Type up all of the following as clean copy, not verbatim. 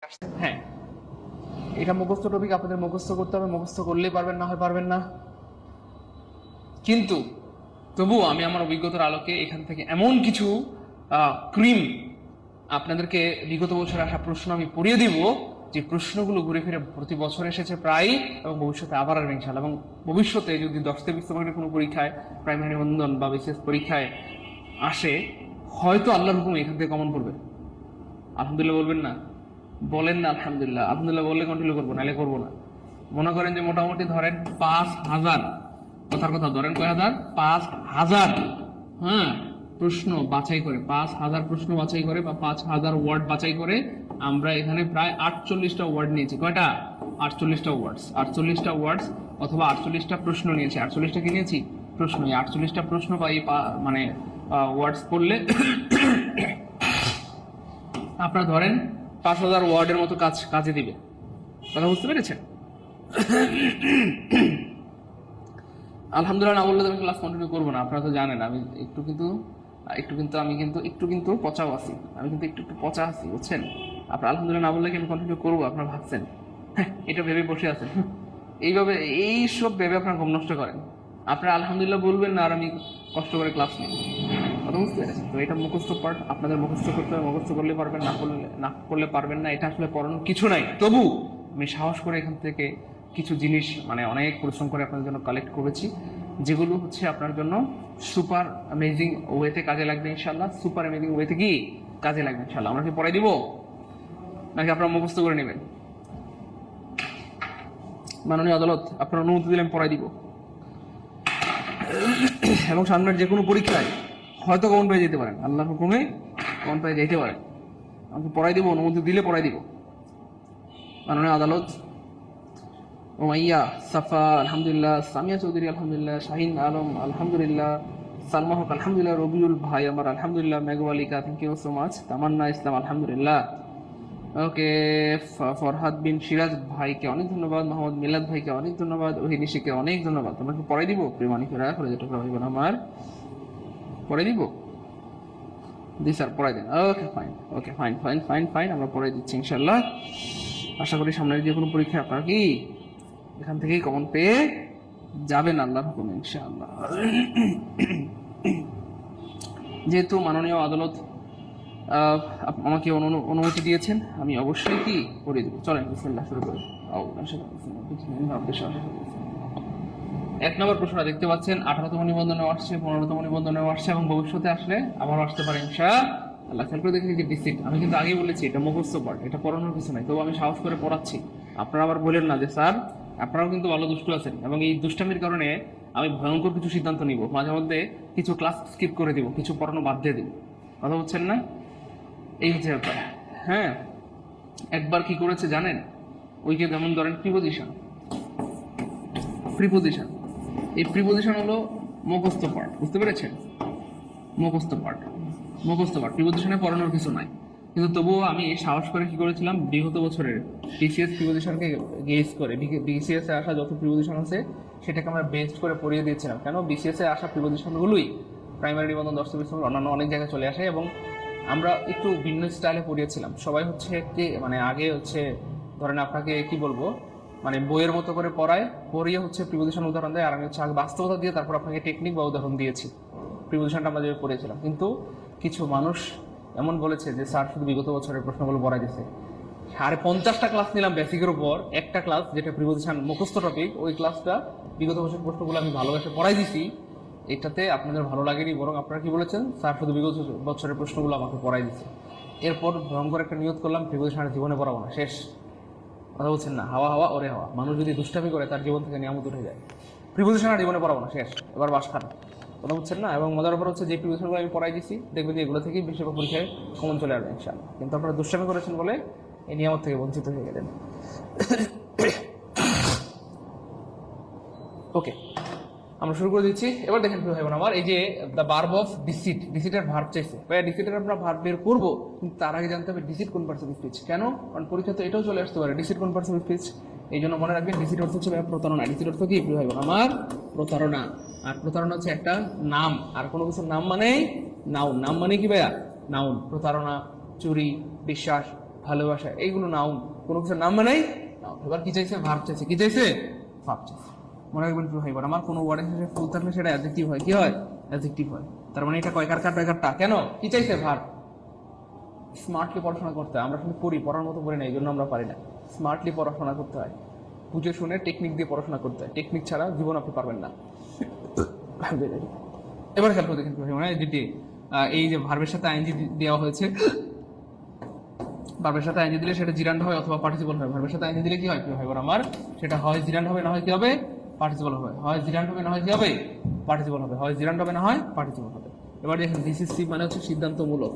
হ্যাঁ, এটা মুখস্থ টপিক, আপনাদের মুখস্থ করতে হবে, মুখস্থ করলেই পারবেন, না হয় পারবেন না। কিন্তু তবুও আমি আমার অভিজ্ঞতার আলোকে এখান থেকে এমন কিছু ক্রিম আপনাদেরকে বিগত বছর আসা প্রশ্ন আমি পড়িয়ে দিব, যে প্রশ্নগুলো ঘুরে ফিরে প্রতি বছর এসেছে প্রায়, এবং ভবিষ্যতে আবার আসবে ইনশাআল্লাহ। এবং ভবিষ্যতে যদি 10 থেকে 20 কোনো পরীক্ষায়, প্রাইমারি নিবন্ধন বা বিসিএস পরীক্ষায় আসে, হয়তো আল্লাহর হুকুম এখান থেকে কমন পড়বে। আলহামদুলিল্লাহ বলবেন না? বলেন না আলহামদুলিল্লাহ। আলহামদুলিল্লাহ বললে কন্টিনিউ করবো, নাহলে করবো না। মনে করেন যে মোটামুটি ধরেন 5,000, কথার কথা ধরেন কয় হাজার, 5,000, হ্যাঁ, প্রশ্ন বাছাই করে, 5,000 প্রশ্ন বাছাই করে বা 5,000 ওয়ার্ড বাছাই করে আমরা এখানে প্রায় 48টা ওয়ার্ড নিয়েছি। কয়টা? 48টা ওয়ার্ডস। 48টা ওয়ার্ডস অথবা 48টা প্রশ্ন নিয়েছি। 48টা কি নিয়েছি? প্রশ্ন। এই 48টা প্রশ্ন বা এই মানে ওয়ার্ডস পড়লে আপনারা ধরেন 5,000 ওয়ার্ডের মতো কাজে দিবে। কথা বুঝতে পেরেছেন? আলহামদুলিল্লাহ না বললে তো আমি ক্লাস কন্টিনিউ করবো না, আপনারা তো জানেন। আমি একটু কিন্তু পচাও আছি, আমি কিন্তু একটু পচা আছি, বুঝছেন? আপনার আলহামদুলিল্লাহ না বললে কি আমি কন্টিনিউ করবো? আপনারা ভাবছেন এটা ভেবে বসে আছেন। এইভাবে এইসব ভেবে আপনারা ঘুম নষ্ট করেন। আপনারা আলহামদুলিল্লাহ বলবেন না, আর আমি কষ্ট করে ক্লাস নিই। কথা বুঝতে পেরেছেন? তো এটা মুখস্থ পার্ট, আপনাদের মুখস্থ করতে হবে। মুখস্থ করলে পারবেন, না করলে পারবেন না। এটা আসলে পড়ানোর কিছু নাই। তবু আমি সাহস করে এখান থেকে কিছু জিনিস মানে অনেক পরিশ্রম করে আপনাদের জন্য কালেক্ট করেছি, যেগুলো হচ্ছে আপনার জন্য সুপার অ্যামেজিং ওয়েতে কাজে লাগবে ইনশাল্লাহ। সুপার অ্যামেজিং ওয়েতে কি কাজে লাগবে ইনশাল্লাহ। আমরা কি পড়াই দিব, নাকি আপনারা মুখস্থ করে নেবেন? মাননীয় আদালত আপনার অনুমতি দিলে আমি পড়াই দিব, এবং সামনের যে কোনো পরীক্ষায় হয়তো কমন পেয়ে যেতে পারেন, আল্লাহর হুকুমে কমন পেয়ে যেতে পারেন। আমাকে পড়াই দিব, অনুমতি দিলে পড়াই দিব। মাননীয় আদালত ওমাইয়া সাফা আলহামদুলিল্লাহ, সামিয়া চৌধুরী আলহামদুলিল্লাহ, শাহিন আলম আলহামদুলিল্লাহ, সালমা হক আলহামদুলিল্লাহ, রবিউল ভাই আমার আলহামদুলিল্লাহ, মেঘবালিকা থ্যাংক ইউ সো মাচ, তামান্না ইসলাম আলহামদুলিল্লাহ, ওকে, ফরহাদ বিন সিরাজ ভাইকে অনেক ধন্যবাদ, মোহাম্মদ মিলাদ ভাইকে অনেক ধন্যবাদ, ওহিনিশিকে অনেক ধন্যবাদ। তোমাকে পড়াই দিব প্রেমানিকেরা করে, যেটা ভাই বোন আমার পড়াই দিব। জি স্যার পড়াই দেন। Okay fine, okay fine fine fine fine, আমরা পড়াই দিচ্ছি ইনশাল্লাহ। আশা করি সামনের যে কোনো পরীক্ষা আপনারা কি এখান থেকেই কমন পেয়ে যাবেন আল্লাহর হুকুমে ইনশাআল্লাহ। যেহেতু মাননীয় আদালত আমাকে অনুমতি দিয়েছেন, আমি অবশ্যই কি করে দেবো। চলেন বিসমিল্লাহ শুরু করি। 1 নম্বর প্রশ্নটা দেখতে পাচ্ছেন, 18তম নিবন্ধনেও আসছে, 15তম নিবন্ধনেও আসছে, এবং ভবিষ্যতে আসলে আবারও আসতে পারে ইনশাআল্লাহ। খেয়াল করে দেখেছি যে ডিসিট, আমি কিন্তু আগেই বলেছি এটা মুখস্থ পার্ট, এটা পড়ানোর কিছু নাই, তবু আমি সাহস করে পড়াচ্ছি। আপনারা আবার বলেন না যে স্যার আপনারাও কিন্তু ভালো দুষ্টু আছেন, এবং এই দুষ্টামির কারণে আমি ভয়ঙ্কর কিছু সিদ্ধান্ত নিব, মাঝে মধ্যে কিছু ক্লাস স্কিপ করে দিব, কিছু পড়ানো বাদ দিয়ে দিব। কথা বলছেন না? এই হচ্ছে ব্যাপার। হ্যাঁ, একবার কি করেছে জানেন? ওই যে যেমন ধরেন প্রিপোজিশন, এই প্রিপোজিশন হলো মুখস্থ পার্ট, বুঝতে পেরেছেন? মুখস্থ পার্ট প্রিপোজিশনে পড়ানোর কিছু নাই, কিন্তু তবুও আমি সাহস করে কি করেছিলাম, বিগত বছরের বিসিএস প্রিপোজিশনকে গেস করে, বিসিএস এ আসা যত প্রিপোজিশন আছে সেটাকে আমরা বেস্ট করে পড়িয়ে দিয়েছিলাম। কেন? বিসিএস এ আসা প্রিপোজিশনগুলোই প্রাইমারি নিবন্ধন 10 থেকে 20 অন্যান্য অনেক জায়গায় চলে আসে, এবং আমরা একটু ভিন্ন স্টাইলে পড়িয়েছিলাম। সবাই হচ্ছে একটি মানে আগে হচ্ছে ধরেন আপনাকে কি বলবো, মানে বইয়ের মতো করে পড়িয়ে হচ্ছে প্রিপোজিশন উদাহরণ দেয়, আর আমি হচ্ছে আগে বাস্তবতা দিয়ে তারপর আপনাকে টেকনিক বা উদাহরণ দিয়েছি। প্রিপোজিশনটা আমরা যেভাবে পড়েছিলাম, কিন্তু কিছু মানুষ এমন বলেছে যে স্যার শুধু বিগত বছরের প্রশ্নগুলো পড়াই দিচ্ছে। 50টা ক্লাস নিলাম বেসিকের উপর, একটা ক্লাস যেটা প্রিপোজিশন মুখস্থ টপিক, ওই ক্লাসটা বিগত বছরের প্রশ্নগুলো আমি ভালোবেসে পড়াই দিছি। এটাতে আপনাদের ভালো লাগেনি, বরং আপনারা কি বলেছেন, স্যার শুধু বিগত বছরের প্রশ্নগুলো আমাকে পড়াই দিচ্ছে। এরপর ভয়ঙ্কর একটা নিয়ত করলাম, প্রিপোজিশনের জীবনে পড়াবো না, শেষ। কথা বলছেন না? হাওয়া হাওয়া ওরে হাওয়া, মানুষ যদি দুষ্টামি করে তার জীবন থেকে নিয়ামত উঠে যায়। প্রিপোজিশন আর জীবনে পড়াবো না, শেষ, এবার বাস খান। কথা বুঝছেন না? এবং মজার ব্যাপার হচ্ছে যে প্রিপোজিশনগুলো আমি পড়াই দিচ্ছি, দেখবেন যে এগুলো থেকেই বেশিরভাগ পরীক্ষায় কমন চলে আসবে ইনশাআল্লাহ। কিন্তু আপনারা দুষ্টামি করেছেন বলে এই নিয়ামত থেকে বঞ্চিত হয়ে গেলেন। ওকে, আমরা শুরু করে দিচ্ছি। এবার দেখেন ভাই বোন আমার, এই যে দ্য ভার্ব অফ ডিসিট, ডিসিটের ভার্ব চাইছে। ভাই ডিসিটের আমরা ভার্ব বের করবো, কিন্তু তার আগে জানতে হবে ডিসিট কোন পার্টস অফ স্পিচ। কেন? কারণ পরীক্ষা তো এটাও চলে আসতে পারে, ডিসিট কোন পার্টস অফ স্পিচ। এই জন্য মনে রাখবেন, ডিসিট অর্থ হচ্ছে প্রতারণা। ডিসিট অর্থ কি ভাই বোন আমার? প্রতারণা। আর প্রতারণা হচ্ছে একটা নাম, আর কোনো কিছুর নাম মানে নাউন। নাম মানে কি ভাইয়া? নাউন। প্রতারণা, চুরি, বিশ্বাস ভালোবাসা, এইগুলো নাউন, কোনো কিছু নাম মানেই নাউন। এবার কি চাইছে? ভার্ব চাইছে। কি চাইছে? ভার্ব চাইছে। মনে রাখবেন প্রিয় ভাই বোন আমার, কোনো ওয়ার্ডের শেষে ফুল থাকলে সেটা অ্যাডজেক্টিভ হয়। কি হয়? অ্যাডজেক্টিভ হয়। তার মানে এটা কয়কার কার কয়কারটা? কেন? কি চাইছে? ভার্ব। স্মার্টলি পড়াশোনা করতে হয়। আমরা শুধু পড়ি, পড়ার মতো পড়ি না, এই জন্য আমরা পারি না। স্মার্টলি পড়াশোনা করতে হয়, বুঝে শুনে টেকনিক দিয়ে পড়াশোনা করতে হয়। টেকনিক ছাড়া জীবন আপনি পারবেন না। এবার খেয়াল করে দেখেন মানে যেটি এই যে ভার্বের সাথে আইএনজি দেওয়া হয়েছে, ভার্বের সাথে আইএনজি দিলে সেটা জিরান্ড হয় অথবা পার্টিসিপল হয়। ভার্বের সাথে আইএনজি দিলে কি হয়? আমার সেটা হয় জিরান্ড হবে, না হয় কি হবে? পার্টিসিপল হবে। হয় জিরান্ড হবে, না হয় কি হবে? পার্টিসিপল হবে। হয় জিরান্ড হবে, না হয় পার্টিসিপল হবে। এবার দেখেন ডিসিসি মানে হচ্ছে সিদ্ধান্তমূলক।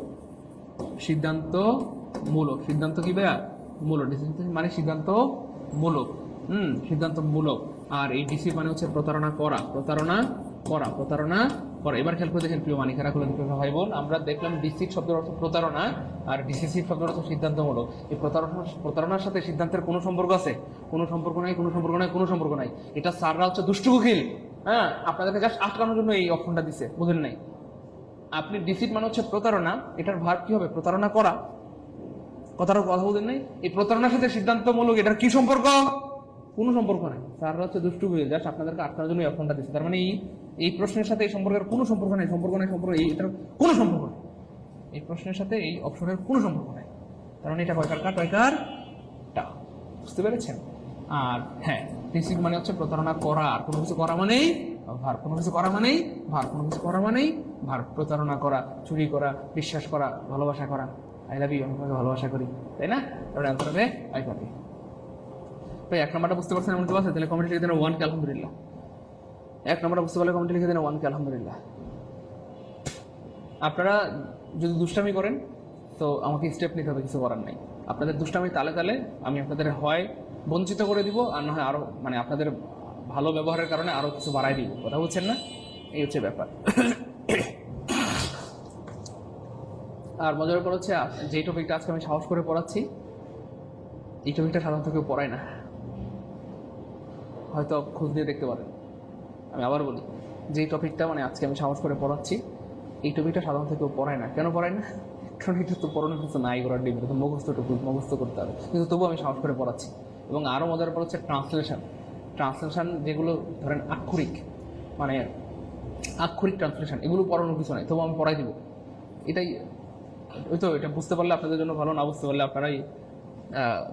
সিদ্ধান্তমূলক, সিদ্ধান্ত কি ভাইয়া? মূলক। ডিসিসি মানে সিদ্ধান্তমূলক। সিদ্ধান্তমূলক। আর এই ডিসি মানে হচ্ছে প্রতারণা করা, প্রতারণা করা, প্রতারণা করা। এবার খেয়াল করে দেখেন প্রিয় মানিকারা খুলে ভাই বোন, আমরা দেখলাম ডিসিট শব্দের অর্থ প্রতারণা আর ডিসিসিভ শব্দের অর্থ সিদ্ধান্তমূলক। এই প্রতারণার সাথে সিদ্ধান্তের কোনো সম্পর্ক আছে? কোনো সম্পর্ক নাই, কোনো সম্পর্ক নাই, কোনো সম্পর্ক নাই। এটা স্যাররা হচ্ছে দুষ্টু কুকিল, হ্যাঁ, আপনাদেরকে জাস্ট আটকানোর জন্য এই অপশনটা দিছে, বুঝেন নাই? আপনি ডিসিট মানে হচ্ছে প্রতারণা, এটার ভার্ব কি হবে? প্রতারণা করা। কথাটা কথা বলেন নাই? এই প্রতারণার সাথে সিদ্ধান্তমূলক এটার কি সম্পর্ক? কোনো সম্পর্ক নাই। স্যাররা হচ্ছে দুষ্টু হয়ে জাস্ট আপনাদেরকে আটকানোর জন্য এই অপশনটা দিচ্ছে। তার মানে এই প্রশ্নের সাথে এই সম্পর্কের কোনো সম্পর্ক নাই, সম্পর্ক নাই, সম্পর্ক এটার কোনো সম্পর্ক নেই। এই প্রশ্নের সাথে এই অপশনের কোনো সম্পর্ক নাই। তার মানে এটা কয়কার কার? কয়কার টা। বুঝতে পেরেছেন? আর হ্যাঁ, ডিসিট মানে হচ্ছে প্রতারণা করা। আর কোনো কিছু করা মানেই ভার্ব, কোনো কিছু করা মানেই ভার্ব, কোনো কিছু করা মানেই ভার্ব। প্রতারণা করা, চুরি করা, বিশ্বাস করা, ভালোবাসা করা। আই লাভ ইউ, আমি তোমাকে ভালোবাসা করি, তাই না? তাহলে অ্যান্সার হবে আই লাভ ইউ। তো এক নম্বরটা বুঝতে পারছেন এমন কেউ আছে? তাহলে কমেন্টে লিখে দেন 1 কে আলহামদুলিল্লাহ। এক নম্বরটা বুঝতে পারলে কমেন্টে লিখে দেন 1 কে আলহামদুলিল্লাহ। আপনারা যদি দুষ্টামি করেন তো আমাকে স্টেপ নিতে হবে, কিছু করার নাই। আপনাদের দুষ্টামি তালে তালে আমি আপনাদের হয় বঞ্চিত করে দিব, আর না হয় আরো মানে আপনাদের ভালো ব্যবহারের কারণে আরো কিছু বাড়াই দিব। কথা বুঝছেন না? এই হচ্ছে ব্যাপার। আর মজার ব্যাপার হচ্ছে যে টপিকটা আজকে আমি সাহস করে পড়াচ্ছি, এই টপিকটা সাধারণত কেউ পড়ায় না। হয়তো খোঁজ দিয়ে দেখতে পারেন। আমি আবার বলি, যে টপিকটা মানে আজকে আমি সাহস করে পড়াচ্ছি, এই টপিকটা সাধারণত কেউ পড়ায় না। কেন পড়ায় না? কারণ এটা তো পড়ানোর কিছু নাই, করার ডিম, এটা তো মুখস্থ করতে হবে। কিন্তু তবুও আমি সাহস করে পড়াচ্ছি। এবং আরও মজার ব্যাপার হচ্ছে ট্রান্সলেশন যেগুলো ধরেন আক্ষরিক, মানে আক্ষরিক ট্রান্সলেশন, এগুলো পড়ানোর কিছু নাই, তবু আমি পড়াই দিব। এটাই ওই তো, এটা বুঝতে পারলে আপনাদের জন্য ভালো, না বুঝতে পারলে আপনারাই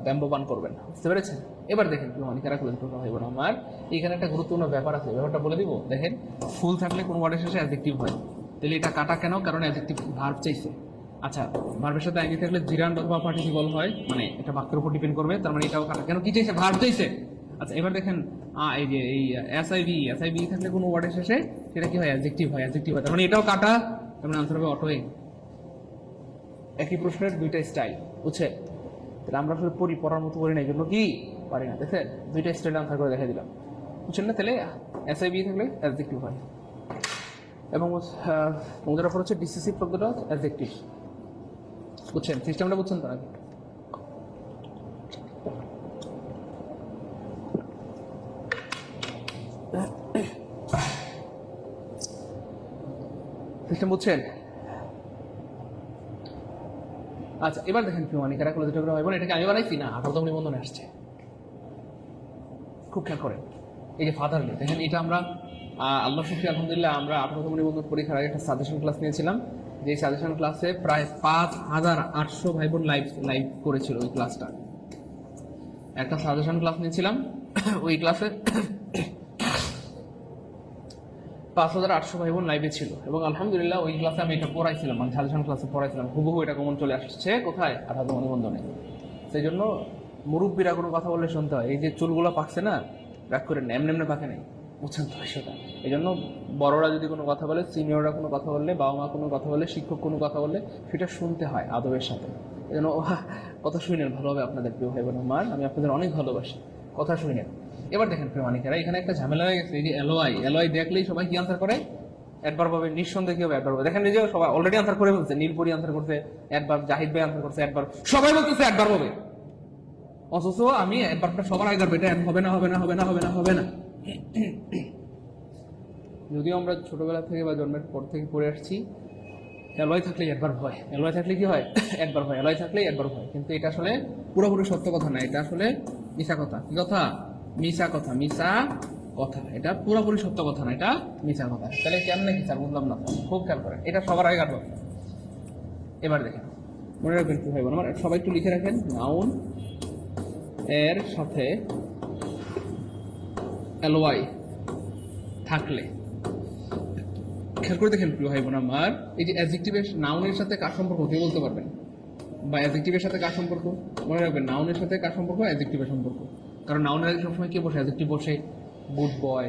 ব্যম্ববান করবেন। বুঝতে পেরেছেন? এবার দেখেন মানিকারা খুলেন ভাই বোন আমার, এখানে একটা গুরুত্বপূর্ণ ব্যাপার আছে, ব্যাপারটা বলে দিব। দেখেন, ফুল থাকলে কোনো ওয়ার্ডের শেষে অ্যাডজেক্টিভ হয়। তাহলে এটা কাটা কেন? কারণ অ্যাডজেক্টিভ ভার্ব চাইছে। আচ্ছা, ভার্বের সাথে আইএনজি থাকলে জিরান্ড অথবা পার্টিসিপল হয়, মানে এটা বাক্যের উপর ডিপেন্ড করবে। তার মানে এটাও কাটা কেন? কি চাইছে? ভার্ব চাইছে। আচ্ছা, এবার দেখেন এই যে এই এসআইবি থাকলে কোনো ওয়ার্ডের শেষে সেটা কি হয়? অ্যাডজেক্টিভ হয়। তার মানে এটাও কাটা। তার মানে আনসার হবে অটোয়ে। একই প্রশ্নের দুইটা স্টাইল, বুঝছে? তাহলে আমরা আসলে পড়ার মতো করি না, এই জন্য কি পারি না। দেখেন, দুইটা স্টাইল আনসার করে দেখা দিলাম, বুঝছেন না? তাহলে এসআইবি থাকলে অ্যাডজেক্টিভ হয়, এবং ওদের অপর হচ্ছে ডিসিসিভ শব্দটা অ্যাডজেক্টিভ। বুঝছেন? সিস্টেমটা বুঝছেন তো নাকি? সিস্টেম বুঝছেন? আচ্ছা, এবার দেখেন মানিকারা খুলে দুটো হয় বলে, এটাকে আমি বানাইছি না, 18তম নিবন্ধনে আসছে। খুব খেয়াল করেন, এই যে ফাদারলি, দেখেন এটা আমরা আল্লাহ শুকরিয়া আলহামদুলিল্লাহ, আমরা 18তম নিবন্ধন পরীক্ষার আগে একটা সাজেশন ক্লাস নিয়েছিলাম। যে সাজেশন ক্লাসে প্রায় 5800 ভাই বোন লাইভ করেছিল। ওই ক্লাসটা একটা সাজেশন ক্লাস নিয়েছিলাম। ওই ক্লাসে 5800 ভাই বোন লাইভে ছিল, এবং আলহামদুলিল্লাহ ওই ক্লাসে আমি এটা পড়াইছিলাম, মানে সাজেশন ক্লাসে পড়াইছিলাম। হুবহু এটা কমন চলে আসছে কোথায়? 18তম নিবন্ধনে। সেই জন্য মুরব্বীরা কোনো কথা বললে শুনতে হয়। এই যে চুলগুলো পাকছে না, রাগ করে না, এমনি পাকে নেই, বুঝছেন তো সেটা? এই জন্য বড়রা যদি কোনো কথা বলে, সিনিয়ররা কোনো কথা বললে, বাবা মা কোনো কথা বললে, শিক্ষক কোনো কথা বললে, সেটা শুনতে হয় আদবের সাথে। এই জন্য কথা শুনেন ভালোভাবে আপনাদের প্রিয় ভাই বোন আমার, আমি আপনাদের অনেক ভালোবাসি, কথা শুনেন। এবার দেখেন প্রিয় মানিকেরা, এখানে একটা ঝামেলা হয়ে গেছে। এই যে এলওয়াই দেখলেই সবাই কি আনসার করে? অ্যাডভার্ব হবে, নিঃসন্দেহে কি হবে? অ্যাডভার্ব হবে। দেখেন, নিজেও সবাই অলরেডি আনসার করে ফেলছে। নীলপরি আনসার করছে অ্যাডভার্ব, জাহিদ ভাই আনসার করছে অ্যাডভার্ব, সবাই বলতেছে অ্যাডভার্ব হবে। অথচ আমি অ্যাডভার্বটা সবার আগে করবো, এটা হবে না, হবে না, হবে না, হবে না, হবে না। যদিও আমরা ছোটবেলা থেকে বা জন্মের পর থেকে পড়ে আসছি অ্যালয় থাকলে অ্যাডভার্ব হয়, অ্যালয় থাকলে কি হয় অ্যাডভার্ব হয়, অ্যালয় থাকলে অ্যাডভার্ব হয়। কিন্তু এটা আসলে পুরোপুরি সত্য কথা না, এটা আসলে মিশা কথা। কি কথা? মিশা কথা, মিশা কথা। এটা পুরোপুরি সত্য কথা না, এটা মিশা কথা। তাহলে কেমনে কি স্যার বুঝলাম না, খুব খেয়াল করেন, এটা সবার আগে কাটবো। এবার দেখেন, মনে রাখবেন কি হয় আমার, সবাই একটু লিখে রাখেন, নাউন এর সাথে অ্যালয় থাকলে, খেয়াল করে দেখেন প্রিয় ভাই বোন আমার, এই যে অ্যাডজেক্টিভের নাউনের সাথে কার সম্পর্ক কে বলতে পারবেন, বা অ্যাডজেক্টিভের সাথে কার সম্পর্ক? মনে রাখবেন নাউনের সাথে কার সম্পর্ক? অ্যাডজেক্টিভের সম্পর্ক। কারণ নাউনের আগে সবসময় কে বসে? অ্যাডজেক্টিভ বসে। Good boy,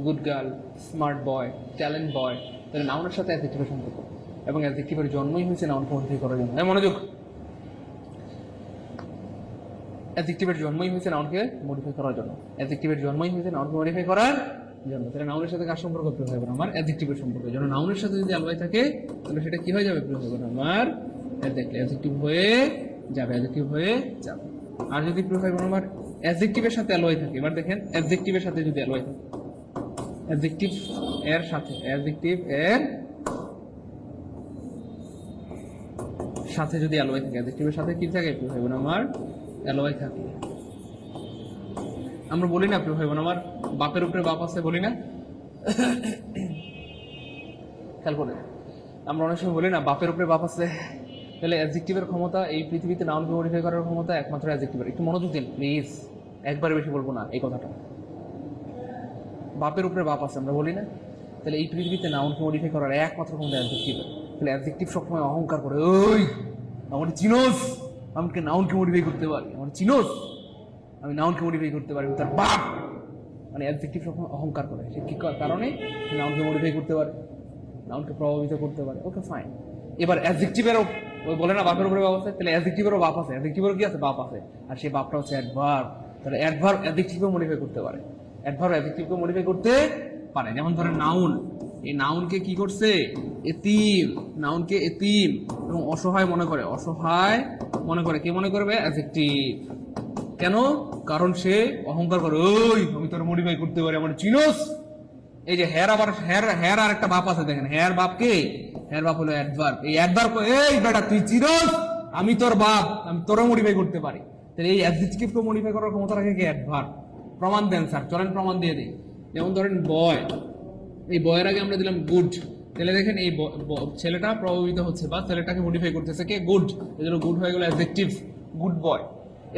good girl, smart boy, talent boy. তাহলে নাউনের সাথে অ্যাডজেক্টিভের সম্পর্ক, এবং অ্যাডজেক্টিভের জন্মই হয়েছে নাউনকে মডিফাই করার জন্য। মনোযোগ, অ্যাডজেক্টিভের জন্মই হয়েছে নাউনকে মডিফাই করার জন্য, অ্যাডজেক্টিভের জন্মই হয়েছে নাউনকে মডিফাই করার জন্য। তাহলে নাউনের সাথে কার সম্পর্ক প্রিয় হবে আমার? অ্যাডজেক্টিভের সম্পর্ক। যেন নাউনের সাথে যদি অ্যালয় থাকে তাহলে সেটা কি হয়ে যাবে প্রিয় হবে আমার? অ্যাডজেক্টিভ হয়ে যাবে, অ্যাডজেক্টিভ হয়ে যাবে। আর যদি প্রিয় হবে আমার অ্যাডজেক্টিভের সাথে অ্যালয় থাকে, এবার দেখেন অ্যাডজেক্টিভের সাথে যদি অ্যালয় থাকে, অ্যাডজেক্টিভ এর সাথে, অ্যাডজেক্টিভ এর সাথে যদি অ্যালয় থাকে, অ্যাডজেক্টিভের সাথে কি থাকে প্রিয় হবে আমার? অ্যালয় থাকে। আমরা বলি না প্রিয় ভাই বোন আমার, বাপের উপরে বাপ আছে, বলি না? খেয়াল করে, আমরা অনেক সময় বলি না বাপের উপরে বাপ আছে। তাহলে অ্যাডজেক্টিভের ক্ষমতা এই পৃথিবীতে নাউনকে মডিফাই করার ক্ষমতা একমাত্র অ্যাডজেক্টিভের। একটু মনোযোগ দিন প্লিজ, একবারে বেশি বলবো না এই কথাটা। বাপের উপরে বাপ আছে আমরা বলি না? তাহলে এই পৃথিবীতে নাউনকে মডিফাই করার একমাত্র ক্ষমতা অ্যাডজেক্টিভের। তাহলে অ্যাডজেক্টিভ সবসময় অহংকার করে, ওই আমার চিনোস, আমাকে নাউনকে মডিফাই করতে পারি, আমার চিনোস, আমি নাউনকে মডিফাই করতে পারি, তার বাপ। মানে অ্যাডজেক্টিভ সবসময় অহংকার করে, সে কি কারণে? নাউনকে মডিফাই করতে পারে, নাউনকে প্রভাবিত করতে পারে। ওকে ফাইন। এবার অ্যাডজেক্টিভেরও ওই বলে না বাপের উপরে বাপ আছে, তাহলে অ্যাডজেক্টিভেরও বাপ আছে, অ্যাডজেক্টিভেরও কি আছে? বাপ আছে। আর সেই বাপটা হচ্ছে অ্যাডভার্ব। তাহলে অ্যাডভার্ব অ্যাডজেক্টিভকে মডিফাই করতে পারে, অ্যাডভার্ব অ্যাডজেক্টিভকে মডিফাই করতে পারে। যেমন ধরেন নাউন, এই নাউনকে কি করছে? এতিম, নাউনকে এতিম এবং অসহায় মনে করে, অসহায় মনে করে। কে মনে করবে? অ্যাডজেক্টিভ। কেন? কারণ সে অহংকার করে, ওই আমি তোর মডিফাই করতে পারি, আমার চিনোস। এই যে হেয়ার, আবার হেয়ার, হেয়ার আর একটা বাপ আছে দেখেন, হেয়ার বাপ কে? হেয়ার বাপ হলো অ্যাডভার্ব। এই অ্যাডভার্ব, এই বেটা তুই চিনোস, আমি তোর বাপ, আমি তোরও মডিফাই করতে পারি। তাহলে এই অ্যাডজেক্টিভকে মডিফাই করার ক্ষমতা রাখে কি? অ্যাডভার্ব। প্রমাণ দেন স্যার, চলেন প্রমাণ দিয়ে দিই। যেমন ধরেন বয়, এই বয়ের আগে আমরা দিলাম গুড। তাহলে দেখেন এই ছেলেটা প্রভাবিত হচ্ছে বা ছেলেটাকে মডিফাই করতেছে কে? গুড। এই জন্য গুড হয়ে গেল অ্যাডজেক্টিভ, গুড বয়।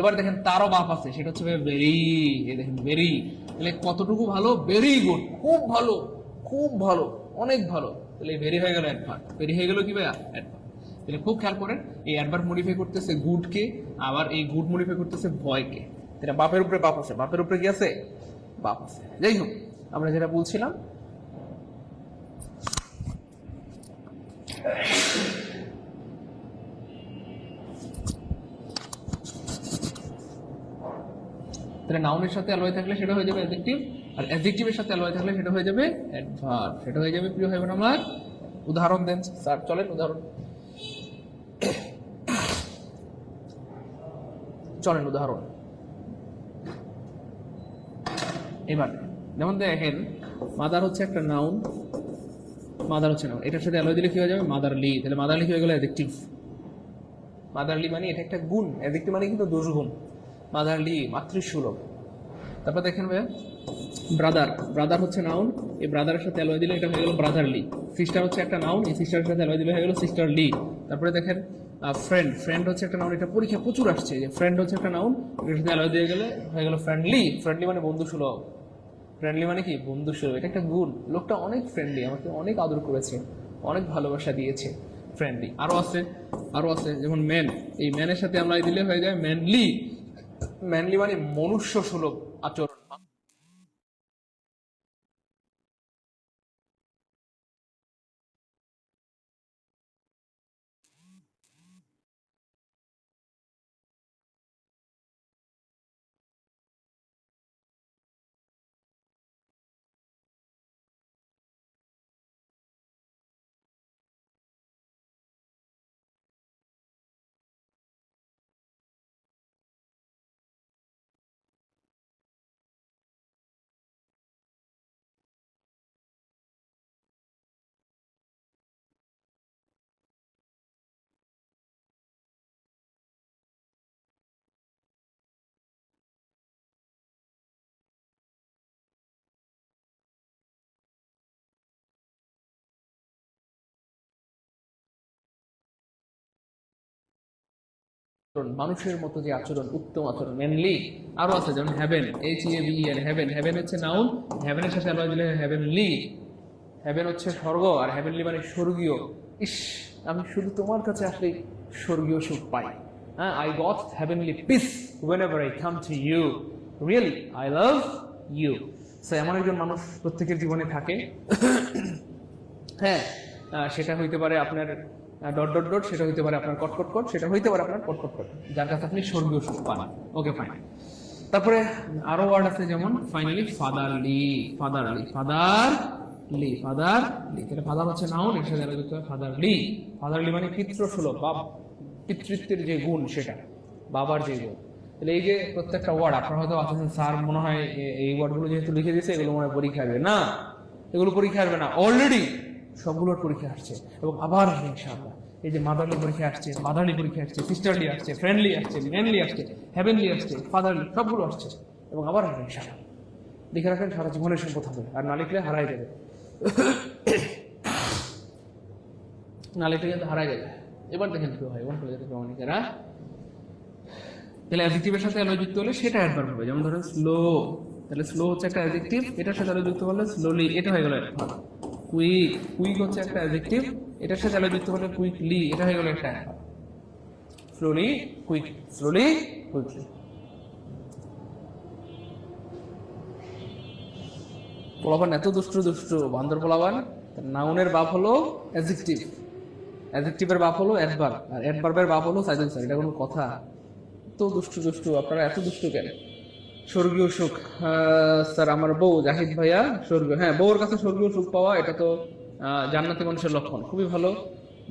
এবার দেখেন তারও বাপ আছে, সেটা হচ্ছে ভেরি। এই দেখেন ভেরি, তাহলে কতটুকু ভালো? ভেরি গুড, খুব ভালো, খুব ভালো, অনেক ভালো। তাহলে ভেরি হয়ে গেল অ্যাডভার্ব, ভেরি হয়ে গেল কি ভাইয়া? অ্যাডভার্ব। তাহলে খুব খেয়াল করেন, এই অ্যাডভার্ব মডিফাই করতেছে গুডকে, আবার এই গুড মডিফাই করতেছে ভয়কে। এটা বাপের উপরে বাপ আছে, বাপের উপরে কি আছে? বাপ আছে। যাই হোক, আমরা যেটা বলছিলাম, তাহলে নাউনের সাথে অ্যালয় থাকলে সেটা হয়ে যাবে অ্যাডজেক্টিভ, আর অ্যাডজেক্টিভের সাথে অ্যালয় থাকলে সেটা হয়ে যাবে অ্যাডভার্ব, সেটা হয়ে যাবে প্রিয় ভাই বোন আমার। উদাহরণ দেন স্যার, চলেন উদাহরণ, চলেন উদাহরণ। এবার যেমন দেখেন, মাদার হচ্ছে একটা নাউন, মাদার হচ্ছে নাউন, এটার সাথে অ্যালয় দিলে কি হয়ে যাবে? মাদারলি। তাহলে মাদারলি কি হয়ে গেল? অ্যাডজেক্টিভ। মাদারলি মানে এটা একটা গুণ, অ্যাডজেক্টিভ মানে কিন্তু দোষ গুণ। মাদারলি মাতৃসুলভ। তারপর দেখেন ভাইয়া, ব্রাদার, ব্রাদার হচ্ছে নাউন, এই ব্রাদারের সাথে অ্যালয় দিলে এটা হয়ে গেল ব্রাদারলি। সিস্টার হচ্ছে একটা নাউন, এই সিস্টারের সাথে অ্যালয় দিলে হয়ে গেল সিস্টারলি। তারপরে দেখেন ফ্রেন্ড, ফ্রেন্ড হচ্ছে একটা নাউন, এটা পরীক্ষা প্রচুর আসছে, যে ফ্রেন্ড হচ্ছে একটা নাউন, এটার সাথে অ্যালয় দিয়ে গেলে হয়ে গেল ফ্রেন্ডলি। ফ্রেন্ডলি মানে বন্ধু সুলভ, ফ্রেন্ডলি মানে কি? বন্ধু সুলভ। এটা একটা গুণ, লোকটা অনেক ফ্রেন্ডলি, আমাকে অনেক আদর করেছে, অনেক ভালোবাসা দিয়েছে, ফ্রেন্ডলি। আরো আছে, আরো আছে, যেমন ম্যান, এই ম্যানের সাথে আমরা দিলে হয়ে যায় ম্যানলি। ম্যানলি মানে মনুষ্য সুলভ আচরণ। মানুষের মতো যে আচরণ, উত্তম আচরণ, মেনলি আরো আছে যেমন হ্যাভেন, HAVEN, হ্যাভেন, হ্যাভেন হচ্ছে নাউন, হ্যাভেনের সাথে আলো দিলে হেভেনলি, হ্যাভেন হচ্ছে স্বর্গ, আর হেভেনলি মানে স্বর্গীয়। ইস, আমি শুধু তোমার কাছে আসলে স্বর্গীয় সুখ পাই। হ্যাঁ, I got heavenly piece whenever I come to you, really I love you. So এমন একজন মানুষ প্রত্যেকের জীবনে থাকে। হ্যাঁ, সেটা হইতে পারে আপনার ডট ডট ডট, সেটা হইতে পারে আপনার কটকট কট, সেটা হইতে পারে আপনার কটকট কট, যার কাছে আপনি স্বর্গীয় সুখ পান। ওকে, ফাইন। তারপরে আরো ওয়ার্ড আছে যেমন finally fatherly, fatherly, fatherly, fatherly. তাহলে ফাদার হচ্ছে নাউন, এর সাথে যুক্ত হয় ফাদারলি। ফাদারলি মানে পিতৃসুলভ, বাপ, পিতৃত্বের যে গুণ সেটা, বাবার যে গুণ। তাহলে এই যে প্রত্যেকটা ওয়ার্ড আপনারা হয়তো আছেন স্যার মনে হয় এই ওয়ার্ডগুলো যেহেতু লিখে দিয়েছে এগুলো মনে হয় পরীক্ষা আসবে না, এগুলো পরীক্ষা আসবে না, অলরেডি সবগুলোর পরীক্ষা আসছে এবং আবার ইনশাআল্লাহ এই যে মাদারলি পরীক্ষা আসছে, ফাদারলি পরীক্ষা আসছে, সিস্টারলি আসছে, ফ্রেন্ডলি আসছে, মেনলি আসছে, হেভেনলি আসছে, ফাদারলি, সবগুলো আসছে এবং আবার আসবে ইনশাআল্লাহ। লিখে রাখেন, সারা জীবনের সম্পদ হবে, আর না লিখলে হারাই যাবে। না লিখলে কিন্তু হারাই যাবে। এবার দেখেন কি হয়, প্রমাণিকেরা তাহলে অ্যাডজেক্টিভের সাথে অ্যালো যুক্ত হলে সেটা অ্যাডভার্ব হবে। যেমন ধরেন স্লো, তাহলে স্লো হচ্ছে একটা অ্যাডজেক্টিভ, এটার সাথে অ্যালো যুক্ত হলে স্লোলি, এটা হয়ে গেল অ্যাডভার্ব। কুইক, কুইক হচ্ছে একটা অ্যাডজেক্টিভ, এটার সাথে অ্যালো যুক্ত হলে কুইকলি, এটা হয়ে গেল একটা adverb. Slowly, quick, slowly, quickly. পোলাপান এত দুষ্টু দুষ্টু বান্দর পোলাপান, নাউনের বাপ হলো অ্যাডজেক্টিভ, অ্যাডজেক্টিভের বাপ হলো অ্যাডভার্ব, আর অ্যাডভার্বের বাপ হলো সাইলেন্স। এটা কোনো কথা? তো দুষ্টু দুষ্টু, আপনারা এত দুষ্টু কেন? স্বর্গীয় সুখ, স্যার আমার বউ জাহিদ ভাইয়া স্বর্গীয়, হ্যাঁ বউর কাছে স্বর্গীয় সুখ পাওয়া এটা তো জান্নাতি মানুষের লক্ষণ, খুবই ভালো।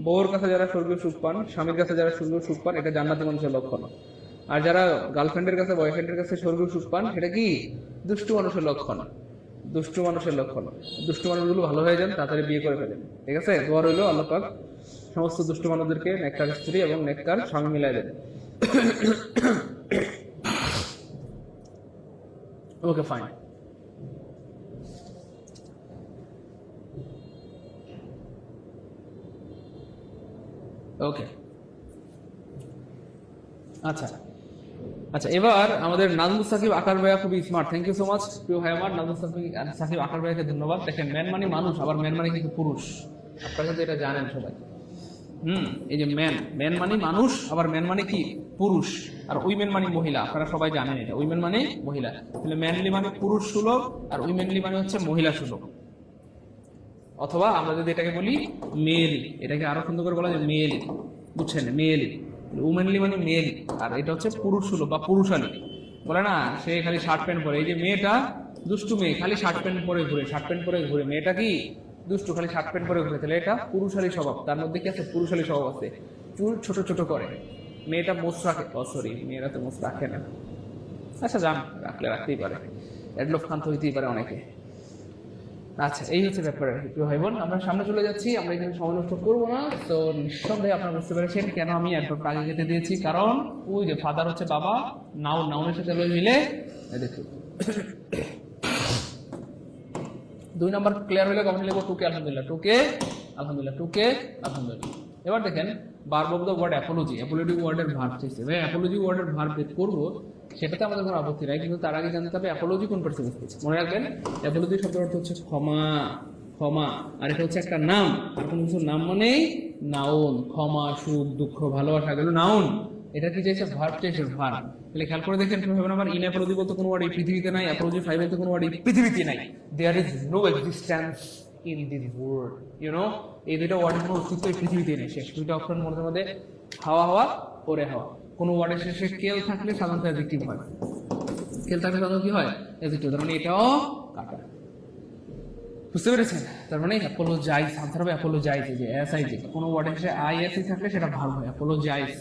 বউর কাছে যারা স্বর্গীয় সুখ পান, স্বামীর কাছে যারা স্বর্গীয় সুখ পান, এটা জান্নাতি মানুষের লক্ষণ। আর যারা গার্লফ্রেন্ডের কাছে, বয়ফ্রেন্ডের কাছে স্বর্গীয় সুখ পান, সেটা কি? দুষ্টু মানুষের লক্ষণ, দুষ্টু মানুষের লক্ষণ। দুষ্টু মানুষগুলো ভালো হয়ে যান, তাড়াতাড়ি বিয়ে করে ফেলেন, ঠিক আছে? দোয়া রইল আল্লাহ পাক সমস্ত দুষ্টু মানুষদেরকে নেককার স্ত্রী এবং নেককার স্বামী মিলাই দেন। Okay, fine. ওকে, আচ্ছা আচ্ছা, এবার আমাদের নাজমুল সাকিব আকার ভাইয়া খুবই smart, thank you so much প্রিয় ভাই আমার। নাজমুল সাকিব আকার ভাইয়াকে ধন্যবাদ। দেখেন, ম্যান মানে মানুষ, আবার ম্যান মানে কিন্তু পুরুষ, আপনারা কিন্তু এটা জানেন সবাই। এই যে ম্যান, ম্যান মানে মানুষ, আবার ম্যান মানে কি? পুরুষ। আর উইমেন মানে মহিলা, আপনারা সবাই জানেন এটা, উইমেন মানে মহিলা। তাহলে ম্যানলি মানে পুরুষ সুলভ, আর উইমেনলি মানে হচ্ছে মহিলা সুলভ। অথবা আমরা যদি এটাকে বলি মেল, এটাকে আরো সুন্দর করে বলা যায় মেল, বুঝছেন? মেল। উমেনলি মানে মেল, আর এটা হচ্ছে পুরুষ সুলভ বা পুরুষালী। বলে না সে খালি শার্ট প্যান্ট পরে, এই যে মেয়েটা দুষ্টু মেয়ে, খালি শার্ট প্যান্ট পরে ঘুরে, শার্ট প্যান্ট পরে ঘুরে, মেয়েটা কি দুষ্টু, খালি শার্ট প্যান্ট পরে ঘুরে, তাহলে এটা পুরুষালী স্বভাব। তার মধ্যে কি আছে? পুরুষালী স্বভাব আছে। চুল ছোট ছোট করে, মেয়েটা মোচ রাখে, সরি মেয়েরা তো মোচ রাখে না, আচ্ছা যান রাখলে রাখতেই পারে, অ্যাডলফ খান তো হইতেই পারে অনেকে। আচ্ছা, এই হচ্ছে ব্যাপার। প্রিয় ভাই বোন, আমরা সামনে চলে যাচ্ছি, আমরা এখানে সময় নষ্ট করবো না। তো নিঃসন্দেহে আপনারা বুঝতে পেরেছেন কেন আমি অ্যাডভার্ব আগে কেটে দিয়েছি, কারণ ওই যে ফাদার হচ্ছে বাবা, নাউন, নাউনের সাথে মিলে দেখুন। 2 নম্বর ক্লিয়ার হলে কখন লিখবো? টুকে আলহামদুলিল্লাহ, টুকে আলহামদুলিল্লাহ, টুকে আলহামদুলিল্লাহ। এবার দেখেন verb of the word apology, apology ওয়ার্ডের ভার্ব চাইছে ভাই, অ্যাপোলজি ওয়ার্ডের ভার্ব বের করবো, সেটাতে আমাদের কোনো আপত্তি নাই, কিন্তু তার আগে জানতে হবে অ্যাপোলজি কোন পার্সেন্ট পেয়েছে। মনে রাখবেন, অ্যাপোলজি শব্দের অর্থ হচ্ছে ক্ষমা, ক্ষমা, আর এটা হচ্ছে একটা নাম, আর কোনো কিছু নাম মানে নাউন। ক্ষমা, সুখ, দুঃখ, ভালোবাসা, এগুলো নাউন। এটা কি চাইছে? ভার্ব চাইছে, ভার্ব। তাহলে খেয়াল করে দেখেন কি হবে, আমার ইন অ্যাপোলজি বলতে কোনো ওয়ার্ড এই পৃথিবীতে নাই, অ্যাপোলজি 5 বলতে কোনো ওয়ার্ড এই পৃথিবীতে নাই। There is no existence in this world, you know. এই দুটো ওয়ার্ডের কোনো অস্তিত্ব এই পৃথিবীতে নেই। শেষ দুইটা অক্ষরের মধ্যে হাওয়া, হাওয়া, পরে হাওয়া। কোনো ওয়ার্ডের শেষে কেল থাকলে সাধারণত অ্যাডজেক্টিভ হয়, কেল থাকলে সাধারণত কি হয়? অ্যাডজেক্টিভ। তার মানে এটাও কাটা, বুঝতে পেরেছেন? তার মানে অ্যাপোলোজাইজ, আনসার হবে অ্যাপোলোজাইজ। এই যে এসআইজি, কোনো ওয়ার্ডের শেষে আইএসই থাকলে সেটা ভার্ব হয়, অ্যাপোলোজাইজ,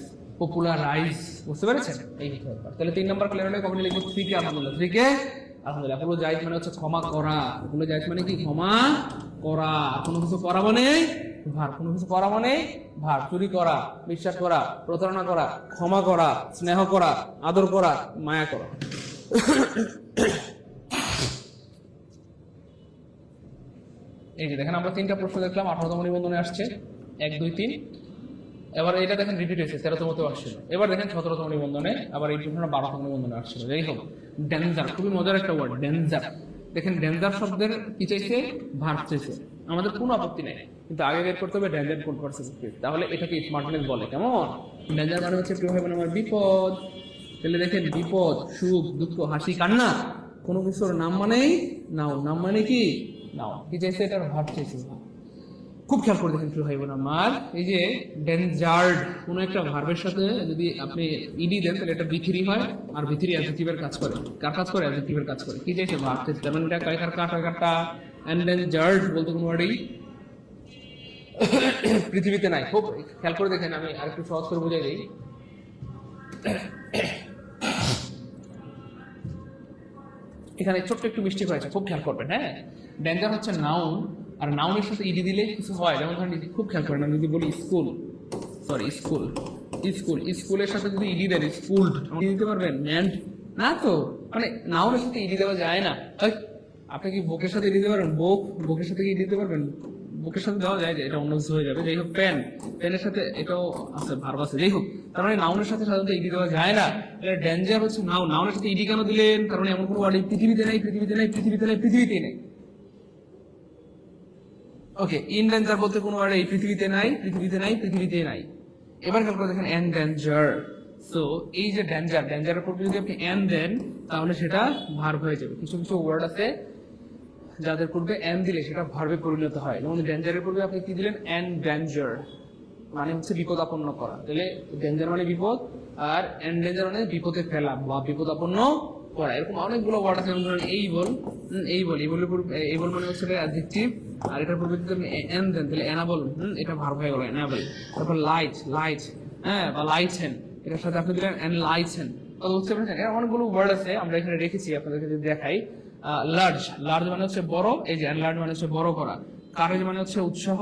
পপুলারাইজ, বুঝতে পেরেছেন? এই ব্যাপার। তাহলে 3 নম্বর ক্লিয়ার হলে কখন লিখবো? 3 কে আলহামদুলিল্লাহ, 3 কে আলহামদুলিল্লাহ। অ্যাপোলোজাইজ মানে হচ্ছে ক্ষমা করা, অ্যাপোলোজাইজ মানে কি? ক্ষমা করা। কোনো কিছু করা মানে ভার্ব, কোনো কিছু করা মানে ভার্ব। চুরি করা, বিশ্বাস করা, প্রতারণা করা, ক্ষমা করা, স্নেহ করা, আদর করা, মায়া করা। এই যে দেখেন, আমরা 3টা প্রশ্ন দেখলাম, 18তম নিবন্ধনে আসছে 1, 2, 3। এবার এটা দেখেন রিপিট হয়েছে 13তমতে আসছিল, এবার দেখেন 17তম নিবন্ধনে আবার এই প্রশ্নটা 12তম নিবন্ধনে আসছিল। যাই হোক, ডেঞ্জার খুবই মজার একটা ওয়ার্ড, ডেঞ্জার। দেখেন ডেঞ্জার শব্দের কি চাইছে, ভার্ব চাইছে, আমাদের কোনো আপত্তি নেই, কিন্তু আগে বের করতে হবে ডেঞ্জার কোন পার্সেন্টেজ। তাহলে এটাকে স্মার্টনেস বলে। কেমন? ডেঞ্জার মানে হচ্ছে প্রিয় ভাই বোন আমার বিপদ। তাহলে দেখেন বিপদ, সুখ, দুঃখ, হাসি, কান্না, কোনো কিছুর নাম মানেই নাও, নাম মানে কি নাও, কি চাইছে, এটার ভার্ব চাইছে। খুব খেয়াল করে দেখেন প্রিয় ভাই বোন আমার, এই যে ডেঞ্জার্ড কোন একটা ভার্বের সাথে যদি আপনি ইডি দেন তাহলে এটা ভিথিরি হয়, আর ভিথিরি অ্যাডজেক্টিভের কাজ করে। কার কাজ করে? অ্যাডজেক্টিভের কাজ করে। কি চাইছে? ভার্ব চাইছে। তার মানে এটা কার কাটা কাটা এন্ডেঞ্জার্ড বলতে কোনো ওয়ার্ডই পৃথিবীতে নাই। খুব খেয়াল করে দেখেন, আমি আরেকটু সহজ করে বুঝাই দিই। এখানে ছোট্ট একটু মিস্টেক হয়েছে, খুব খেয়াল করবেন। হ্যাঁ, ডেঞ্জার হচ্ছে নাউন, আর নাউনের সাথে ইডি দিলে কিছু হয়, যেমন ধরেন খুব খেয়াল করেন, আমি যদি বলি স্কুল, সরি স্কুল, স্কুল, স্কুলের সাথে যদি ইডি দেন স্কুলড দিতে পারবেন? ম্যান্ড না তো, মানে নাউনের সাথে ইডি দেওয়া যায় না। আপনি কি বুকের সাথে ইডি দিতে পারবেন? বুকের সাথে কি দিতে পারবেন? বুকের সাথে দেওয়া যায়, এটা অন্য কিছু হয়ে যাবে। যাই হোক, পেন, পেনের সাথে এটাও আছে, ভার্ব আছে। যাই হোক, তার মানে নাউনের সাথে সাধারণত ইডি দেওয়া যায় না। ডেঞ্জার হচ্ছে নাউন, নাউনের সাথে ইডি কেন দিলেন? কারণ এমন কোনো ওয়ার্ড পৃথিবীতে নাই, পৃথিবীতে নাই, পৃথিবীতে নাই, পৃথিবীতে নেই। ওকে, ইন ডেঞ্জার বলতে কোনো ওয়ার্ড এই পৃথিবীতে নাই, পৃথিবীতে নাই, পৃথিবীতে নাই। এবার খেয়াল করে দেখেন এন্ড ডেঞ্জার। সো এই যে ডেঞ্জার, ডেঞ্জারের পর যদি আপনি এন দেন তাহলে সেটা ভার্ব হয়ে যাবে। কিছু কিছু ওয়ার্ড আছে যাদের পূর্বে এন দিলে সেটা ভার্বে পরিণত হয়, যেমন ডেঞ্জারের পূর্বে আপনি কি দিলেন? এন ডেঞ্জার, মানে হচ্ছে বিপদাপন্ন করা। তাহলে ডেঞ্জার মানে বিপদ, আর এন ডেঞ্জার মানে বিপদে ফেলা বা বিপদাপন্ন করা। এরকম অনেকগুলো ওয়ার্ড আছে, যেমন ধরেন এই বল, এই বল, এই বলের পূর্বে, এই বল মানে হচ্ছে অ্যাডজেক্টিভ, আর এটার পূর্বে যদি আপনি এন দেন তাহলে এনাবল, এটা ভার্ব হয়ে গেল, এনাবল। তারপর লাইট, লাইট, হ্যাঁ, বা লাইটসেন, এটার সাথে আপনি দিলেন এনলাইটসেন। তো বুঝতে পেরেছেন, এর অনেকগুলো ওয়ার্ড আছে, আমরা এখানে রেখেছি আপনাদেরকে যদি দেখাই। লার্জ, লার্জ মানে হচ্ছে বড়, এই যে এনলার্জ মানে হচ্ছে বড় করা। কারেজ মানে হচ্ছে উৎসাহ,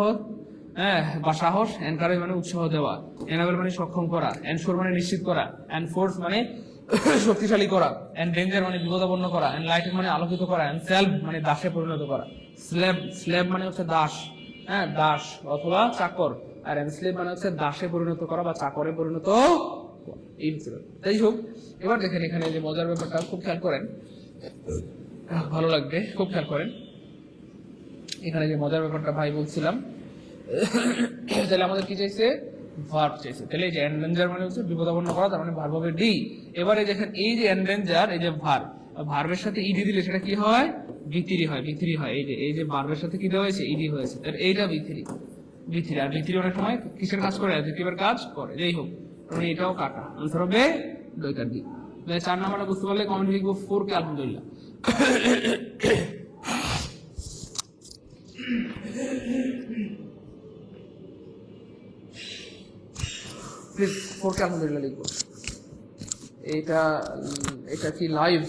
হ্যাঁ, বা সাহস। এনকারেজ মানে উৎসাহ দেওয়া। এনাবেল মানে সক্ষম করা। এনশোর মানে নিশ্চিত করা। এনফোর্স মানে শক্তিশালী করা। এন্ড ডেঞ্জার মানে বিপদাপন্ন করা। এন্ড লাইট মানে আলোকিত করা। এন্ড সেলফ মানে দাসে পরিণত করা। স্লেভ, স্লেভ মানে হচ্ছে দাস, হ্যাঁ, দাস অথবা চাকর। আর এনস্লেভ মানে হচ্ছে দাসে পরিণত করা বা চাকরে পরিণত। এই ছিল। যাই হোক, এবার দেখেন এখানে যে মজার ব্যাপারটা, খুব খেয়াল করেন, ভালো লাগবে, খুব খেয়াল করেন। এখানে যে মজার ব্যাপারটা ভাই বলছিলাম, তাহলে আমাদের কি চাইছে? ভার্ব চাইছে। তাহলে এই যে এন্ডেঞ্জার মানে হচ্ছে বিপদাপন্ন করা, তার মানে ভার্ব হবে ডি। এবারে দেখেন এই যে এন্ডেঞ্জার, এই যে ভার্ব, ভার্বের সাথে ইডি দিলে সেটা কি হয়? ভিথিরি হয়, ভিথিরি হয়। এই যে ভার্বের সাথে কি দেওয়া হয়েছে? ইডি হয়েছে, তাহলে এইটা ভিথিরি, ভিথিরি। আর ভিথিরি অনেক সময় কিসের কাজ করে? অ্যাডজেক্টিভের কাজ করে। যাই হোক, মানে এটাও কাটা, আনসার হবে দুইটার দিক। 4 নাম্বারটা বুঝতে পারলে কমেন্ট লিখবো 4 কে আলহামদুলিল্লাহ। প্লিজ 4 কে আলহামদুলিল্লাহ লিখবো। এটা এটা কি লাইভ?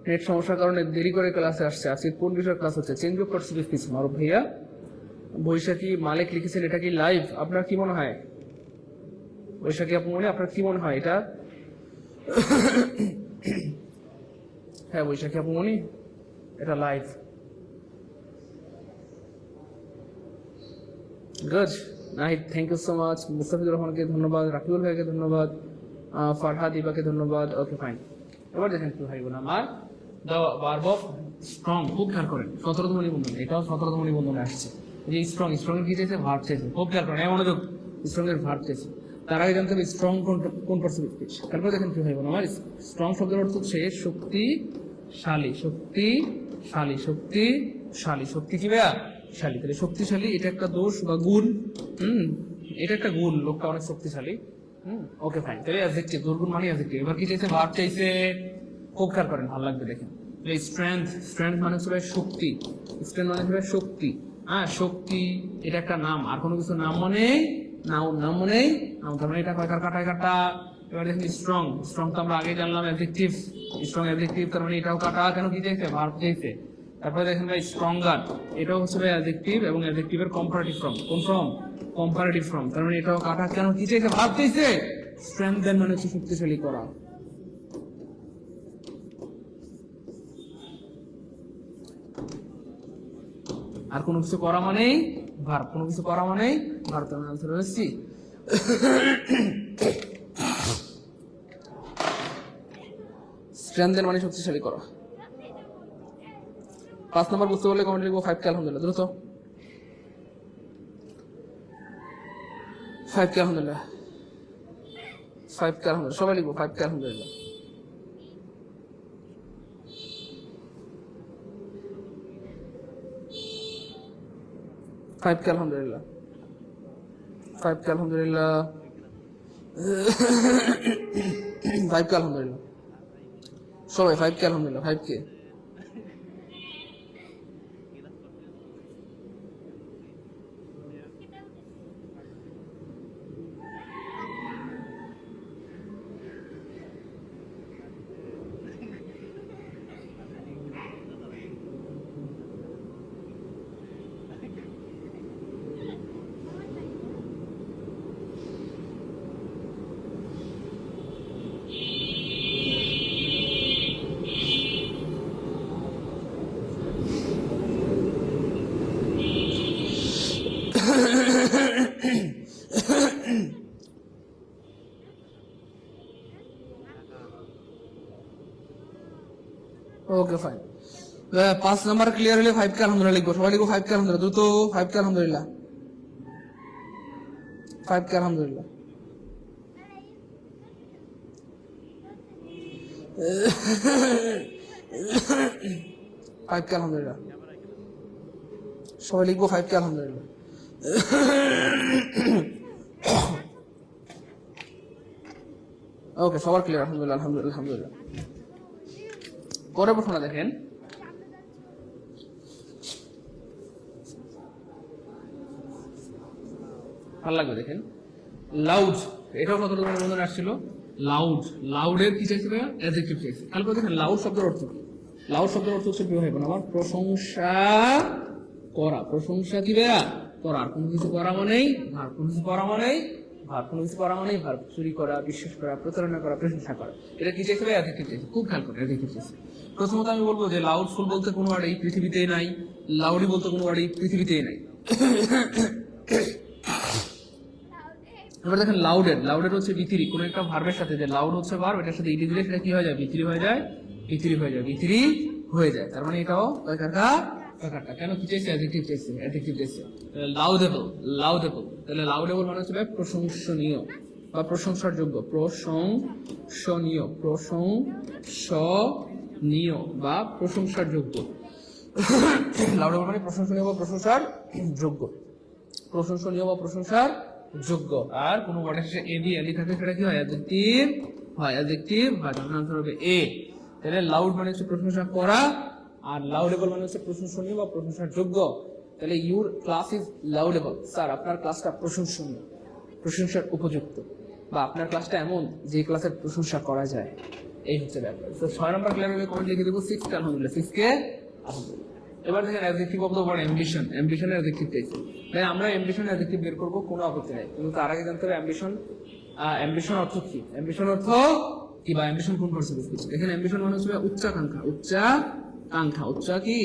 নেট সমস্যার কারণে দেরি করে ক্লাসে আসছে। আজকে কোন বিষয়ে ক্লাস হচ্ছে? চেঞ্জ অফ পার্সপেক্টিভ কিছু মারুফ ভাইয়া, বৈশাখী মালিক লিখেছেন, এটা কি লাইভ? আপনার কি মনে হয়? বৈশাখী আপু মনে, আপনার কি মনে হয় এটা? হ্যাঁ বৈশাখী আপু মনি, এটা live. Good night, thank you so much. Mustafizur রহমানকে ধন্যবাদ, রাকিবুল ভাইকে ধন্যবাদ, ফারহাদ ইবাকে ধন্যবাদ। Okay fine. এবার দেখেন কি ভাই বোন আমার, দ্য ভার্ব অফ স্ট্রং, খুব খেয়াল করেন, 17তম নিবন্ধন, এটাও 17তম নিবন্ধনে আসছে। যে স্ট্রং, স্ট্রং এর কি চাইছে? ভার্ব চাইছে। খুব খেয়াল করেন, মনোযোগ, স্ট্রং এর ভার্ব চাইছে। তার আগে জানতে হবে স্ট্রং কোন পার্সপেক্টিভ। তারপরে দেখেন কি ভাই বোন আমার, স্ট্রং শব্দের অর্থ হচ্ছে শক্তিশালী, শক্তিশালী, শক্তিশালী, শক্তি কি ভাইয়া? শালী। তাহলে শক্তিশালী এটা একটা দোষ বা গুণ, এটা একটা গুণ, লোকটা অনেক শক্তিশালী। Okay fine. তাহলে অ্যাডজেক্টিভ, দুর্গুণ মানে অ্যাডজেক্টিভ। এবার কি চাইছে? ভার্ব চাইছে। খুব খেয়াল করেন, ভালো লাগবে দেখেন। স্ট্রেংথ, স্ট্রেংথ মানে হচ্ছে শক্তি, স্ট্রেংথ মানে হচ্ছে শক্তি, হ্যাঁ শক্তি, এটা একটা নাম। আর কোনো কিছু নাম মানে নাউন, নাম মানে নাউন, তার মানে এটা কয়কার কাটায় কাটা। এবার দেখেন স্ট্রং, স্ট্রং তো আমরা আগে জানলাম অ্যাডজেক্টিভ, স্ট্রং অ্যাডজেক্টিভ, তার মানে এটাও কাটা। কেন? কি চাইছে? ভার্ব চাইছে। তারপরে দেখেন ভাই স্ট্রঙ্গার, এটাও হচ্ছে ভাই অ্যাডজেক্টিভ, এবং অ্যাডজেক্টিভের কম্পারেটিভ ফর্ম। কোন ফর্ম? Comparative form. তার মানে এটাও কাটা। কেন? কি চাইছে? ভার্ব চাইছে। স্ট্রেংথেন মানে হচ্ছে শক্তিশালী করা। আর কোন কিছু করা মানে ভার্ব, কোনো কিছু করা মানেই ভার্ব, তার আনসার হবে সি। স্ট্রেংথেন মানে শক্তিশালী করা। 5 নম্বর বুঝতে পারলে কমেন্ট লিখবো 5 কে আলহামদুলিল্লাহ, দ্রুত 5 কে আলহামদুলিল্লাহ, 5 কে আলহামদুলিল্লাহ, সবাই লিখবো 5 কে আলহামদুলিল্লাহ। ফাইভ কে আলহামদুলিল্লাহ, 5 কে আলহামদুলিল্লাহ, 5 কে আলহামদুলিল্লাহ, সবাই 5 কে আলহামদুলিল্লাহ, 5 কে। ওকে ফাইন, 5 নাম্বার ক্লিয়ার হলে 5 কে আলহামদুলিল্লাহ লিখবো, সবাই লিখবো 5 কে আলহামদুলিল্লাহ, দ্রুত 5 কে আলহামদুলিল্লাহ, 5 কে আলহামদুলিল্লাহ। ফাইভ কে আলহামদুলিল্লাহ, সবাই লিখবো 5 কে আলহামদুলিল্লাহ। ওকে, সবার ক্লিয়ার, আলহামদুলিল্লাহ আলহামদুলিল্লাহ আলহামদুলিল্লাহ। পরের প্রশ্নটা দেখেন, ভালো লাগবে দেখেন, লাউড, এটাও কত রকমের বন্ধন আসছিল, লাউড, লাউডের কি চাইছে, অ্যাডজেক্টিভ চাইছে। খেয়াল করে দেখেন লাউড শব্দের অর্থ কি, লাউড শব্দের অর্থ হচ্ছে বিবাহ, আমার প্রশংসা করা, প্রশংসা কি বেয়া করা, আর কোনো কিছু করা মানেই ভার, কোনো কিছু করা মানেই ভার, কোনো কিছু করা মানেই ভার, চুরি করা, বিশ্বাস করা, প্রতারণা করা, প্রশংসা করা, এটা কি চাইছে, অ্যাডজেক্টিভ চাইছে। খুব খেয়াল করে অ্যাডজেক্টিভ চাইছে। প্রথমত আমি বলবো যে লাউডফুল বলতে কোনো ওয়ার্ড এই পৃথিবীতেই নাই, লাউডি বলতে কোনো ওয়ার্ড এই পৃথিবীতেই নাই। এবার দেখেন লাউডের, লাউডের হচ্ছে ভিতরি, কোন একটা ভার্বের সাথে, যে লাউড হচ্ছে ভার্ব, এটার সাথে ইডি দিলে সেটা কি হয়ে যায়, ভিতরি হয়ে যায়, ভিতরি হয়ে যায়, ভিতরি হয়ে যায়। তার মানে এটাও কয়কারটা, কয়কারটা। কেন কি চাইছে, অ্যাডজেক্টিভ চাইছে, অ্যাডজেক্টিভ চাইছে। লাউডেবল, লাউডেবল, তাহলে লাউডেবল মানে হচ্ছে প্রশংসনীয় বা প্রশংসার যোগ্য, প্রশংসনীয়, প্রশংসনীয় বা প্রশংসার যোগ্য। লাউডেবল মানে প্রশংসনীয় বা প্রশংসার যোগ্য, প্রশংসনীয় বা প্রশংসার যোগ্য। আর কোন ওয়ার্ডের শেষে এ দিয়ে এলি থাকে সেটা কি হয়, অ্যাডজেক্টিভ হয়, অ্যাডজেক্টিভ হয়, তখন আনসার হবে এ। তাহলে লাউড মানে হচ্ছে প্রশংসা করা, আর লাউডেবল মানে হচ্ছে প্রশংসনীয় বা প্রশংসার যোগ্য। তাহলে ইউর ক্লাস ইজ লাউডেবল, স্যার আপনার ক্লাসটা প্রশংসনীয়, প্রশংসার উপযুক্ত, বা আপনার ক্লাসটা এমন যে ক্লাসের প্রশংসা করা যায়, এই হচ্ছে ব্যাপার। তো 6 নম্বর ক্লিয়ার হলে কমেন্ট লিখে দেবো 6 কে আলহামদুলিল্লাহ, 6 কে আলহামদুলিল্লাহ। এবার দেখেন adjective of the word ambition, অ্যাম্বিশনের অ্যাডজেক্টিভ চাইছে। তাই আমরা অ্যাম্বিশন অ্যাডজেক্টিভ বের করব, কোনো আপত্তি নাই, কিন্তু তার আগে জানতে হবে অ্যাম্বিশন, অ্যাম্বিশন অর্থ কি, অ্যাম্বিশন অর্থ কি, বা অ্যাম্বিশন কোন ভার্সে বেস করছে। এখানে অ্যাম্বিশন মানে হচ্ছে উচ্চাকাঙ্ক্ষা, উচ্চাকাঙ্ক্ষা, উচ্চা কি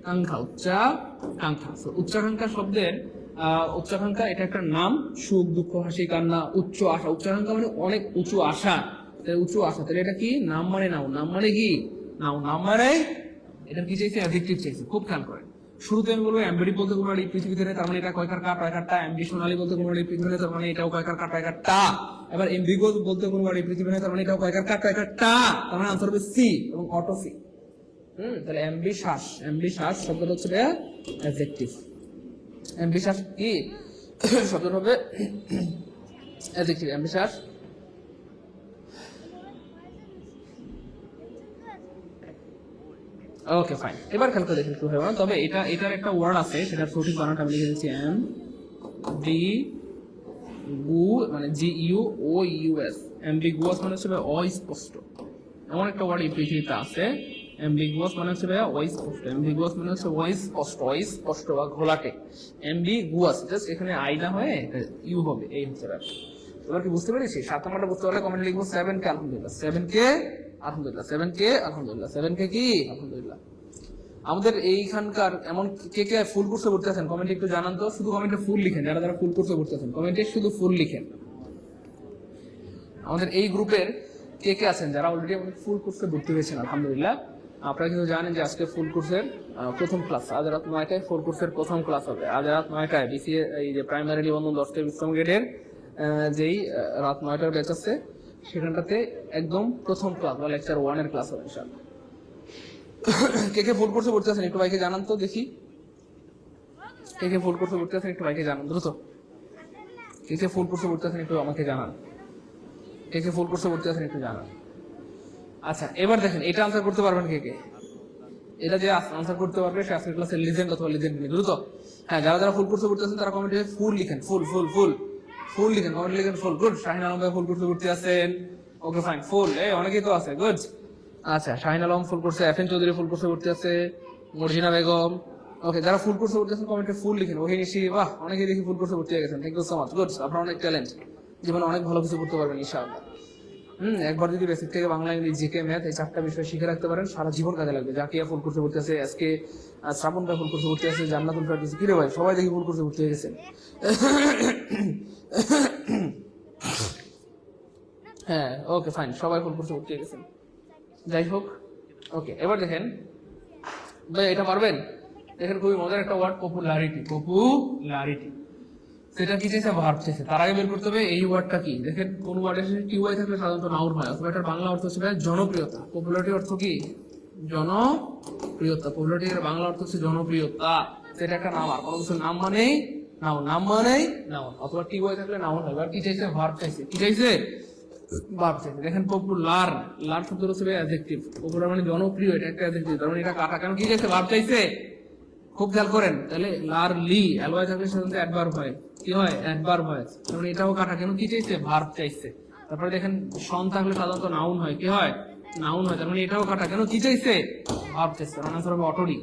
কাঙ্ক্ষা, উচ্চাকাঙ্ক্ষা। উচ্চাকাঙ্ক্ষা শব্দের উচ্চাকাঙ্ক্ষা এটা একটা নাম, সুখ দুঃখ হাসি কান্না, উচ্চ আশা, উচ্চাকাঙ্ক্ষা মানে অনেক উঁচু আশা, উঁচু আশা। তাহলে এটা কি নাম মানে নাও, নাম মানে কি নাও, নাম মানে এটা কি চাইছে, অ্যাডজেক্টিভ চাইছে। খুব খেয়াল করেন, শুরুতে আমি বলবো অ্যাম্বিডি বলতে কোনো এই পৃথিবীতে নেই, তার মানে এটা কয়কার কার টয়কারটা। অ্যাম্বিশনালি বলতে কোনো এই পৃথিবীতে, তার মানে এটাও কয়কার কার টয়কারটা। এবার এমবিগোস বলতে কোনো এই পৃথিবীতে নেই, তার মানে এটাও কয়কার কার টয়কারটা, তার মানে আনসার হবে সি এবং অটো সি। তাহলে অ্যাম্বিশাস, অ্যাম্বিশাস শব্দটা হচ্ছে অ্যাডজেক্টিভ, অ্যাম্বিশাস কি শব্দটা হবে অ্যাডজেক্টিভ, অ্যাম্বিশাস। ওকে ফাইন, এবার খেয়াল করে দেখেন একটু হয় না, তবে এটার একটা ওয়ার্ড আছে, সেটা সঠিক বানানটা আমি লিখে দিচ্ছি, এম বি গু মানে জি ইউ ও ইউ এস। অ্যাম্বিগুয়াস মানে হচ্ছে অস্পষ্ট, এমন একটা ওয়ার্ড এই পৃথিবীতে আছে। অ্যাম্বিগুয়াস মানে হচ্ছে অস্পষ্ট, অ্যাম্বিগুয়াস মানে হচ্ছে অস্পষ্ট, অস্পষ্ট বা ঘোলাটে। অ্যাম্বিগুয়াস, জাস্ট এখানে আই না হয়ে ইউ হবে, এই হচ্ছে ব্যাপার। এবার কি বুঝতে পেরেছি? 7 নম্বরটা বুঝতে পারলে কমেন্ট লিখবো 7 কে আলহামদুলিল্লাহ, 7 কে আলহামদুলিল্লাহ, 7 কে আলহামদুলিল্লাহ, 7 কে কি আলহামদুলিল্লাহ। আমাদের এইখানকার এমন কে কে ফুল কোর্সে ভর্তি আছেন কমেন্টে একটু জানান তো, শুধু কমেন্টে ফুল লিখেন, যারা যারা ফুল কোর্সে ভর্তি আছেন কমেন্টে শুধু ফুল লিখেন। আমাদের এই গ্রুপের কে কে আছেন যারা অলরেডি আমাদের ফুল কোর্সে ভর্তি হয়েছেন? আলহামদুলিল্লাহ। আপনারা কিন্তু জানেন যে আজকে ফুল কোর্সের প্রথম ক্লাস, আজ রাত 9টায় ফুল কোর্সের প্রথম ক্লাস হবে। আজ রাত 9টায় বিসিএ এই যে প্রাইমারি নিবন্ধন 10টা বিশ্রম গ্রেডের যেই রাত 9টার ব্যাচ আছে সেখানটাতে একদম প্রথম ক্লাস বা লেকচার 1 এর ক্লাস হবে ইনশাআল্লাহ। কে কে ফুল কোর্সে ভর্তি আছেন একটু ভাইকে জানান তো দেখি। কে কে ফুল কোর্সে ভর্তি আছেন একটু ভাইকে জানান দ্রুত। কে কে ফুল কোর্সে ভর্তি আছেন একটু আমাকে জানান। কে কে ফুল কোর্সে ভর্তি আছেন একটু জানান। আচ্ছা এবার দেখেন এটা আনসার করতে পারবেন কে কে? এটা যে আনসার করতে পারবে সে আজকের ক্লাসের লিজেন্ড অথবা লিজেন্ড নেই দ্রুত। হ্যাঁ যারা যারা ফুল কোর্সে ভর্তি আছেন তারা কমেন্টে ফুল লিখেন, ফুল ফুল ফুল ফুল লিখেন, কমেন্ট লিখেন ফুল। গুড। শাহিন আলম ভাই ফুল কোর্সে ভর্তি আছেন, ওকে ফাইন ফুল। অনেকেই তো আছে, গুড। আচ্ছা শাহিন আলম ফুল কোর্সে, এফএন চৌধুরী ফুল কোর্সে ভর্তি আছে, মর্জিনা বেগম। ওকে যারা ফুল কোর্সে ভর্তি আছেন কমেন্টে ফুল লিখেন। ওহি নিশি, বাহ অনেকেই দেখি ফুল কোর্সে ভর্তি হয়ে গেছেন, thank you so much. Good, আপনারা অনেক ট্যালেন্ট, জীবনে অনেক ভালো কিছু করতে পারবেন ইনশাআল্লাহ। একবার যদি বেসিক থেকে বাংলা, ইংরেজি, জিকে, ম্যাথ এই 4টা বিষয় শিখে রাখতে পারেন সারা জীবন কাজে লাগবে। জাকিয়া ফুল কোর্সে ভর্তি আছে, আজকে শ্রাবণ ভাই ফুল কোর্সে ভর্তি আছে, জান্নাতুল ফেরদৌসী, কি রে ভাই সবাই দেখি ফুল কোর্সে ভর্তি হয়ে গেছেন। হ্যাঁ ওকে ফাইন, সবাই ফুল কোর্সে ভর্তি হয়ে গেছেন। যাই হোক ওকে এবার দেখেন ভাই এটা পারবেন? দেখেন খুবই মজার একটা ওয়ার্ড, পপুলারিটি। পপুলারিটি সেটা কি চাইছে? ভার্ব চাইছে। তার আগে বের করতে হবে এই ওয়ার্ডটা কি। দেখেন কোন ওয়ার্ডের শেষে টিওয়াই থাকলে সাধারণত নাউন হয়, অথবা এটার বাংলা অর্থ হচ্ছে জনপ্রিয়তা। পপুলারিটি অর্থ কি? জনপ্রিয়তা। পপুলারিটির বাংলা অর্থ হচ্ছে জনপ্রিয়তা। সেটা একটা নাম, আর কোনো কিছু নাম মানেই নাউন, নাম মানেই নাউন, অথবা টিওয়াই থাকলে নাউন হয়। এবার কি চাইছে? ভার্ব চাইছে। কি চাইছে? ভার্ব চাইছে। দেখেন পপুলার, লার শব্দ হচ্ছে অ্যাডজেক্টিভ। পপুলার মানে জনপ্রিয়, এটা একটা অ্যাডজেক্টিভ, তার মানে এটা কাটা। কারণ কি চাইছে? ভার্ব চাইছে। খুব খেয়াল করেন, তাহলে লার লি এলওয়াই থাকলে সাধারণত অ্যাডভার্ব হয়। কি হয়? অ্যাডভার্ব হয়। তাহলে এটাও কাটা। কেন? কি চাইছে? ভার্ব চাইছে। তারপরে দেখেন সন থাকলে সাধারণত নাউন হয়। কি হয়? নাউন হয়। তার মানে এটাও কাটা। কেন? কি চাইছে? ভার্ব চাইছে। মানে আনসার হবে অটোডি।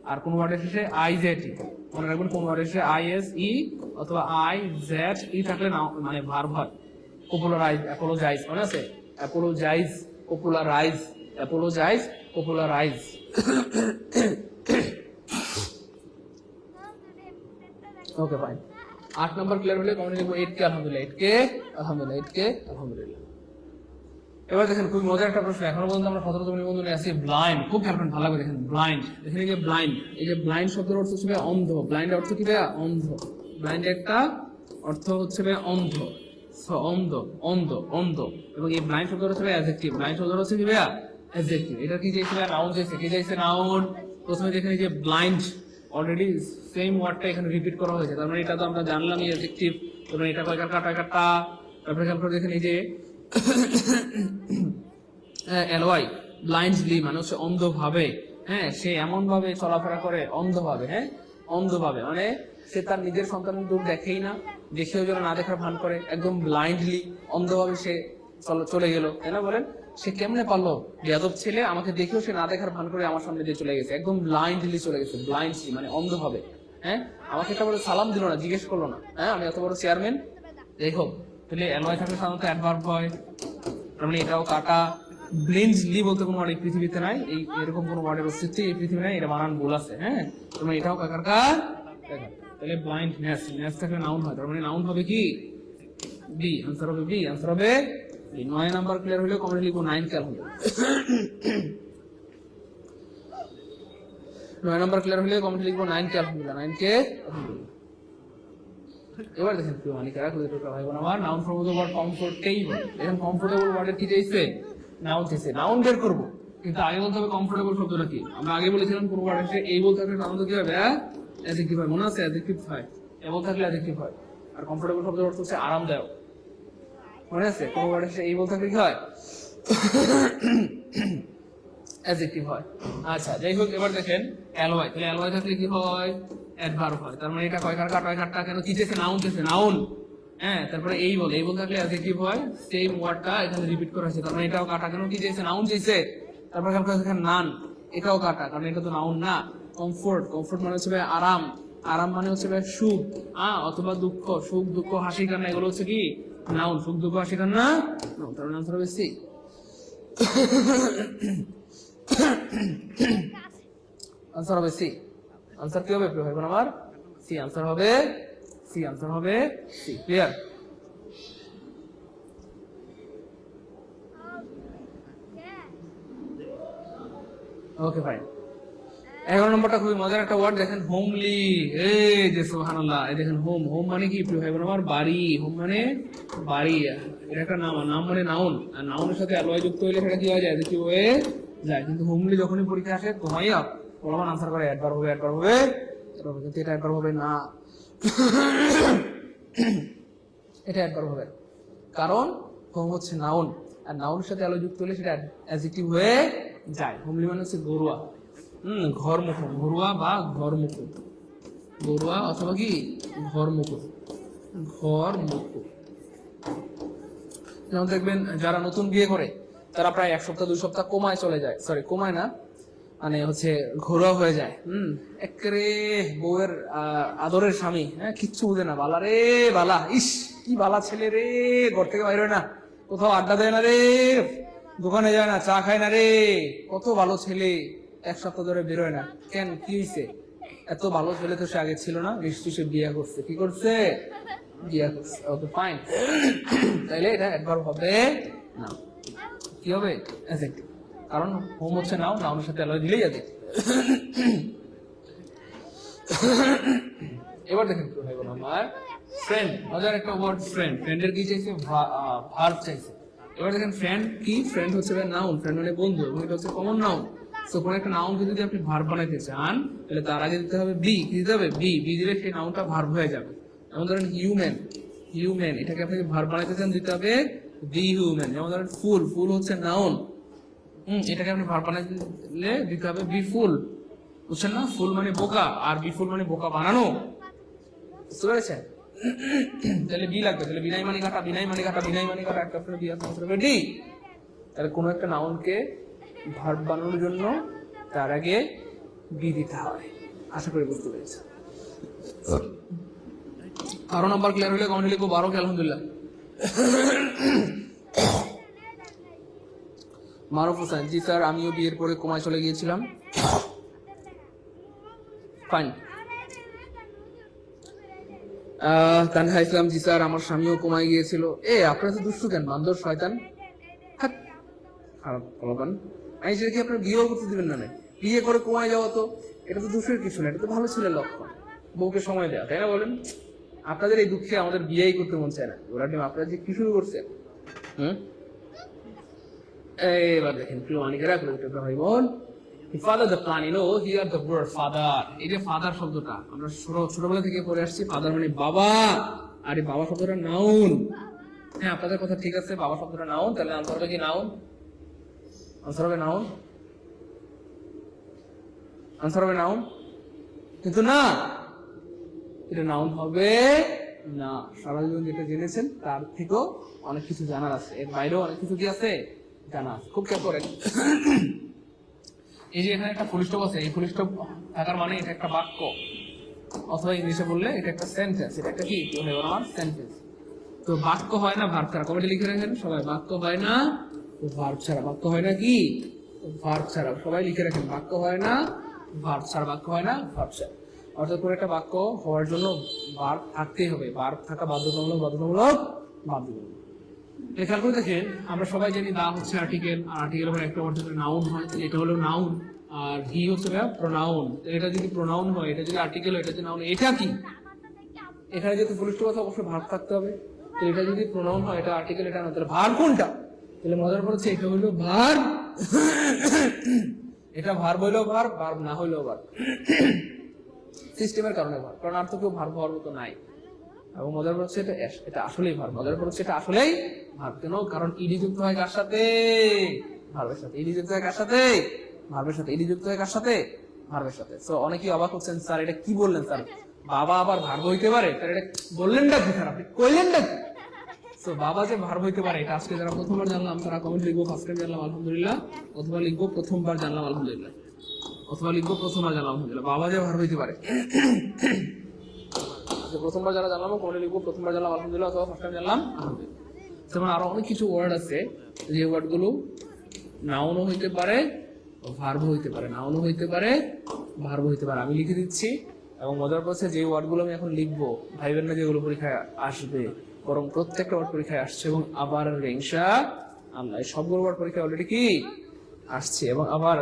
আর কোন ওয়ার্ডের শেষে আই জেড ই, মনে রাখবেন কোন ওয়ার্ডের শেষে আই এস ই অথবা আই জেড ই থাকলে মানে ভার্ব হয়। পপুলারাইজ, অ্যাপোলোজাইজ, মনে আছে? Apologise, popularise, apologise, popularise. Okay fine. 8 number clear হলে কমেন্টে লিখবো 8 কে আলহামদুলিল্লাহ, 8 কে আলহামদুলিল্লাহ, 8 কে আলহামদুলিল্লাহ। এবার দেখেন খুবই মজার একটা প্রশ্ন। এখনো পর্যন্ত আমরা 17তম নিবন্ধনে আছি ব্লাইন্ড। খুব খেয়াল করেন, ভালো করে দেখেন ব্লাইন্ড। এখানে যে ব্লাইন্ড, এই যে ব্লাইন্ড শব্দের অর্থ হচ্ছে অন্ধ। ব্লাইন্ড অর্থ কি ভাইয়া? অন্ধ। ব্লাইন্ড একটা অর্থ হচ্ছে অন্ধ, অন্ধ, অন্ধ, অন্ধ। এবং এই ব্লাইন্ড শব্দের হচ্ছে অ্যাডজেক্টিভ। ব্লাইন্ড শব্দের হচ্ছে কি ভাইয়া? অ্যাডজেক্টিভ। এটা কি চাইছে? নাউন চাইছে। কি চাইছে? নাউন। প্রথমে দেখেন এই যে ব্লাইন্ড, অলরেডি সেম ওয়ার্ডটা এখানে রিপিট করা হয়েছে, তার মানে এটা তো আমরা জানলাম অ্যাডজেক্টিভ। তারপরে এটা কয়কার কাটা কাটা। তারপরে খেয়াল করে দেখেন এই যে এলওয়াই, ব্লাইন্ডলি মানে হচ্ছে অন্ধভাবে। হ্যাঁ সে এমন ভাবে চলাফেরা করে অন্ধভাবে। হ্যাঁ অন্ধভাবে মানে সে তার নিজের সন্তানের দূর দেখেই না, দেখেও যেন না দেখার ভান করে, একদম ব্লাইন্ডলি অন্ধভাবে সে চলে গেল, তাই না? বলেন সে কেমনে পারলো? বেয়াদব ছেলে, আমাকে দেখেও সে না দেখার ভান করে আমার সামনে দিয়ে চলে গেছে, একদম ব্লাইন্ডলি চলে গেছে। ব্লাইন্ডলি মানে অন্ধভাবে। হ্যাঁ আমাকে একটা বলে সালাম দিল না, জিজ্ঞেস করলো না। হ্যাঁ আমি এত বড় চেয়ারম্যান। দেখো তাহলে এলওয়াই থাকলে সাধারণত অ্যাডভার্ব হয়, তার মানে এটাও কাটা। ব্লিন্ডলি বলতে কোনো ওয়ার্ড এই পৃথিবীতে নাই, এই এরকম কোনো ওয়ার্ডের অস্তিত্ব এই পৃথিবী নাই, এটা বানান ভুল আছে। হ্যাঁ তার মানে এটাও কাকার কাজ। তাহলে ব্লাইন্ডনেস, নেস থাকলে নাউন হয়, তার মানে নাউন হবে কি? বি। আনসার হবে বি, আনসার হবে 9 নাম্বার ক্লিয়ার হলে কমেন্ট লিখবো 9 কে আলহামদুলিল্লাহ। 9 নাম্বার ক্লিয়ার হলে কমেন্ট লিখবো 9 কে আলহামদুলিল্লাহ, 9 কে আলহামদুলিল্লাহ। এবার দেখেন প্রিয় মানিকারা, ভাই বোন আমার, noun form of the word comfortable. এখন কমফোর্টেবল ওয়ার্ডের কি চাইছে? নাউন চাইছে। নাউন বের করব, কিন্তু আগে বলতে হবে কমফোর্টেবল শব্দটা কি। আমরা আগে বলেছিলাম কোন ওয়ার্ড এসে এই বলতে থাকলে নাউন কি হবে? অ্যাডজেক্টিভ হয়, মনে আছে? অ্যাডজেক্টিভ হয়, এই বলতে থাকলে অ্যাডজেক্টিভ হয়। আর কমফোর্টেবল শব্দের অর্থ হচ্ছে আরামদায়ক, মনে আছে? কোন ওয়ার্ড এসে এই বলতে থাকলে কি হয়? অ্যাডজেক্টিভ হয়। আচ্ছা যাই হোক, এবার দেখেন অ্যালওয়াই, তাহলে অ্যালওয়াই থাকলে কি হয়? অ্যাডভার্ব হয়। তার মানে এটা কয়কার কাটা, কাটা। কেন? কি চাইছে? নাউন চাইছে, নাউন। হ্যাঁ তারপরে এই বল থাকলে অ্যাডজেক্টিভ হয়, সেম ওয়ার্ডটা এখানে রিপিট করা হয়েছে, তার মানে এটাও কাটা। কেন? কি চাইছে? নাউন চাইছে। তারপরে খেয়াল করে দেখেন নান, এটাও কাটা, কারণ এটা তো নাউন না। কমফোর্ট, কমফোর্ট মানে হচ্ছে আরাম, আরাম মানে হচ্ছে সুখ অথবা দুঃখ, সুখ দুঃখ হাসি কান্না, এগুলো হচ্ছে কি? নাউন। সুখ দুঃখ হাসি কান্না নাউন, তার মানে আনসার হবে সি। আনসার হবে সি। আনসার কি হবে প্রিয় ভাই বোন আমার? সি আনসার হবে, সি আনসার হবে সি। ক্লিয়ার? Okay fine. 11 নম্বরটা খুবই মজার একটা ওয়ার্ড, দেখেন হোমলি। এই যে সুবহানাল্লাহ, এই দেখেন হোম। হোম মানে কি প্রিয় ভাই বোন আমার? বাড়ি। হোম মানে বাড়ি। এটা একটা নাম, নাম মানে নাউন, আর নাউনের সাথে অ্যালয় যুক্ত হইলে সেটা কি হয়ে যায়? কি হয়ে যায়। কিন্তু হোমলি যখনই পরীক্ষা আসে তোমাই প্রমাণ আনসার করে অ্যাডভার্ব হবে, অ্যাডভার্ব হবে, কিন্তু এটা অ্যাডভার্ব হবে না। এটা অ্যাডভার্ব হবে, কারণ হোম হচ্ছে নাউন, আর নাউনের সাথে অ্যালয় যুক্ত হলে সেটা অ্যাডজেক্টিভ হয়ে যায়। হোমলি মানে হচ্ছে ঘরোয়া, ঘরমুখ, ঘরোয়া বা ঘরমুখ, ঘরোয়া অথবা কি ঘরমুখ, ঘরমুখ। যেমন দেখবেন যারা নতুন বিয়ে করে তারা প্রায় 1 সপ্তাহ 2 সপ্তাহ কোমায় চলে যায়, সরি কোমায় না, মানে হচ্ছে ঘরোয়া হয়ে যায়। একেবারে বউয়ের আদরের স্বামী, হ্যাঁ, কিচ্ছু বুঝে না, বালা রে বালা, ইস কি বালা ছেলে রে, ঘর থেকে বাইরে হয় না, কোথাও আড্ডা দেয় না রে, দোকানে যায় না, চা খায় না রে, কত ভালো ছেলে, 1 সপ্তাহ ধরে বেরোয় না। কেন, কি হয়েছে? এত ভালো ছেলে তো সে আগে ছিল না, নিশ্চয়ই সে বিয়ে করছে। কি করছে? বিয়ে করছে। ওকে ফাইন, তাইলে এটা অ্যাডভার্ব হবে না, কি হবে? অ্যাডজেক্টিভ, কারণ হোম হচ্ছে নাউন, নাউনের সাথে অ্যালয় দিলেই অ্যাডজেক্টিভ। এবার দেখেন কি হয় আমার ফ্রেন্ড, মজার একটা ওয়ার্ড ফ্রেন্ড। ফ্রেন্ডের কি চাইছে? ভার্ব চাইছে। এবার দেখেন ফ্রেন্ড কি? ফ্রেন্ড হচ্ছে নাউন, ফ্রেন্ড মানে বন্ধু, এবং এটা হচ্ছে কমন নাউন। সো কোন একটা নাউনকে যদি আপনি ভার্ব বানাইতে চান তাহলে তার আগে দিতে হবে বি। কি দিতে হবে? বি। বি দিলে সেই নাউনটা ভার্ব হয়ে যাবে। যেমন ধরেন হিউম্যান, হিউম্যান, এটাকে আপনি ভার্ব বানাইতে চান, দিতে হবে বি হিউম্যান। যেমন ধরেন ফুল, ফুল হচ্ছে নাউন, এটাকে আপনি ভার্ব বানাইতে দিতে হবে বি ফুল। বুঝছেন না? ফুল মানে বোকা, আর বি ফুল মানে বোকা বানানো। বুঝতে পেরেছেন? তাহলে বি লাগবে, তাহলে বিনাই মানে কাটা, বিনাই মানে কাটা, বিনাই মানে কাটা, একটা বি আসবে ডি। তাহলে কোনো একটা নাউনকে ভার্ব বানানোর জন্য তার আগে বি দিতে হয়। আশা করি বুঝতে পেরেছেন। 12 নম্বর ক্লিয়ার হলে কমেন্টে লিখবো 12 কে আলহামদুলিল্লাহ। মারুফ হোসেন, জি স্যার, আমিও বিয়ের পরে কোমায় চলে গিয়েছিলাম। ফাইন। তানহা ইসলাম, জি স্যার, আমার স্বামীও কোমায় গিয়েছিল। আপনারা তো দুষ্টু কেন, বান্দর শয়তান, খারাপ ফলাফল। আমি সেটা কি আপনার বিয়েও করতে দিবেন না? বিয়ে করে কোমায় যাওয়া তো এটা তো দুঃখের কিছু না, এটা তো ভালো ছেলের লক্ষণ, বউকে সময় দেওয়া, তাই না বলেন? আপনাদের এই দুঃখে আমাদের বিয়েই করতে মন চায় না। ওরা আপনারা যে কি শুরু করছেন। এবার দেখেন প্রিয় অনেকেরা ভাই বোন, father the plan, hear the word father. এই যে ফাদার শব্দটা আমরা ছোটবেলা থেকে পড়ে আসছি, ফাদার মানে বাবা, আর এই বাবা শব্দটা নাউন। হ্যাঁ, আপনাদের কথা ঠিক আছে, বাবা শব্দটা নাউন, তাহলে আনসার হবে কি নাউন? আনসার হবে নাউন, আনসার হবে নাউন, কিন্তু না, এটা নাউন হবে না। সারা জীবন যেটা জেনেছেন তার থেকেও অনেক কিছু জানার আছে, এর বাইরেও অনেক কিছু কি আছে জানা আছে। খুব খেয়াল করেন, এই যে এখানে একটা ফুল স্টপ আছে, এই ফুল স্টপ থাকার মানে এটা একটা বাক্য, অথবা ইংলিশে বললে এটা একটা সেন্টেন্স। এটা একটা কি আমার সেন্টেন্স। তো বাক্য হয় না ভার্ব ছাড়া, কমেন্টে লিখে রাখেন সবাই, বাক্য হয় না ভার্ব ছাড়া। বাক্য হয় না কি? ভার্ব ছাড়া। সবাই লিখে রাখেন, বাক্য হয় না ভার্ব ছাড়া, বাক্য হয় না ভার্ব ছাড়া। অর্থাৎ কোনো একটা বাক্য হওয়ার জন্য ভার্ব থাকতেই হবে, ভার্ব থাকা বাধ্যতামূলক, বাধ্যতামূলক, বাধ্যতামূলক। খেয়াল করে দেখেন, আমরা সবাই জানি দা হচ্ছে আর্টিকেল, আর আর্টিকেল পরে একটা ওয়ার্ড যদি নাউন হয়, এটা হলো নাউন, আর হি হচ্ছে প্রোনাউন। এটা যদি প্রোনাউন হয়, এটা যদি আর্টিকেল হয়, এটা যদি নাউন, এটা কি? এখানে যেহেতু ফুল স্টপ আছে অবশ্যই ভার্ব থাকতে হবে। তো এটা যদি প্রোনাউন হয়, এটা আর্টিকেল, এটা না, তাহলে ভার্ব কোনটা? তাহলে মজার পড়ছে, এটা হলো ভার্ব, এটা ভার্ব হইলেও ভার্ব, ভার্ব না হইলেও ভার্ব, সিস্টেমের কারণে ভার্ব, কারণ আর তো কেউ ভার্ব হওয়ার মতো নাই। এবং মজার পড়ছে এটা আসলেই ভার্ব, মজার পড়ছে এটা আসলেই ভার্ব। কেন? কারণ ইডি যুক্ত হয় কার সাথে? ভার্বের সাথে। ইডি যুক্ত হয় কার সাথে? ভার্বের সাথে। ইডি যুক্ত হয় কার সাথে? ভার্বের সাথে। সো অনেকেই অবাক হচ্ছেন, স্যার এটা কি বললেন স্যার, বাবা আবার ভার্ব হইতে পারে? স্যার এটা বললেনটা কি স্যার, আপনি কইলেনটা কি? সো বাবা যে ভার্ব হইতে পারে, এটা আজকে যারা প্রথমবার জানলাম তারা কমেন্ট লিখবো ফার্স্ট টাইম জানলাম আলহামদুলিল্লাহ, অথবা লিখবো প্রথমবার জানলাম আলহামদুলিল্লাহ, অথবা লিখবো প্রথমবার জানলাম আলহামদুলিল্লাহ। বাবা যে ভার্ব হইতে পারে, প্রথমবার যারা জানলাম কমেন্টে লিখবো প্রথমবার জানলাম আলহামদুলিল্লাহ, অথবা ফার্স্ট টাইম জানলাম আলহামদুলিল্লাহ। যেমন আরো অনেক কিছু ওয়ার্ড আছে, যে ওয়ার্ড গুলো নাউনও হইতে পারে ভার্ব হইতে পারে, নাউনও হইতে পারে, ভার্ব হইতে পারে। আমি লিখে দিচ্ছি, এবং মজার পাশে যে ওয়ার্ডগুলো আমি এখন লিখবো ভাইবেন না যেগুলো পরীক্ষায় আসবে, বরং প্রত্যেকটা ওয়ার্ড পরীক্ষায় আসছে এবং আবার ইনশাআল্লাহ এই সবগুলো ওয়ার্ড পরীক্ষায় অলরেডি কি আসছে এবং আবার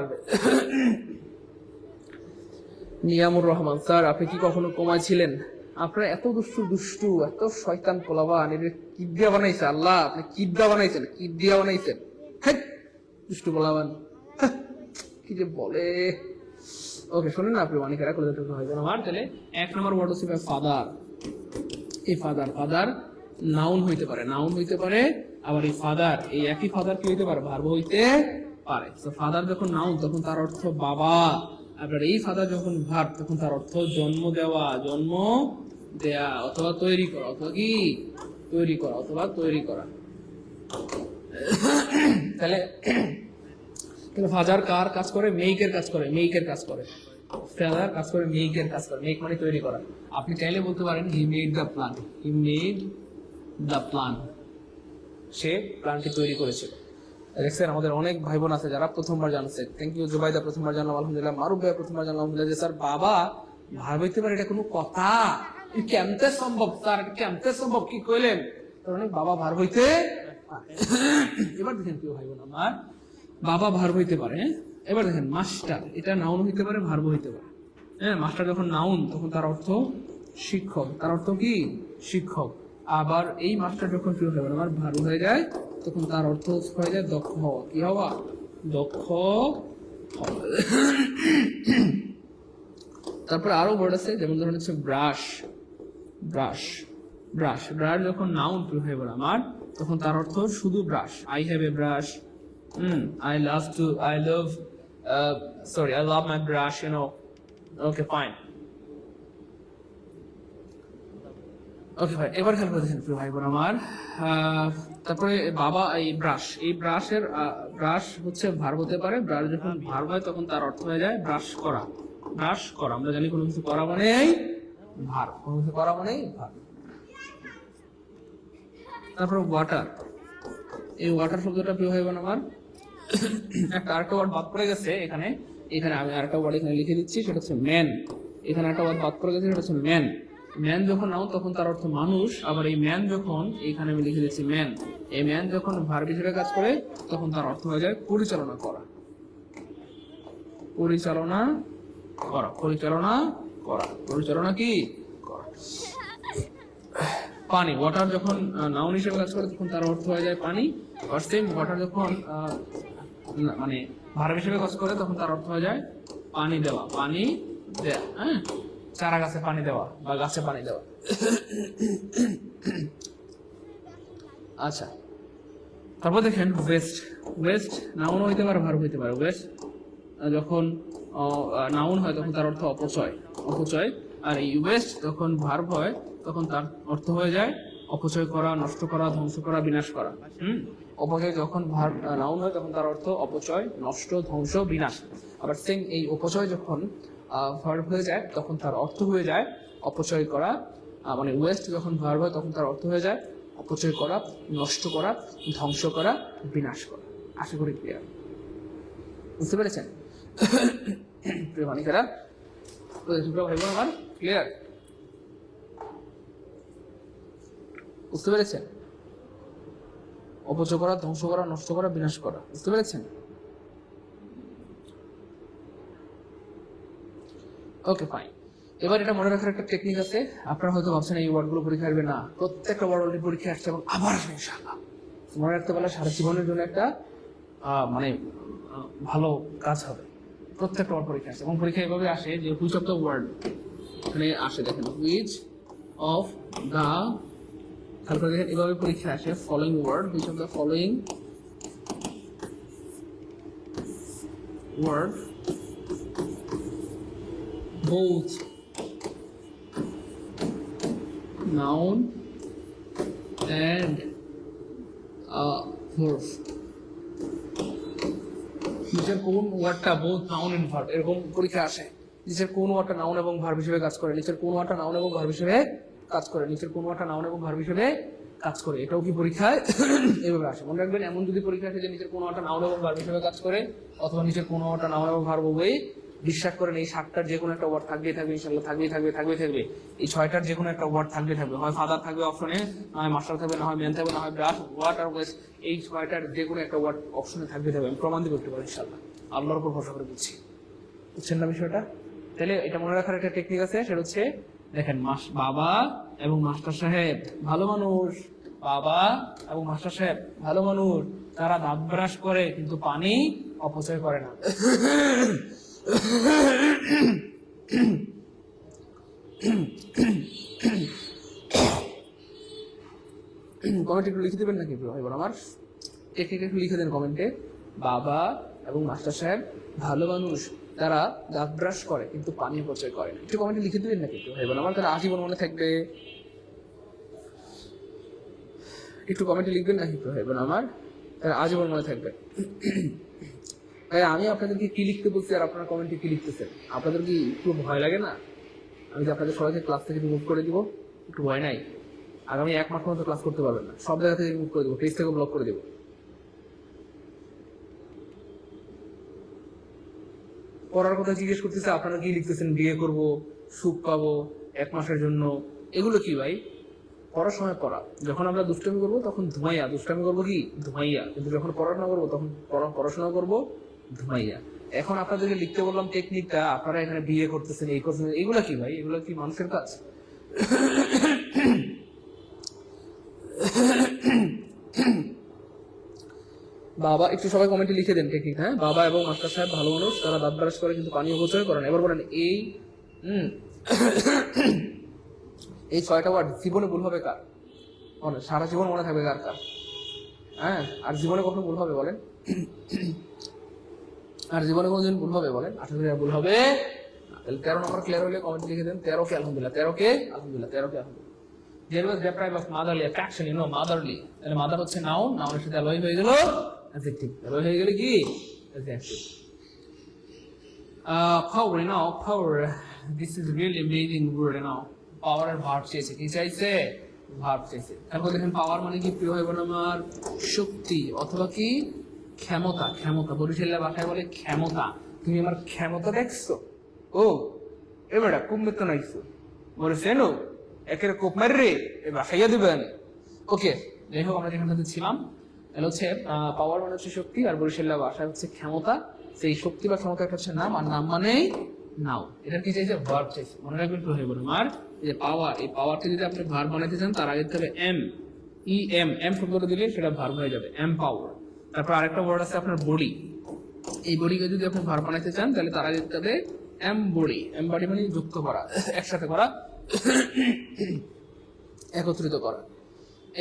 নিয়ামুর রহমান স্যার, আপনি কি কখনো কমায় ছিলেন? আপনার এত দুষ্টু এত শয়তান পোলাবান, এদের কি দিয়া বানাইছে আল্লাহ? আপনি কি দিয়া বানাইছেন, কি দিয়া বানাইছেন? হ্যাঁ, দুষ্টু পোলাবান, কি যে বলে। ওকে, শোনেন না আপনি অনেকেরা করে হয়ে আমার তাহলে 1 নম্বর ওয়ার্ড হচ্ছে ফাদার। এই ফাদার নাউন হইতে পারে, নাউন হইতে পারে, আবার এই ফাদার, এই একই ফাদার কি হইতে পারে, ভার্ব হইতে পারে। তো ফাদার যখন নাউন তখন তার অর্থ বাবা, আবার এই ফাদার যখন ভার্ব তখন তার অর্থ জন্ম দেওয়া, জন্ম দেয়া, অথবা তৈরি করা, অথবা কি তৈরি করা, অথবা তৈরি করা। তাহলে ফাদার কার কাজ করে? মেইকের কাজ করে, মেইকের কাজ করে। ফাদার কাজ করে মেইকের কাজ করে, মেইক মানে তৈরি করা। আপনি চাইলে বলতে পারেন he made the plan, he made the plan, সে প্ল্যানটি তৈরি করেছিল। দেখছেন আমাদের অনেক ভাই বোন আছে যারা প্রথমবার জানছে। থ্যাংক ইউ জুবাইদা, প্রথমবার জানলাম আলহামদুলিল্লাহ। মারুফ ভাই প্রথমবার জানলাম আলহামদুলিল্লাহ। যে স্যার বাবা ভার্ব হইতে পারে, এটা কোনো কথা? কেমতে সম্ভব স্যার, কেমতে সম্ভব, কি কইলেন? কারণ বাবা ভার্ব হইতে এবার দেখেন প্রিয় ভাই বোন আমার, বাবা ভার্ব হইতে পারে। এবার দেখেন মাস্টার, এটা নাউন হইতে পারে, ভার্ব হইতে পারে। হ্যাঁ, মাস্টার যখন নাউন তখন তার অর্থ শিক্ষক, তার অর্থ কি শিক্ষক। আবার এই মাস্টার যখন প্রিয় ভাই বোন আমার ভার্ব হয়ে যায় তখন তার অর্থ হয়ে যায় দক্ষ হওয়া। কি হওয়া? দক্ষ হওয়া। তারপরে আরো ওয়ার্ড আছে, যেমন ধরুন হচ্ছে ব্রাশ, ব্রাশ, ব্রাশ, ব্রাশ যখন নাউন প্রিয় ভাই বোন আমার তখন তার অর্থ শুধু brush. I have a brush, I love my brush, you know. Okay, fine. Okay, fine. এবার খেয়াল করে দেখেন প্রিয় ভাই বোন আমার, তারপরে বাবা, এই ব্রাশ, এই ব্রাশের ব্রাশ হচ্ছে ভার্ব হতে পারে। ব্রাশ যখন ভার্ব হয় তখন তার অর্থ হয়ে যায় ব্রাশ করা, ব্রাশ করা। আমরা জানি কোনো কিছু করা মানেই ভার্ব, কোনো কিছু করা মানেই ভার্ব। তারপর ওয়াটার, এই ওয়াটার শব্দটা প্রিয় ভাই বোন আমার একটা আরেকটা ওয়ার্ড বাদ পড়ে গেছে এখানে, এখানে আমি আরেকটা ওয়ার্ড এখানে লিখে দিচ্ছি, সেটা হচ্ছে ম্যান। এখানে একটা ওয়ার্ড বাদ পড়ে গেছে, সেটা হচ্ছে ম্যান। ম্যান যখন নাউন তখন তার অর্থ মানুষ, আবার এই ম্যান যখন, এখানে আমি লিখে দিচ্ছি ম্যান, এই ম্যান যখন ভার্ব হিসেবে কাজ করে তখন তার অর্থ হয়ে যায় পরিচালনা করা, পরিচালনা করা, পরিচালনা করা, পরিচালনা কি করা। পানি, ওয়াটার যখন নাউন হিসেবে কাজ করে তখন তার অর্থ হয়ে যায় পানি। আর সেম ওয়াটার যখন মানে ভার্ব হিসেবে কাজ করে তখন তার অর্থ হয়ে যায় পানি দেওয়া, পানি দেওয়া। হ্যাঁ, চারা গাছে পানি দেওয়া বা গাছে পানি দেওয়া। আচ্ছা, তারপর দেখেন ওয়েস্ট, ওয়েস্ট নাউন হইতে পারে, ভার্ব হইতে পারে। ওয়েস্ট যখন নাউন হয় তখন তার অর্থ অপচয়, অপচয়। আর এই ওয়েস্ট যখন ভার্ব হয় তখন তার অর্থ হয়ে যায় অপচয় করা, নষ্ট করা, ধ্বংস করা, বিনাশ করা। অপচয় যখন ভার্ব নাউন হয় তখন তার অর্থ অপচয়, নষ্ট, ধ্বংস, বিনাশ। আবার সেম এই অপচয় যখন ভার্ব হয়ে যায় তখন তার অর্থ হয়ে যায় অপচয় করা। মানে ওয়েস্ট যখন ভার্ব হয় তখন তার অর্থ হয়ে যায় অপচয় করা, নষ্ট করা, ধ্বংস করা, বিনাশ করা। আশা করি ক্লিয়ার, বুঝতে পেরেছেন প্রিয় মানিকেরা? ভাই বোন আমার ক্লিয়ার, বুঝতে পেরেছেন? অপচয় করা, ধ্বংস করা, নষ্ট করা, বিনাশ করা, বুঝতে পেরেছেন? ওকে, ফাইন। এবার এটা মনে রাখার একটা টেকনিক আছে। আপনারা হয়তো ভাবছেন এই ওয়ার্ডগুলো পরীক্ষা আসবে না, প্রত্যেকটা ওয়ার্ড অলরেডি পরীক্ষা আসছে এবং আবার আসবে ইনশাআল্লাহ। মনে রাখতে পারলে সারা জীবনের জন্য একটা মানে ভালো কাজ হবে। প্রত্যেকটা ওয়ার্ড পরীক্ষা আসছে এবং পরীক্ষা এভাবে আসে যে হুইচ অফ দ্য ওয়ার্ড, এখানে আসে দেখেন হুইচ অফ দ্য, খেয়াল করে দেখেন এভাবে পরীক্ষা আসে following word, which of the following word both noun and verb, নিচের কোন ওয়ার্ডটা both noun and verb এরকম পরীক্ষা আসে। নিচের কোন ওয়ার্ডটা নাউন এবং ভার্ব হিসেবে কাজ করে, নিচের কোন ওয়ার্ডটা নাউন এবং ভার্ব হিসেবে কাজ করে, নিচের কোন ওয়ার্ডটা নাউন এবং ভার্ব হিসেবে কাজ করে, এটাও কি পরীক্ষায় এভাবে আসে। মনে রাখবেন, এমন যদি পরীক্ষা আসে যে নিচের কোনোটা নাউন এবং ভার্ব হিসেবে কাজ করে, অথবা নিচের কোনোটা নাউন এবং ভার্ব হবেই, বিশ্বাস করেন এই 7টার যে কোনো একটা ওয়ার্ড থাকবেই থাকবে, ইনশাআল্লাহ থাকবেই থাকবে। এই 6টার যে কোনো একটা ওয়ার্ড থাকবে, হয় ফাদার থাকবে অপশনে, না হয় মাস্টার থাকবে, না হয় ম্যান থাকবে, না হয় ব্রাশ, ওয়াট আর ওয়েস্ট, এই 6টার যে কোনো একটা ওয়ার্ড অপশনে থাকবে। আমি প্রমাণ দিয়ে করতে পারি ইনশাআল্লাহ, আল্লাহর উপর ভরসা করে বলছি। বুঝছেন না বিষয়টা? তাহলে এটা মনে রাখার একটা টেকনিক আছে, সেটা হচ্ছে দেখেন, বাবা এবং মাস্টার সাহেব ভালো মানুষ, বাবা এবং মাস্টার সাহেব ভালো মানুষ, তারা দাঁত ব্রাশ করে কিন্তু পানি অপচয় করে না। কমেন্টে একটু লিখে দেবেন নাকি ভাই বোন আমার? টেকনিক একটু লিখে দেন কমেন্টে, বাবা এবং মাস্টার সাহেব ভালো মানুষ, তারা দাঁত ব্রাশ করে কিন্তু পানি অপচয় করে না। একটু কমেন্টে লিখে দেবেন নাকি ভাই বোন আমার? তারা আজীবন মনে থাকবে। একটু কমেন্টে লিখবেন নাকি ভাই বোন আমার? তারা আজীবন মনে থাকবে। তাই আমি আপনাদেরকে কি লিখতে বলছি আর আপনারা কমেন্টে কি লিখতেছেন? আপনাদের কি একটু ভয় লাগে না আমি যে আপনাদের সবাইকে ক্লাস থেকে রিমুভ করে দিব? একটু ভয় নাই? আগামী 1 মাস পর্যন্ত ক্লাস করতে পারবেন না, সব জায়গা থেকে রিমুভ করে দেবো, পেজ থেকে ব্লক করে দেবো। পড়ার কথা জিজ্ঞেস করতেছে, আপনারা কি লিখতেছেন? বিয়ে করব, সুখ পাবো 1 মাসের জন্য, এগুলো কি ভাই? পড়ার সময় পড়া, যখন আমরা দুষ্টামি করবো তখন ধুমাইয়া, দুষ্টামি করবো কি ধুমাইয়া, কিন্তু যখন পড়াশোনা করবো তখন পড়াশোনা করবো ধুমাইয়া। এখন আপনাদেরকে লিখতে বললাম টেকনিকটা, আপনারা এখানে বিয়ে করতেছেন, এই করতেছেন, এগুলো কি ভাই? এগুলো কি মানুষের কাজ? বাবা, একটু সবাই কমেন্টে লিখে দেন টেকনিক। হ্যাঁ, বাবা এবং মাস্টার সাহেব ভালো মানুষ, তারা দাঁত ব্রাশ করে কিন্তু পানি অপচয় করে না। এবার বলেন এই এই 6টা ওয়ার্ড জীবনে ভুল হবে কার? সারা জীবন মনে থাকবে কার কার? হ্যাঁ, আর জীবনে কখনো ভুল হবে বলেন? আর জীবনে কোনোদিন ভুল হবে বলেন? আশা করি ভুল হবে। 13 নম্বর ক্লিয়ার হলে কমেন্ট লিখে দেন। 13 কে আলহামদুলিল্লাহ, 13 কে আলহামদুলিল্লাহ, 13 কে আলহামদুলিল্লাহ। There was deprived of motherly affection, you know, motherly. তাহলে মাদার হচ্ছে নাউন, নাউনের সাথে অ্যালয় হয়ে গেল অ্যাডজেক্টিভ, অ্যালয় হয়ে গেল কি adjective. Power, you know, power. This is really amazing word, you know. Power এর ভার্ব চেয়েছে, কি চাইছে? ভার্ব চাইছে। তারপর দেখেন পাওয়ার মানে কি প্রিয় হয় বোন আমার? শক্তি অথবা কি ক্ষমতা। ক্ষমতা বরিশালের ভাষায় বলে ক্ষমতা। তুমি আমার ক্ষমতা দেখছো? ও এবারে খুব বেতন আইছো বলেছেন, একের কোপ মারি রে বাসাইয়া দিবেন। ওকে, যাই হোক, আমরা যেখানে ছিলাম, এটা হচ্ছে পাওয়ার মানে হচ্ছে শক্তি, আর বরিশালের ভাষায় হচ্ছে ক্ষমতা। সেই শক্তি বা ক্ষমতা একটা হচ্ছে নাম, আর নাম মানে নাও। এটা কি চাইছে? ভার্ব চাইছে। মনে রাখবেন তো হয়ে বলুন আমার, এই যে পাওয়ার, এই পাওয়ারকে যদি আপনি ভার্ব বানাইতে চান, তার আগে থেকে এম এম শব্দটা দিলে সেটা ভার্ব হয়ে যাবে, এম পাওয়ার। তারপর আরেকটা ওয়ার্ড আছে আপনার বডি। এই বডিকে যদি আপনি ভার্ব বানাইতে চান, তাহলে তার আগে থেকে এম বডি মানে যুক্ত করা, একসাথে করা, একত্রিত করা,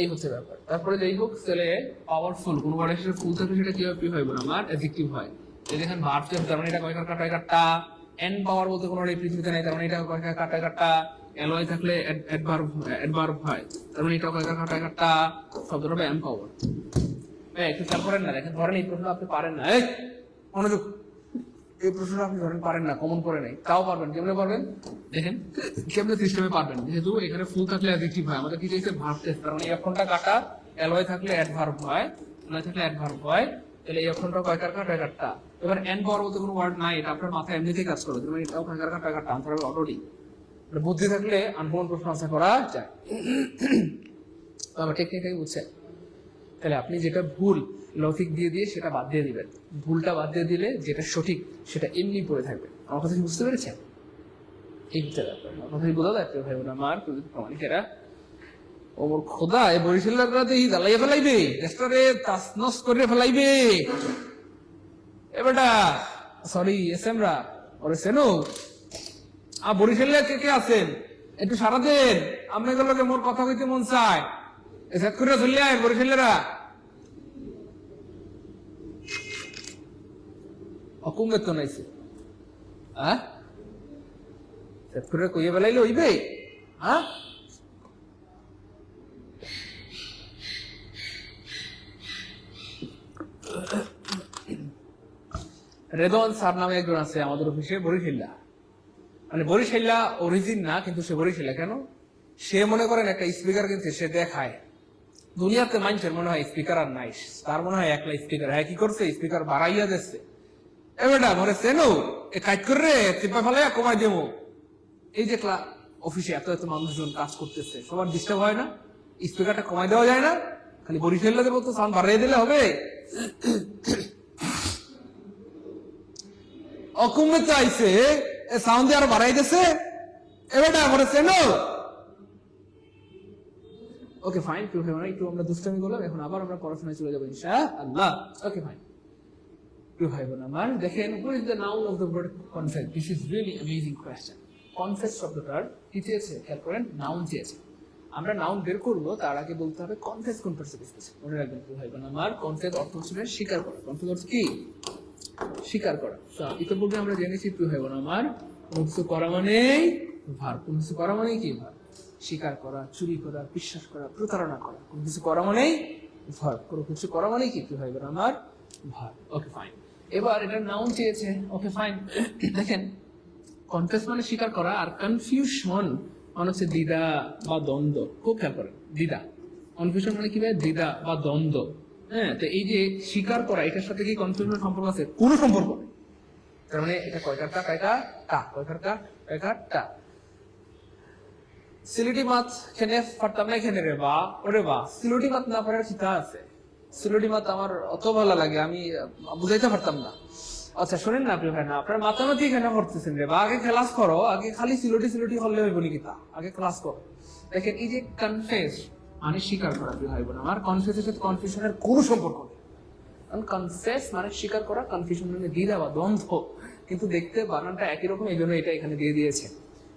এই হচ্ছে ব্যাপার। তারপরে যাই হোক, তাহলে পাওয়ারফুল কোন ওয়ার্ডের সাথে ফুল থাকলে সেটা কিভাবে হয় বলুন আমার? অ্যাডজেক্টিভ হয়। এই দেখেন ভার্ব চেঞ্জ, তার মানে এটা কয়কার কাটায় কাটা। এন পাওয়ার বলতে কোনো এই পৃথিবীতে নাই, তার মানে এটা কয়কার কাটায় কাটা। এলওয়াই থাকলে অ্যাডভার্ব হয়, তার মানে এটা কয়কার কাটায় কাটা। শব্দটা হবে এম পাওয়ার। একটু খেয়াল করেন না, দেখেন ধরেন এই প্রশ্ন আপনি পারেন না, এই মনোযোগ, এই প্রশ্নটা আপনি ধরেন পারেন না, কমন করে নাই, তাও পারবেন। কেমনে পারবেন দেখেন, কেমনে সিস্টেমে পারবেন? যেহেতু এখানে ফুল থাকলে অ্যাডজেক্টিভ হয়, আমাদের কি চাইছে? ভার্ব টেস্ট, তার মানে এই অক্ষরটা কাটা, এলওয়াই থাকলে অ্যাডভার্ব হয়, এলওয়াই থাকলে অ্যাডভার্ব হয়, তাহলে এই অক্ষরটা কয়কার কাটা কাটা। এবার এন পাওয়ার বলতে কোনো ওয়ার্ড নাই, এটা আপনার মাথায় এমনিতেই কাজ করবে, মানে এটাও কয়কার কাটা কাটা আনসার হবে অলরেডি। বুদ্ধি থাকলে আনকমন প্রশ্ন আনসার করা যায়। আমার টেকনিকটাই বুঝছেন? তাহলে আপনি যেটা ভুল লজিক দিয়ে দিয়ে সেটা বাদ দিয়ে দিবেন, ভুলটা বাদ দিয়ে দিলে যেটা সঠিক সেটা এমনি পড়ে থাকবে। আমার কথা কি বুঝতে পেরেছেন? এই হচ্ছে ব্যাপার। আমার কথা বোঝা যাচ্ছে ভাই বোন আমার? প্রমাণিকেরা ও মোর খোদা, এই বরিশালের এই জ্বালাইয়া ফেলাইবে, দেশটারে তাসনস করে ফেলাইবে। এবারটা সরি এসএমরা ওরে সেনো বরিশালে কে কে আছেন একটু সারা দেন, আপনাদের মোর কথা কইতে মন চায়। এসব করে চলে আয় বরিশালেরা, অকুম বেতন আইছে। হ্যাঁ, সেট করে কইয়ে বেলাইলে হইবে? হ্যাঁ, রেদওয়ান স্যার নামে একজন আছে আমাদের অফিসে, বরিশাল্লা, মানে বরিশাল্লা অরিজিন না, কিন্তু সে বরিশাল্লা। কেন? সে মনে করেন একটা স্পিকার কিনছে, সে দেখায় দুনিয়াতে মানুষের মনে হয় স্পিকার আর নাই, তার মনে হয় একলা স্পিকার। হ্যাঁ কি করছে, স্পিকার বাড়াইয়া দিচ্ছে। এ বেটা মরে চেনো এ কাজ করে চিপা ফেলে কমাই দেবো। এই যে অফিসে এত এত মানুষজন কাজ করতেছে, সবার ডিস্টার্ব হয় না? স্পিকারটা কমাই দেওয়া যায় না? খালি বড়ি ফেললে দেবো তো, সাউন্ড বাড়িয়ে দিলে হবে? অকুমে তো আইছে সাউন্ড দিয়ে আরো বাড়াই দিছে। এবারটা মরে চেনো। ওকে ফাইন, একটু আমরা দুষ্টামি করলাম, এখন আবার আমরা পড়াশোনায় চলে যাবো ইনশাআল্লাহ। Okay fine. প্রিয় ভাই বোন আমার, দেখেন what is the noun of the word confess? This is really amazing question. Confess শব্দটার কি চেয়েছে খেয়াল করেন, নাউন চেয়েছে। আমরা নাউন বের করব তার আগে বলতে হবে কনফেস কোন পার্টিসিপেট। মনে রাখবেন প্রিয় ভাই বোন আমার, কনফেস অর্থ হচ্ছে স্বীকার করা। কনফেস অর্থ কি? স্বীকার করা। ইতিপূর্বে আমরা জেনেছি প্রিয় ভাই বোন আমার, কোনো কিছু করা মানেই ভার। কোনো কিছু করা মানেই কি ভার? স্বীকার করা, চুরি করা, বিশ্বাস করা, প্রতারণা করা। কোনো কিছু করা মানেই ভার। কোনো কিছু করা মানেই কি প্রিয় ভাই বোন আমার? ভার। ওকে ফাইন। এবার এটা নাউন চেয়েছে। Okay fine. দেখেন কনফেস মানে স্বীকার করা, আর কনফিউশন মানে হচ্ছে দ্বিধা বা দ্বন্দ্ব। খুব খেয়াল করেন, দ্বিধা। কনফিউশন মানে কি ভাই? দ্বিধা বা দ্বন্দ্ব। হ্যাঁ, তো এই যে স্বীকার করা, এটার সাথে কি কনফিউশন সম্পর্ক আছে? কোনো সম্পর্ক নেই। তার মানে এটা কয়কার টা? কয়কার টা। সিলেটি মাছ খেনে পারতাম না এখানে রে বা, ওরে বা সিলেটি মাছ না পারার চিন্তা আছে। সিলেটি মাছ আমার অত ভালো লাগে, আমি বুঝাইতে পারতাম না। আচ্ছা শোনেন না প্রিয় ভাই, না আপনার মাতামাতি কেন করতেছেন রে বা? আগে ক্লাস করো, আগে খালি সিলেটি হলে হইব নাকি? তা আগে ক্লাস করো। দেখেন এই যে কনফেস মানে স্বীকার করা প্রিয় ভাই বোন আমার, কনফেসের সাথে কনফিউশনের কোনো সম্পর্ক নেই। কারণ কনফেস মানে স্বীকার করা, কনফিউশন মানে দ্বিধা বা দ্বন্দ্ব। কিন্তু দেখতে বানানটা একই রকম, এই জন্য এটা এখানে দিয়ে দিয়েছে।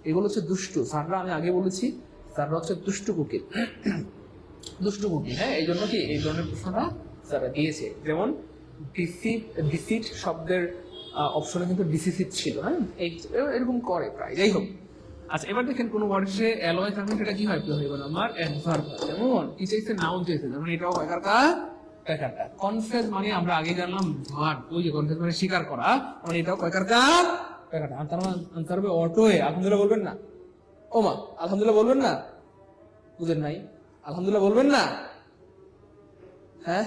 এগুলো হচ্ছে দুষ্টু স্যাররা, আমি আগে বলেছি স্যাররা হচ্ছে দুষ্টু কুকিল। দুষ্টু কুকিল, হ্যাঁ, এই জন্য কি এই ধরনের প্রশ্নটা স্যাররা দিয়েছে। যেমন ডিসিট শব্দের অপশনে কিন্তু ডিসিসিভ ছিল, হ্যাঁ, এরকম করে প্রায়। যাই হোক, আচ্ছা এবার দেখেন কোন ওয়ার্ডে অ্যালয় থাকলে সেটা কি হয় প্রিয় ভাই আমার? অ্যাডভার্ব। যেমন কি চাইছে? নাউন চাইছে, যেমন এটাও কয়কারটা। কনফেস মানে আমরা আগে জানলাম ভার্ব, ওই যে কনফেস মানে স্বীকার করা, মানে এটাও কয়কারটা? আনসার হবে অটোয়ে। আলহামদুলিল্লাহ বলবেন না? ও মা, আলহামদুলিল্লাহ বলবেন না? বুঝেন নাই? আলহামদুলিল্লাহ বলবেন না? হ্যাঁ,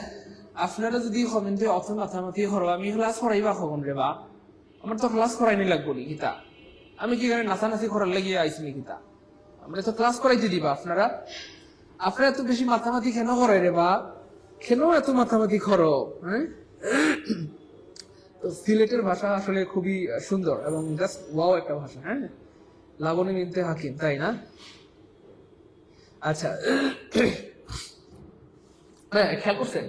আপনারা যদি কমেন্টে অত মাথামাতি করো, আমি ক্লাস করাইবা কখন রে বা? আমার তো ক্লাস করাইনি লাগবো নি গীতা। আমি কি এখানে নাচানাচি করার লাগিয়ে আইসি নি গীতা? আমরা তো ক্লাস করাইতে দিবা আপনারা। আপনারা এত বেশি মাথামাতি কেন করাই রে বা? কেন এত মাথামাতি করো? হ্যাঁ, তো সিলেটের ভাষা আসলে খুবই সুন্দর এবং জাস্ট ওয়াও একটা ভাষা। হ্যাঁ, লাবণী বিনতে হাকিম, তাই না? আচ্ছা হ্যাঁ, খেয়াল করছেন?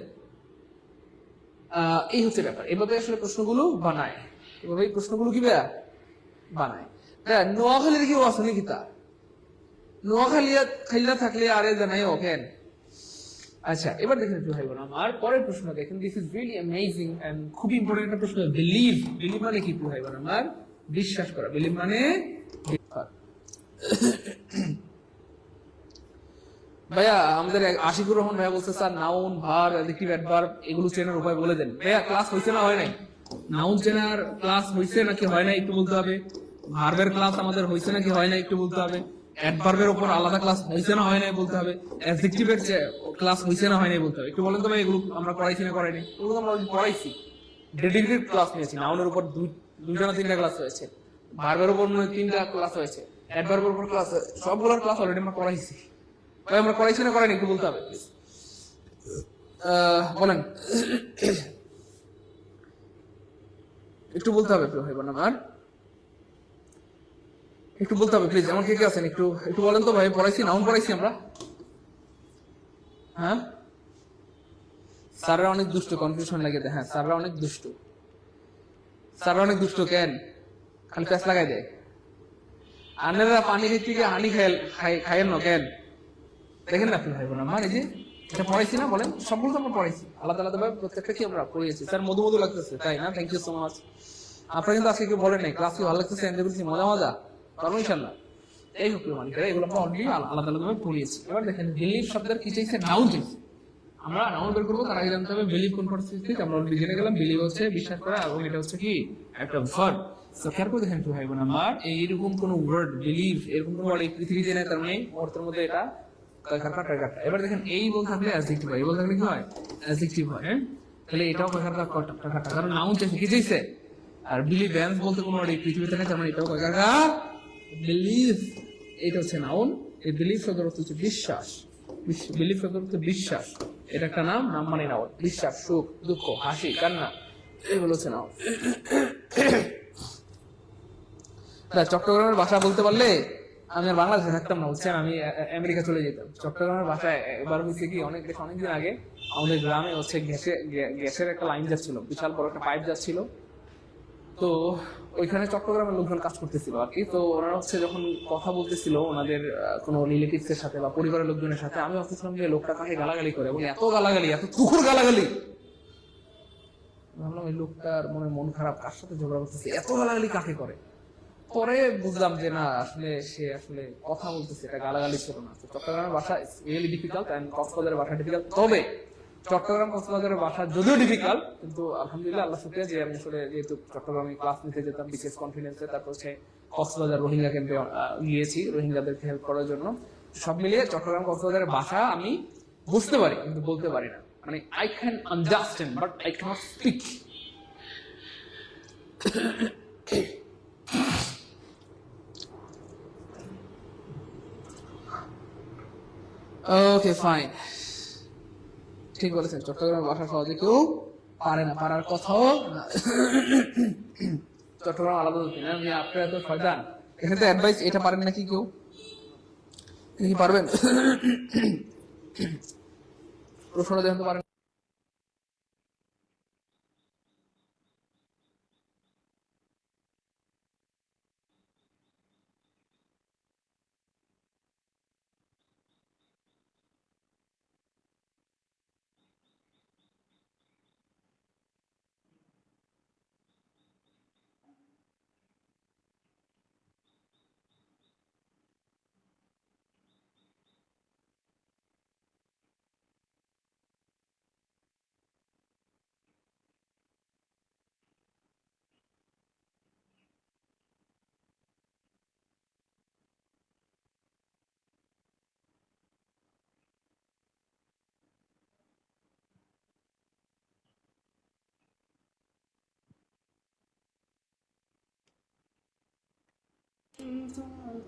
এই হচ্ছে ব্যাপার। এভাবে আসলে প্রশ্নগুলো বানায়, এভাবে প্রশ্নগুলো কি বানায়। নোয়াখালীর কি আছে নাকি? তা নোয়াখালিয়া থাকলে আরে জানাই ওকেন। আচ্ছা এবার দেখেন একটু ভাই বোন আমার, পরের প্রশ্ন দেখেন। This is really amazing and খুবই ইম্পর্টেন্ট একটা প্রশ্ন। বিলিভ মানে কি ভাই বোন আমার? বিশ্বাস করা। বিলিভ মানে ভাইয়া আমাদের আশিকুর রহমান ভাইয়া বলছে স্যার নাউন, ভার, অ্যাডজেক্টিভ, অ্যাডভার্ব এগুলো চেনার উপায় বলে দেন। ভাইয়া ক্লাস হইছে না হয় নাই? নাউন চেনার ক্লাস হইছে নাকি হয় নাই একটু বলতে হবে। ভার্বের ক্লাস আমাদের হইছে নাকি হয় নাই একটু বলতে হবে। অ্যাডভার্বের উপর আলাদা ক্লাস হইছে না হয় নাই বলতে হবে। অ্যাডজেক্টিভের ক্লাস হইছে না হয় নাই বলতে হবে। একটু বলেন তো ভাই, এগুলো আমরা করাইছি না করাইনি? এগুলো আমরা পড়াইছি, ডেডিকেটেড ক্লাস নিয়েছি। নাউনের উপর দুইটা না তিনটা ক্লাস হয়েছে, ভার্বের উপর 3টা ক্লাস হয়েছে, অ্যাডভার্বের উপর ক্লাস, সবগুলোর ক্লাস অলরেডি আমরা করাইছি। ভাই আমরা করাইছি না করাইনি একটু বলতে হবে প্লিজ। বলেন, একটু বলতে হবে ভাই বোন আমার, একটু বলতে হবে প্লিজ। এমন কে কে আছেন একটু বলেন তো ভাই, পড়াইছি নাউন পড়াইছি আমরা? হ্যাঁ, স্যাররা অনেক দুষ্ট, কনফিউশন লাগে। হ্যাঁ, স্যাররা অনেক দুষ্ট। স্যাররা অনেক দুষ্ট কেন? খালি প্যাস লাগাই দেয়। আনেরা পানি থেকে হানি খাইয়েন না কেন? দেখেন না আপনি ভাই বোন আমার, এই যে এটা পড়াইছি না বলেন? সবগুলো তো আমরা পড়াইছি আলাদা আলাদা ভাবে, প্রত্যেকটা কি আমরা পড়িয়েছি। স্যার মধু লাগতেছে তাই না? Thank you so much. আপনারা কিন্তু আজকে কেউ বলেন নাই ক্লাস কি ভালো লাগতেছে, এনজয় করছি, মজা পারবো ইনশাল্লাহ। এই হোক মানে এগুলো আমরা অলরেডি আলাদা আলাদা ভাবে পড়িয়েছি। এবার দেখেন বিলিভ শব্দের কি চাইছে? নাউন চাইছে। আমরা নাউন বের করবো, তার আগে জানতে হবে বিলিভ কোন পরিস্থিতি। আমরা অলরেডি জেনে গেলাম বিলিভ হচ্ছে বিশ্বাস করা, এবং এটা হচ্ছে কি একটা ভার্ব। সো খেয়াল করে দেখেন ভাই বোন আমার, এইরকম কোন ওয়ার্ড বিলিভ, এরকম কোন ওয়ার্ড এই পৃথিবীতে নেই, তার মানে অর্থের মধ্যে এটা কয়খারকা টয়খারকা। এবার দেখেন এই বল থাকলে অ্যাডজেক্টিভ হয়, এই বল থাকলে কি হয়? অ্যাডজেক্টিভ হয়। হ্যাঁ, তাহলে এটাও কয়খারকা টয়খারকা, কারণ নাউন চেঞ্জ কি চাইছে। আর বিলিভেন্স বলতে কোনো এই পৃথিবীতে নেই, তার মানে এটাও কয়খারকা বিলিভ। এটা হচ্ছে নাউন। এই বিলিভ শব্দের অর্থ হচ্ছে বিশ্বাস। বিলিভ শব্দের অর্থ বিশ্বাস। এটা একটা নাম, নাম মানে নাউন। বিশ্বাস, সুখ, দুঃখ, হাসি, কান্না, এগুলো হচ্ছে নাউন। চট্টগ্রামের ভাষা বলতে পারলে আমি আর বাংলাদেশে থাকতাম না, বুঝছেন, আমি আমেরিকা চলে যেতাম। চট্টগ্রামের ভাষায় এবার হয়েছে কি, অনেকদিন আগে আমাদের গ্রামে হচ্ছে গ্যাসের একটা লাইন যাচ্ছিল, বিশাল বড় একটা পাইপ যাচ্ছিল। তো ওইখানে চট্টগ্রামের লোকজন কাজ করতেছিল আর কি। তো ওনারা হচ্ছে যখন কথা বলতেছিল ওনাদের কোনো রিলেটিভস এর সাথে বা পরিবারের লোকজনের সাথে, আমি ভাবতেছিলাম যে লোকটা কাকে গালাগালি করে, এবং এত গালাগালি, এত তুখুর গালাগালি। ভাবলাম এই লোকটার মন খারাপ, কার সাথে ঝগড়া করতেছে, এত গালাগালি কাকে করে। পরে বুঝলাম যে না, সে আসলে কথা বলতেছে, এটা গালাগালি ছিল না। চট্টগ্রামের ভাষা ইজ রিয়েলি ডিফিকাল্ট এন্ড কক্সবাজারের ভাষা ডিফিকাল্ট। তবে চট্টগ্রাম কক্সবাজারের ভাষা যদিও ডিফিকাল্ট, কিন্তু আলহামদুলিল্লাহ আল্লাহ শুকরিয়া যে আমি আসলে যেহেতু চট্টগ্রামে ক্লাস নিতে যেতাম বিশেষ কনফিডেন্সে, তারপর হচ্ছে কক্সবাজার রোহিঙ্গা ক্যাম্পে গিয়েছি রোহিঙ্গাদেরকে হেল্প করার জন্য। সব মিলিয়ে চট্টগ্রাম কক্সবাজারের ভাষা আমি বুঝতে পারি কিন্তু বলতে পারি না। মানে I can understand but I cannot speak. Okay fine, ঠিক বলেছেন, চট্টগ্রামের ভাষা সহজে কেউ পারে না, পারার কথাও না। চট্টগ্রাম আলাদা না, আমি আপনারা তো শয়তান। এখানে তো অ্যাডভাইস, এটা পারেন নাকি কেউ? কি পারবেন? প্রশ্নটা দেখতে পারেন।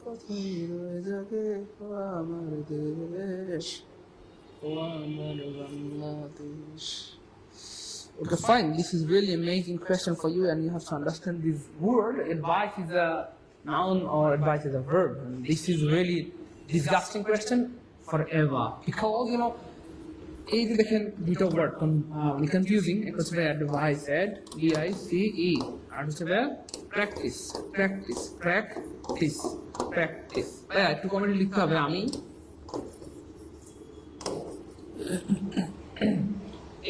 কথাই রয়ে যাবে আমার দেশ, ও আমার Bangladesh. Okay, fine. This is really amazing question for you, and you have to understand this word. Advice is a noun or advice is a verb. And this is really disgusting question forever, because you know, এই যে দেখেন দুটো word confusing. একটা হচ্ছে advice, DICE, আর হচ্ছে practice, practice. একটু কমেন্টে লিখতে হবে আমি।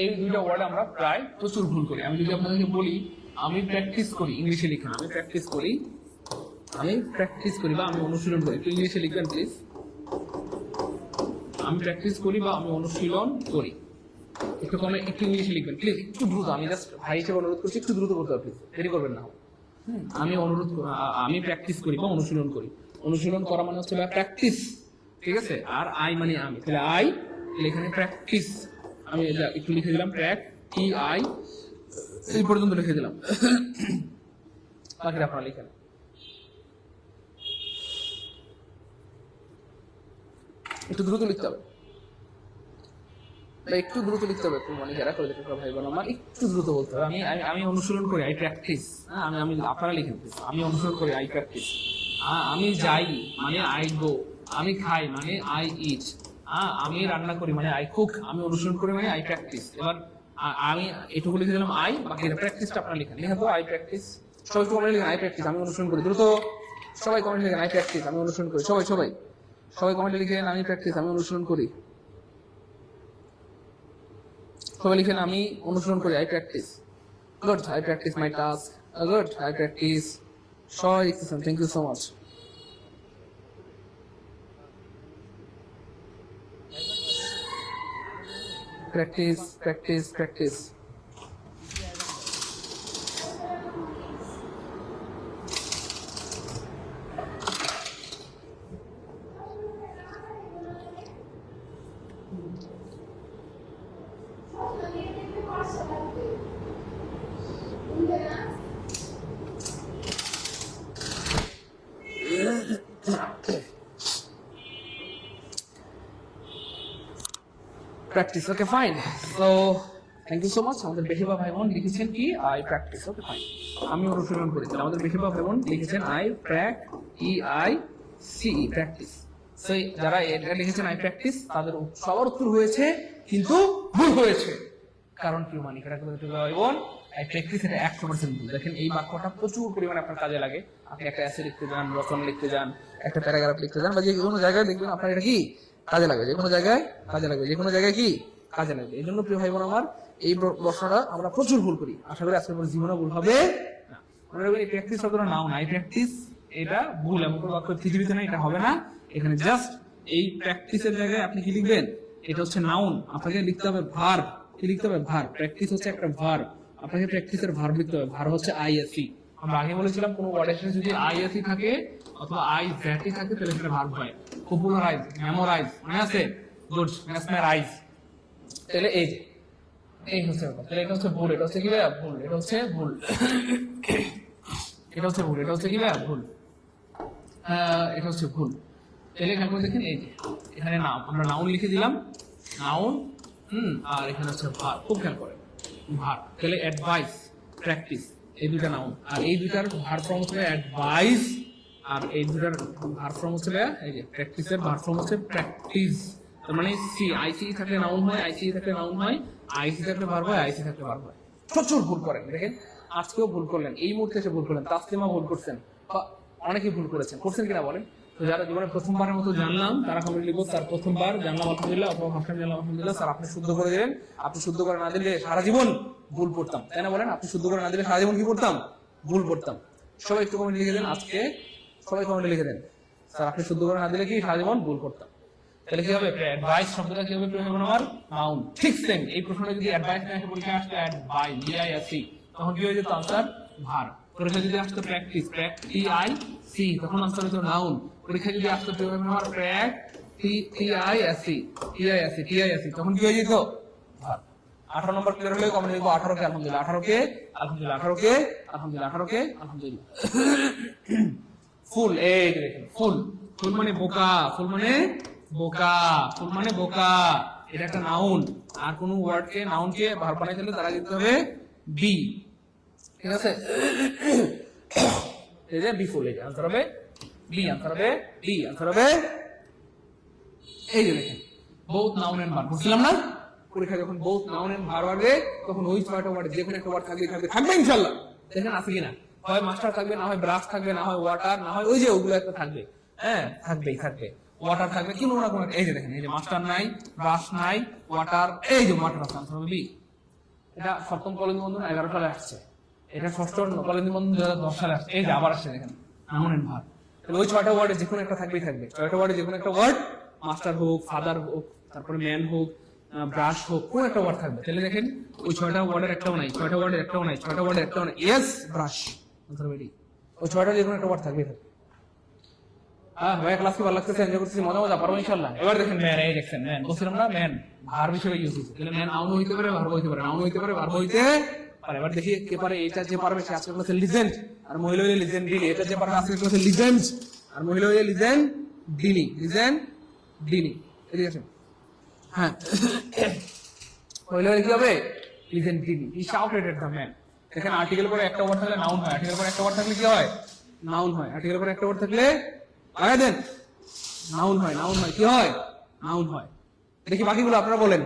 এই দুটো ওয়ার্ড আমরা প্রায় প্রচুর ভুল করি। আমি যদি আপনাদেরকে বলি আমি প্র্যাকটিস করি, ইংলিশে লিখুন আমি প্র্যাকটিস করি, বা আমি অনুশীলন করি। একটু ইংলিশে লিখবেন প্লিজ। আমি প্র্যাকটিস করি বা আমি অনুশীলন করি। একটু ইংলিশে লিখবেন প্লিজ, একটু দ্রুত। আমি জাস্ট ভাই হিসেবে অনুরোধ করছি, একটু দ্রুত করতে হবে প্লিজ, দেরি করবেন না। আমি প্র্যাকটিস করি বা অনুশীলন করি। অনুশীলন করা মানে হচ্ছে প্র্যাকটিস, ঠিক আছে? আর আই মানে আমি, তাহলে আই, এখানে প্র্যাকটিস আমি একটু লিখে দিলাম, TI এই পর্যন্ত লিখে দিলাম। বাকিটা আপনারা লিখেন। একটু দ্রুত লিখতে হবে, একটু দ্রুত লিখতে হবে। মানে যারা করে দেখতে ভাই বোন আমার, একটু দ্রুত বলতে হবে। আমি অনুশীলন করি, আই প্র্যাকটিস। আমি আপনারা লিখেন, আমি অনুশীলন করি, আই প্র্যাকটিস। আমি যাই মানে আই গো। আমি খাই মানে আই ইট। আমি রান্না করি মানে আই কুক। আমি অনুশীলন করি মানে আই প্র্যাকটিস। এবার আমি এটুকু লিখে দিলাম আই, বাকি প্র্যাকটিসটা আপনারা লিখেন। লিখেন তো, আই প্র্যাকটিস। সবাই কমেন্ট লিখেন আই প্র্যাকটিস, আমি অনুশীলন করি। দ্রুত সবাই কমেন্ট লিখেন আই প্র্যাকটিস, আমি অনুশীলন করি। সবাই কমেন্টে লিখেন আমি প্র্যাকটিস, আমি অনুশীলন করি। সবাই লিখেন আমি অনুশীলন করি, I practice. Good, I practice my task. Good, I practice. সবাই লিখতেছেন, thank you so much. Practice. Practice. Okay fine. So thank you so much. আমাদের বেশিরভাগ ভাই বোন লিখেছেন কি আই প্র্যাকটিস। ওকে ফাইন, আমি অনুশীলন করি। তাহলে আমাদের বেশিরভাগ ভাই বোন লিখেছেন I প্র্যাক EI CE practice. So যারা এটা লিখেছেন আই প্র্যাকটিস তাদের সবার উত্তর হয়েছে, কিন্তু ভুল হয়েছে। কারণ কি মানে এটা করতে ভাই বোন আই প্র্যাকটিস এটা 100% ভুল। দেখেন এই বাক্যটা প্রচুর পরিমাণে আপনার কাজে লাগে। আপনি একটা এসে লিখতে যান, রচনা লিখতে যান, একটা প্যারাগ্রাফ লিখতে যান, বা যে কোনো জায়গায় দেখবেন আপনার এটা কি কাজে লাগবে, যে কোনো জায়গায় কাজে লাগবে, যে কোনো জায়গায় কি কাজে লাগবে। এই জন্য প্রিয় ভাই বোন আমার এই প্রশ্নটা আমরা প্রচুর ভুল করি। আশা করি আজকের পর জীবনে ভুল হবে না। মনে রাখবেন এই প্র্যাকটিস শব্দটা নাও না, এই প্র্যাকটিস এটা ভুল এমন কোনো বাক্য পৃথিবীতে নাই, এটা হবে না। এখানে জাস্ট এই প্র্যাকটিসের জায়গায় আপনি কি লিখবেন, এটা হচ্ছে নাউন, আপনাকে লিখতে হবে ভার্ব। কি লিখতে হবে? ভার্ব। প্র্যাকটিস হচ্ছে একটা ভার্ব, আপনাকে প্র্যাকটিসের ভার্ব লিখতে হবে। ভার্ব হচ্ছে আইএসই। আমরা আগে বলেছিলাম কোন ওয়ার্ডের সাথে যদি আইএসই থাকে অথবা আই ভ্যাটি থাকে তাহলে সেটা ভার্ব হয়। পপুলারাইজ, মেমোরাইজ, মনে আছে? গুড। মেসমেরাইজ। তাহলে এই যে এই হচ্ছে ব্যাপার। তাহলে এটা হচ্ছে ভুল, এটা হচ্ছে কি ভাইয়া? ভুল। এটা হচ্ছে ভুল, এটা হচ্ছে ভুল, এটা হচ্ছে কি ভাইয়া? ভুল। এটা হচ্ছে ভুল। তাহলে এখানে দেখেন এই যে এখানে নাম, আমরা নাউন লিখে দিলাম, নাউন, আর এখানে হচ্ছে ভার্ব। খুব খেয়াল করেন ভার্ব। তাহলে অ্যাডভাইস, প্র্যাকটিস, এই দুইটা নাউন, আর এই দুইটার ভার্ব ফর্ম হচ্ছে অ্যাডভাইস, আর এই দুইটার ভার্ব ফর্ম হচ্ছে এই যে প্র্যাকটিসের ভার্ব ফর্ম হচ্ছে প্র্যাকটিস। তার মানে আইসি থাকলে নাউন হয়, আইসি থাকলে নাউন হয়, আইসি থাকলে ভার্ব হয়, আইসি থাকলে ভার্ব হয়। প্রচুর ভুল করেন দেখেন, আজকেও ভুল করলেন, এই মুহূর্তে এসে ভুল করলেন, তাসলিমা ভুল করছেন, বা অনেকেই ভুল করেছেন কিনা বলেন? তো যারা জীবনে প্রথমবারের মতো জানলাম তারা কমেন্ট লিখবো, স্যার প্রথমবার জানলাম আলহামদুলিল্লাহ, অথবা ফার্স্ট টাইম জানলাম আলহামদুলিল্লাহ, স্যার আপনি শুদ্ধ করে দিলেন। আপনি শুদ্ধ করে না দিলে সারা জীবন ভুল পড়তাম, তাই না বলেন? আপনি শুদ্ধ করে না দিলে সারা জীবন কি পড়তাম? ভুল পড়তাম। সবাই একটু কমেন্ট লিখে দেন আজকে, সবাই কমেন্টে লিখে দেন স্যার আপনি শুদ্ধ করে না দিলে কি সারা জীবন ভুল করতাম। তাহলে কি হবে? অ্যাডভাইস শব্দটা কি হবে আমার নাউন। ঠিক সেম এই প্রশ্নটা যদি অ্যাডভাইস না এসে পরীক্ষায় আসতো অ্যাডভাইস DISC, তখন কি হয়ে যেত? Answer verb. পরীক্ষায় যদি আসতো প্র্যাকটিস, PRACTIC, তখন আনসার হতো নাউন। পরীক্ষায় যদি আসতো আমার TISC, তখন কি হয়ে যেত? ভার্ব। 18 নম্বর ক্লিয়ার হলে কমেন্ট লিখবো 18 কে আলহামদুলিল্লাহ, 18 কে আলহামদুলিল্লাহ, 18 কে আলহামদুলিল্লাহ, 18 কে আলহামদুলিল্লাহ। ফুল, এই দেখেন ফুল, ফুল মানে বোকা, ফুল মানে বোকা, ফুল মানে বোকা, এটা একটা নাউন। আর কোন ওয়ার্ডকে নাউনকে ভার্ব বানাইতে হলে তারা দিতে হবে বি। ঠিক আছে? এই যে বি ফুল, এই আনসার হবে বি, আনসার হবে বি, আনসার হবে এই যে দেখেন বোথ নাউন এন্ড ভার্ব। বুঝলাম না? পরীক্ষা যখন বোথ নাউন এন্ড ভার্ব আসবে তখন ওই ছয়টা ওয়ার্ড যে কোনো একটা ওয়ার্ড থাকবে ইনশাআল্লাহ। দেখেন আছে কিনা? হয় মাস্টার থাকবে, না হয় ব্রাশ থাকবে, না হয় ওয়াটার, না হয় ওই যে ওগুলো একটা থাকবে। হ্যাঁ থাকবেই, থাকবে ওয়াটার থাকবে, কিন্তু না কোনো। এই যে দেখেন, এই যে মাস্টার নাই, ব্রাশ নাই, ওয়াটার, এই যে ওয়াটার আছে, আনসার হবে বি। এটা সপ্তম কলেজ বন্ধন 11 সালে আসছে, এটা ষষ্ঠ কলেজ বন্ধন 2010 সালে আসছে। এই যে আবার আসছে দেখেন নাউন এন্ড ভার্ব। তাহলে ওই ছয়টা ওয়ার্ডে যে কোনো একটা থাকবেই থাকবে। ছয়টা ওয়ার্ডে যে কোনো একটা ওয়ার্ড, মাস্টার হোক, ফাদার হোক, তারপরে ম্যান হোক, ব্রাশ হোক, কোন একটা ওয়ার্ড থাকবে। তাহলে দেখেন ওই ছয়টা ওয়ার্ডের একটাও নাই, ছয়টা ওয়ার্ডের একটাও নাই, ছয়টা ওয়ার্ডের একটাও নাই। ইয়েস, ব্রাশ, আনসার হবে ডি। ওই ছয়টা যে কোনো একটা ওয়ার্ড থাকবেই থাকবে। হ্যাঁ ভাই, ক্লাস কি ভালো লাগতেছে, এনজয় করতেছি, মজা মজা পারবো ইনশাআল্লাহ। এবার দেখেন ম্যান, এই দেখেন ম্যান, বলছিলাম না ম্যান ভার্ব হিসেবে ইউজ হচ্ছে। তাহলে ম্যান নাউন হইতে পারে, ভার্ব হইতে পারে, নাউন হইতে পারে, ভার্ব হইতে পারে। এবার দেখি কে পারে। এটা যে পারবে সে আজকের ক্লাসে লিজেন্ড, আর মহিলা হইলে লিজেন্ড ডিনি। এটা যে পারবে আজকের ক্লাসে লিজেন্ড, আর মহিলা হইলে লিজেন্ড ডিনি, লিজেন্ড ডিনি। এদিকে আসেন। হ্যাঁ মহিলা হইলে কি হবে? লিজেন্ড ডিনি। He shouted at the man. দেখেন আর্টিকেল পরে একটা ওয়ার্ড থাকলে নাউন হয়, আর্টিকেল পরে একটা ওয়ার্ড থাকলে কি হয়? নাউন হয়। আর্টিকেল পরে একটা ওয়ার্ড থাকলে লাগাই দেন নাউন হয়, নাউন হয়, কি হয়? নাউন হয়। দেখি বাকিগুলো আপনারা বলেন।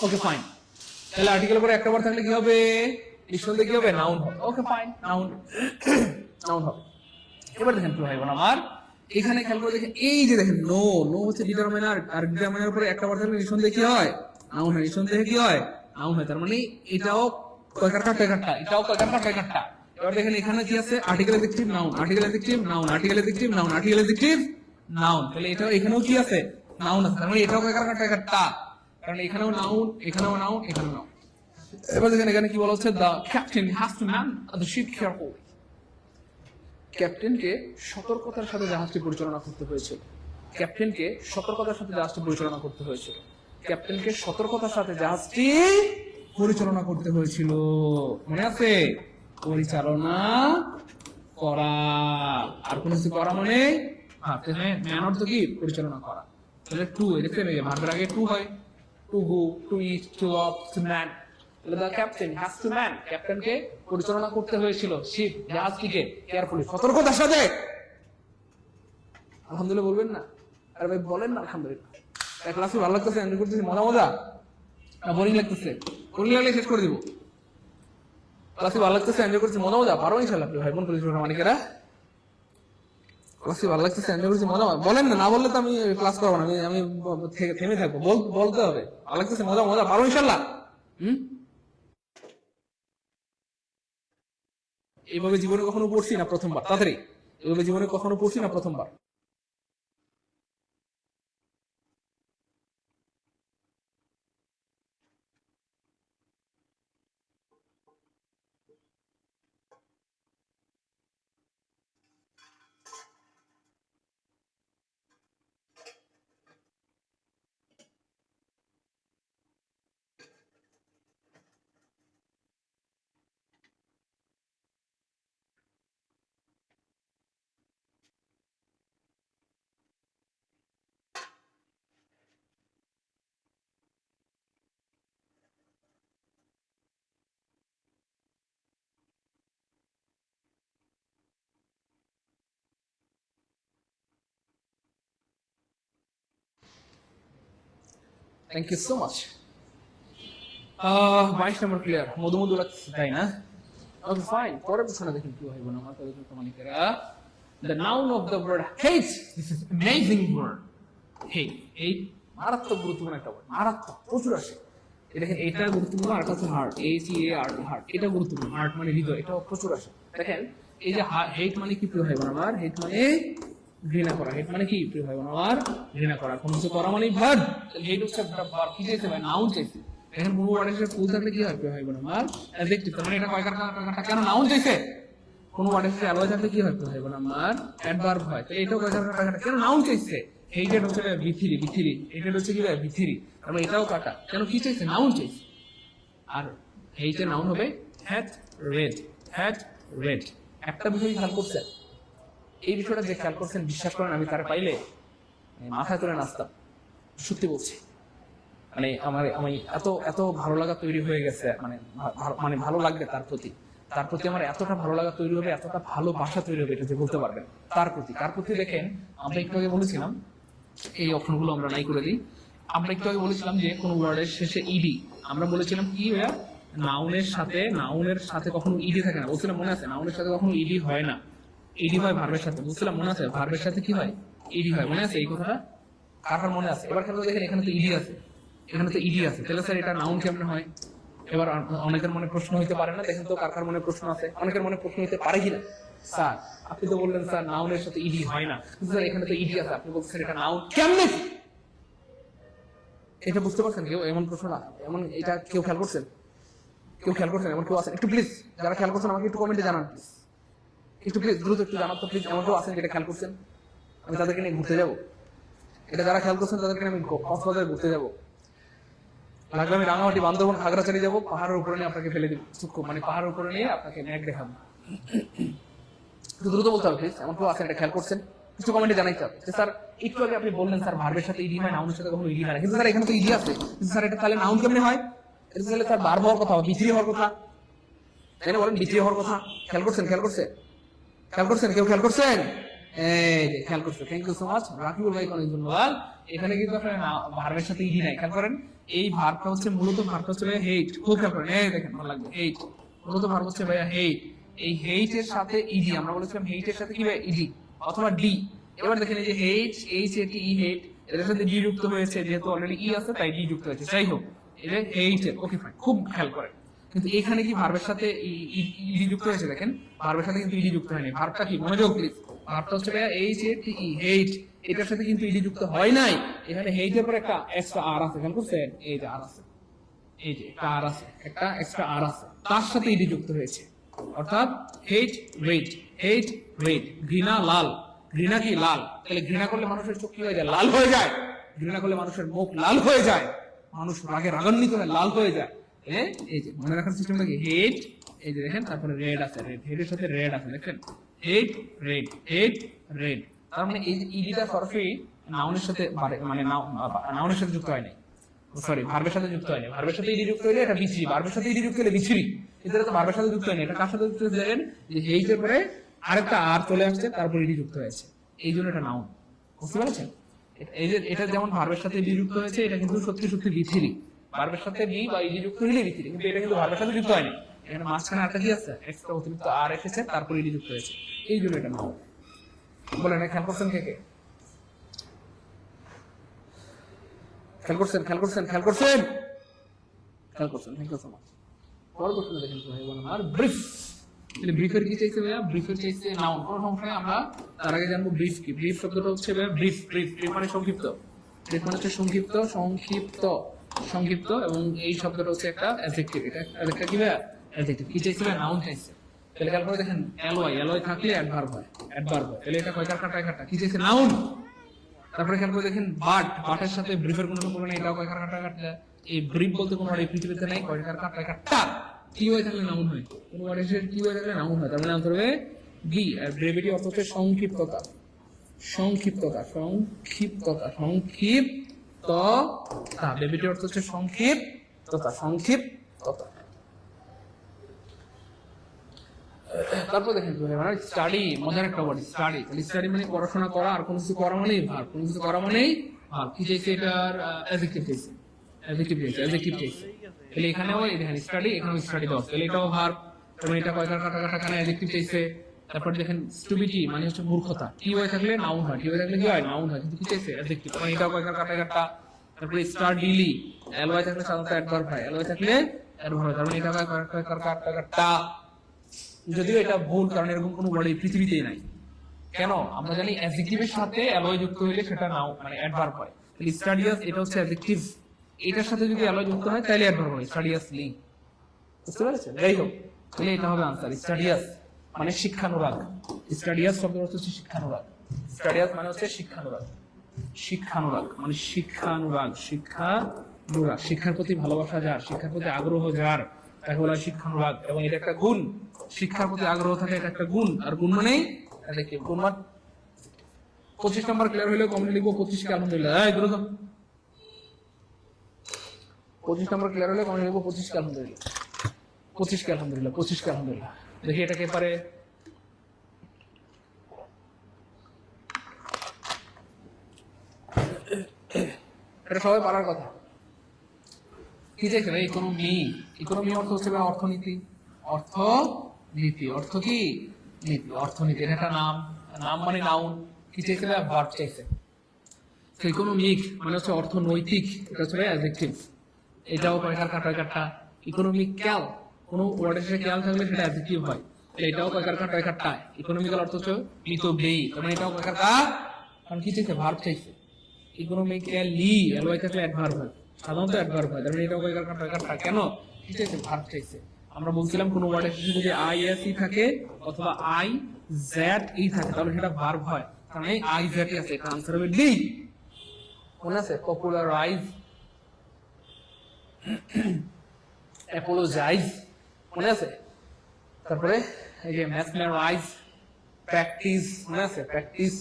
Okay fine. তাহলে আর্টিকেল পরে একটা ওয়ার্ড থাকলে কি হবে? নিঃসন্দেহে কি হবে? নাউন হবে। ওকে ফাইন, নাউন, নাউন হবে। এবার দেখেন ভাই বোন আমার, এখানে খেয়াল করে দেখেন, এই যে দেখেন নো, নো হচ্ছে ডিটারমিনার, আর ডিটারমিনার পরে একটা ওয়ার্ড থাকলে নিঃসন্দেহে কি হয়? নাউন হয়, নিঃসন্দেহে কি হয়, নাউন হয়। তার মানে এটাও কয়কার কাটা, এটাও কয়কার। এবার দেখেন এখানে কি আছে, article adjective noun, article adjective noun, article adjective noun, article adjective noun. তাহলে এটাও এখানেও কি আছে, নাউন আছে। তার মানে এটাও কয়কার কাটা, কারণ এখানেও নাউন, এখানেও নাউন, এখানেও নাউন। এবার দেখেন এখানে কি বলা হচ্ছে, the captain has to man the ship carefully. ক্যাপ্টেনকে সতর্কতার সাথে জাহাজটি পরিচালনা করতে হয়েছিল। ক্যাপ্টেনকে সতর্কতার সাথে জাহাজটি পরিচালনা করতে হয়েছিল। ক্যাপ্টেনকে সতর্কতার সাথে জাহাজটি পরিচালনা করতে হয়েছিল। মনে আছে, পরিচালনা করা। আর কোন কিছু করা মানে ম্যান অর্থ কি, পরিচালনা করা। তাহলে টু, দেখছেন এই ভার্বের আগে টু হয়, to go, to eat, to off, to man. তাহলে the captain has to man, ক্যাপ্টেনকে পরিচালনা করতে হয়েছিল শিপ, জাহাজটিকে কেয়ারফুলি, সতর্কতার সাথে। আলহামদুলিল্লাহ বলবেন না? আরে ভাই বলেন না আলহামদুলিল্লাহ। ক্লাসে ভালো লাগতেছে, এনজয় করতেছি, মজা না বোরিং লাগতেছে? বোরিং লাগলে শেষ করে দিব। ক্লাসে ভালো লাগতেছে, এনজয় করছি, মজা পারো ইনশাআল্লাহ ভাই বোন পুলিশ মানিকেরা। ক্লাসে ভালো লাগতেছে, এনজয় করছি, মজা বলেন না, না বললে তো আমি ক্লাস করবো না, আমি থেমে থাকবো। বলতে হবে ভালো লাগতেছে, মজা পারো ইনশাআল্লাহ। এইভাবে জীবনে কখনো পড়ছি না প্রথমবার, তাড়াতাড়ি, এইভাবে জীবনে কখনো পড়ছি না প্রথমবার। Thank you so much. 22 number clear, মধু লাগছে তাই না? ওকে ফাইন, পরের প্রশ্ন দেখুন কি হয় বোন আমার তাদের মানিকেরা। The noun of the word hate, this is amazing word, hate, hate মারাত্মক গুরুত্বপূর্ণ একটা ওয়ার্ড, মারাত্মক, প্রচুর আসে। দেখেন এটা গুরুত্বপূর্ণ, আর একটা হচ্ছে হার্ট, HEART, হার্ট, এটা গুরুত্বপূর্ণ। হার্ট মানে হৃদয়, এটাও প্রচুর আসে। দেখেন এই যে হেট মানে কি প্রিয় ভাই বোন আমার, হেট মানে ঘৃণা করা। হেট মানে কি প্রিয় ভাই বোন আমার, ঘৃণা করা। কোন কিছু করা মানে ভার্ব, হেট হচ্ছে ভার্ব। কি চাইছে ভাই, নাউন চাইছে। এখন কোনো ওয়ার্ডের সাথে ফুল থাকলে কি হয় প্রিয় ভাই বোন আমার, অ্যাডজেক্টিভ। তার মানে এটা কয়কার কাটা, কেন নাউন চাইছে। কোন ওয়ার্ডের সাথে অ্যালয় থাকলে কি হয় প্রিয় ভাই বোন আমার, অ্যাডভার্ব হয়। তাহলে এটাও কয়কার কাটা, কেন নাউন চাইছে। হেটেড হচ্ছে ভিথিরি, হেটেড হচ্ছে কি ভাই, ভিথিরি। তার মানে এটাও কাটা, কেন কি চাইছে, নাউন চাইছে। আর হেইটের নাউন হবে হ্যাট রেড, হ্যাট রেড। একটা বিষয় খেয়াল করছেন, এই বিষয়টা যে খেয়াল করছেন, বিশ্বাস করেন আমি তার পাইলে মাথায় তুলে নাচতাম, সত্যি বলছি। মানে আমি এত ভালো লাগা তৈরি হয়ে গেছে, মানে ভালো লাগবে তার প্রতি আমার এতটা ভালো লাগা তৈরি হবে, এতটা ভালোবাসা তৈরি হবে, এটা যে বলতে পারবেন তার প্রতি। দেখেন আমরা একটু আগে বলেছিলাম, এই অপশনগুলো আমরা নাই করে দিই। আমরা একটু আগে বলেছিলাম যে কোন ওয়ার্ডের শেষে ইডি, আমরা বলেছিলাম কি ভাইয়া, নাউনের সাথে কখনো ইডি থাকে না, বলছিলাম মনে আছে? নাউনের সাথে কখনো ইডি হয় না, ইডি হয় ভার্বের সাথে, বুঝছিলাম মনে আছে? ভার্বের সাথে কি হয়, ইডি হয়, মনে আছে এই কথাটা? কার মনে আছে? এবার খেলে দেখেন এখানে তো ইডি আছে, তাহলে স্যার এটা নাউন কেমন হয়? এবার অনেকের মনে প্রশ্ন হইতে পারে না, দেখেন তো কার মনে প্রশ্ন আছে, অনেকের মনে প্রশ্ন হইতে পারে কিনা। স্যার আপনি তো বললেন স্যার নাউনের সাথে ইডি হয় না, স্যার এখানে তো ইডি আছে, আপনি বলছেন এটা নাউন কেমনে? এটা বুঝতে পারছেন কেউ? এমন প্রশ্ন না, এমন এটা কেউ খেয়াল করছেন? এমন কেউ আছেন? একটু প্লিজ যারা খেয়াল করছেন আমাকে একটু কমেন্টে জানান, একটু প্লিজ দ্রুত একটু জানান তো প্লিজ। এমন কেউ আছেন যেটা খেয়াল করছেন? আমি তাদেরকে নিয়ে ঘুরতে যাবো। এটা যারা খেয়াল করছেন তাদেরকে আমি কক্সবাজারে ঘুরতে যাবো, লাগলে আমি রাঙামাটি, বান্দরবন, খাগড়াছড়ি যাবো, পাহাড়ের উপরে নিয়ে আপনাকে ফেলে দিব, মানে পাহাড়ের উপরে নিয়ে আপনাকে ন্যাক দেখাবো। একটু দ্রুত বলতে হবে প্লিজ। এমন কেউ আছেন এটা খেয়াল করছেন? কিছু কমেন্টে জানাইতে হবে যে স্যার একটু আগে আপনি বললেন স্যার ভার্বের সাথে ইডি হয়, নাউনের সাথে কখনো ইডি হয় না, কিন্তু স্যার এখানে তো ইডি আছে, কিন্তু স্যার এটা তাহলে নাউন কেমনে হয়? এটা তাহলে স্যার ভার্ব হওয়ার কথা, বিক্রি হওয়ার কথা, তাই না? বলেন বিক্রি হওয়ার কথা। খেয়াল করছেন? কেউ খেয়াল করছেন? এই যে খেয়াল করছে, thank you so much Rakibul ভাই, অনেক ধন্যবাদ। এখানে কিন্তু আপনার ভার্বের সাথে ইডি নাই, খেয়াল করেন। এই ভার্বটা হচ্ছে মূলত হেট, খুব খেয়াল করেন, এই দেখেন ভালো লাগবে, হেট মূলত ভার্ব হচ্ছে ভাইয়া হেট। এই হেইটের সাথে ইডি, আমরা বলেছিলাম হেইটের সাথে কি ভাই, ইডি অথবা ডি। এবার দেখেন এই যে হেট, এইচ এ টি ই, হেট, এর সাথে ডি যুক্ত হয়েছে, যেহেতু অলরেডি ই আছে তাই ডি যুক্ত হয়েছে। যাই হোক, এটা হেইটের, ওকে ফাইন, খুব খেয়াল করে। কিন্তু এখানে কি ভার্বের সাথে ইডি যুক্ত হয়েছে? দেখেন ভার্বের সাথে কিন্তু ইডি যুক্ত হয়নি। ভার্বটা কি, মনোযোগ প্লিজ, ভার্বটা হচ্ছে ভাইয়া H A T E, hate. এটার সাথে কিন্তু ইডি যুক্ত হয় নাই। এখানে হেইটের পরে একটা এক্সট্রা আর আছে, খেয়াল করছেন? এই যে আর আছে, এই যে একটা আর আছে, একটা এক্সট্রা আর আছে, তার সাথে ইডি যুক্ত হয়েছে। অর্থাৎ হেট রেড, হেট রেড, ঘৃণা লাল। ঘৃণা কি? লাল। তাহলে ঘৃণা করলে মানুষের চোখ কি হয়ে যায়? লাল হয়ে যায়। ঘৃণা করলে মানুষের মুখ লাল হয়ে যায়, মানুষ রাগে রাগান্বিত হয়ে লাল হয়ে যায়। এই যে মনে রাখার সিস্টেমটা কি? হেট, এই যে দেখেন, তারপরে রেড আছে, রেড, হেটের সাথে রেড আছে, দেখেন হেট রেড, হেট রেড। তার মানে এই যে ইডিটা সরাসরি নাউনের সাথে মানে নাউনের সাথে যুক্ত হয় নাই, সরি ভার্বের সাথে যুক্ত হয়নি। ভার্বের সাথে ইডি যুক্ত হলে এটা বিচ্ছিরি, ভার্বের সাথে ইডি যুক্ত হলে বিচ্ছিরি। কিন্তু এটা তো ভার্বের সাথে যুক্ত হয়নি। এটা কার সাথে যুক্ত হয়েছে? দেখেন যে হেইটের পরে আরেকটা আর চলে আসছে, তারপর ইডি যুক্ত হয়েছে, এই জন্য এটা নাউন। বুঝতে পেরেছেন? এই যে এটা যেমন ভার্বের সাথে ইডি যুক্ত হয়েছে, এটা কিন্তু সত্যি সত্যি বিচ্ছিরি। ভার্বের সাথে বি বা ইডি যুক্ত হলে বিচ্ছিরি, কিন্তু এটা কিন্তু ভার্বের সাথে যুক্ত হয়নি। এখানে মাঝখানে আরেকটা কি আছে? এক্সট্রা অতিরিক্ত আর এসেছে, তারপর ইডি যুক্ত হয়েছে, এই জন্য এটা নাউন। বলেন খেয়াল করছেন কে কে? খেয়াল করছেন? খেয়াল করছেন? খেয়াল করছেন? খেয়াল করছেন? Thank you so much. পরের প্রশ্ন দেখেন তো ভাই বোন আমার, ব্রিফ। তাহলে ব্রিফের কি চাইছে ভাইয়া? ব্রিফের চাইছে নাউন, কোনো সমস্যা নেই। আমরা তার আগে জানবো ব্রিফ কি। ব্রিফ শব্দটা হচ্ছে ভাইয়া ব্রিফ, ব্রিফ, ব্রিফ মানে সংক্ষিপ্ত। ব্রিফ মানে হচ্ছে সংক্ষিপ্ত, সংক্ষিপ্ত, সংক্ষিপ্ত। এবং এই শব্দটা হচ্ছে একটা অ্যাডজেক্টিভ। এটা একটা কি ভাইয়া? অ্যাডজেক্টিভ। কি চাইছে ভাইয়া? নাউন চাইছে। তাহলে খেয়াল করে দেখেন, অ্যালয়, অ্যালয় থাকলে অ্যাডভার্ব হয়, অ্যাডভার্ব হয়। তাহলে এটা কয়কার কাটা কাটা, কি চাইছে? নাউন। তারপরে খেয়াল করে দেখেন, বাট, বাটের সাথে ব্রিফের কোনো সম্পর্ক নেই, এটাও কয়কার কাটা কাটা। এই ব্রিফ বলতে কোনো এই পৃথিবীতে নাই, কয়কার কাটা কাটা। কি হয়ে থাকলে নাউন হয়, কোনো ওয়ার্ডের কি হয়ে থাকলে নাউন হয়। তার মানে আনসার হবে বি। আর ব্রেভিটি অর্থ হচ্ছে সংক্ষিপ্ততা, সংক্ষিপ্ততা, সংক্ষিপ্ততা, সংক্ষিপ্ততা। ব্রেভিটি অর্থ হচ্ছে সংক্ষিপ্ততা, সংক্ষিপ্ততা। তারপর দেখেন মানে স্টাডি, মজার একটা ওয়ার্ড স্টাডি। তাহলে স্টাডি মানে পড়াশোনা করা, আর কোনো কিছু করা মানেই ভার্ব, কোনো কিছু করা মানেই ভার্ব। কি চাইছে? এটার অ্যাডজেক্টিভ চাইছে, অ্যাডজেক্টিভ চাইছে, অ্যাডজেক্টিভ চাইছে। তাহলে এখানেও এই দেখেন স্টাডি, এখানেও স্টাডি দেওয়া, তাহলে এটাও ভার্ব। এবং এটা কয়কার কাটা কাটা, এখানে অ্যাডজেক্টিভ চাইছে। তারপর দেখেন স্টুপিডিটি মানে হচ্ছে মূর্খতা, কি হয়ে থাকলে নাউন হয়, কি হয়ে থাকলে কি হয়? নাউন হয়। কিন্তু কি চাইছে? অ্যাডজেক্টিভ, মানে এটাও কয়কার কাটা কাটা। তারপরে স্টাডিলি, এলওয়াই থাকলে সাধারণত অ্যাডভার্ব হয়, এলওয়াই থাকলে অ্যাডভার্ব হয়। তার মানে এটা কয়কার কাটা কাটা। যদিও এটা ভুল, কারণ এরকম কোনো ওয়ার্ড এই পৃথিবীতেই নাই। কেন? আমরা জানি অ্যাডজেক্টিভের সাথে অ্যালয় যুক্ত হলে সেটা নাও মানে অ্যাডভার্ব হয়। তাহলে স্টাডিয়াস এটা হচ্ছে অ্যাডজেক্টিভ, এটার সাথে যদি অ্যালয় যুক্ত হয় তাহলে অ্যাডভার্ব হয়, স্টাডিয়াসলি। বুঝতে পেরেছেন? যাই হোক, তাহলে এটা হবে আনসার। স্টাডিয়াস মানে শিক্ষানুরাগ। স্টাডিয়াস শব্দের অর্থ হচ্ছে শিক্ষানুরাগ। স্টাডিয়াস মানে হচ্ছে শিক্ষানুরাগ, শিক্ষানুরাগ মানে শিক্ষানুরাগ, শিক্ষানুরাগ, শিক্ষার প্রতি ভালোবাসা যার, শিক্ষার প্রতি আগ্রহ যার, তাকে বলা হয় শিক্ষানুরাগ। এবং এটা একটা গুণ, শিক্ষার প্রতি আগ্রহ থাকে, এটা একটা গুণ। আর গুণ মানেই দেখি গুণ মান 25 নম্বর ক্লিয়ার হলে কমন লিখবো 25 কে আলহামদুলিল্লাহ। এই দ্রুত 25 নম্বর ক্লিয়ার হলে কমন লিখবো 25 কে আলহামদুলিল্লাহ, 25 কে আলহামদুলিল্লাহ, 25 কে আলহামদুলিল্লাহ। দেখি এটাকে পারে এটা সবাই পারার কথা। কি চাইছে ভাই? ইকোনমি। ইকোনমি অর্থ হচ্ছে অর্থনীতি, অর্থনীতি, অর্থ কি? নীতি, অর্থনীতি। এটা একটা নাম, নাম মানে নাউন। কি চাইছে ভাই? ভার্ব চাইছে। তো ইকোনমিক মানে হচ্ছে অর্থনৈতিক, এটা হচ্ছে অ্যাডজেক্টিভ। এটাও কয়কার কাটা কাটা। ইকোনমিক্যাল, কোনো ওয়ার্ডের সাথে ক্যাল থাকলে সেটা অ্যাডজেক্টিভ হয়। এটাও কয়কার কাটা কাটা। ইকোনমিক্যাল অর্থ হচ্ছে মিতব্যয়ী, মানে এটাও কয়কার কা, কারণ কি চাইছে? ভার্ব চাইছে। ইকোনমিক্যালি এলওয়াই থাকলে অ্যাডভার্ব হয়, সাধারণত অ্যাডভার্ব হয়। তার মানে এটাও কয়কার কাটা কাটা। কেন? কি চাইছে? ভার্ব চাইছে। আমরা বলছিলাম কোন ওয়ার্ডের শেষে যদি আই এস ই থাকে অথবা আই জেড ই থাকে তাহলে সেটা ভার্ব হয়। কারণ এই আই জেড ই আছে, এটা আনসার হবে ডি। মনে আছে? পপুলারাইজ, অ্যাপোলোজাইজ, মনে আছে? তারপরে এই যে মেসমেরাইজ, প্র্যাকটিস, মনে আছে? প্র্যাকটিস।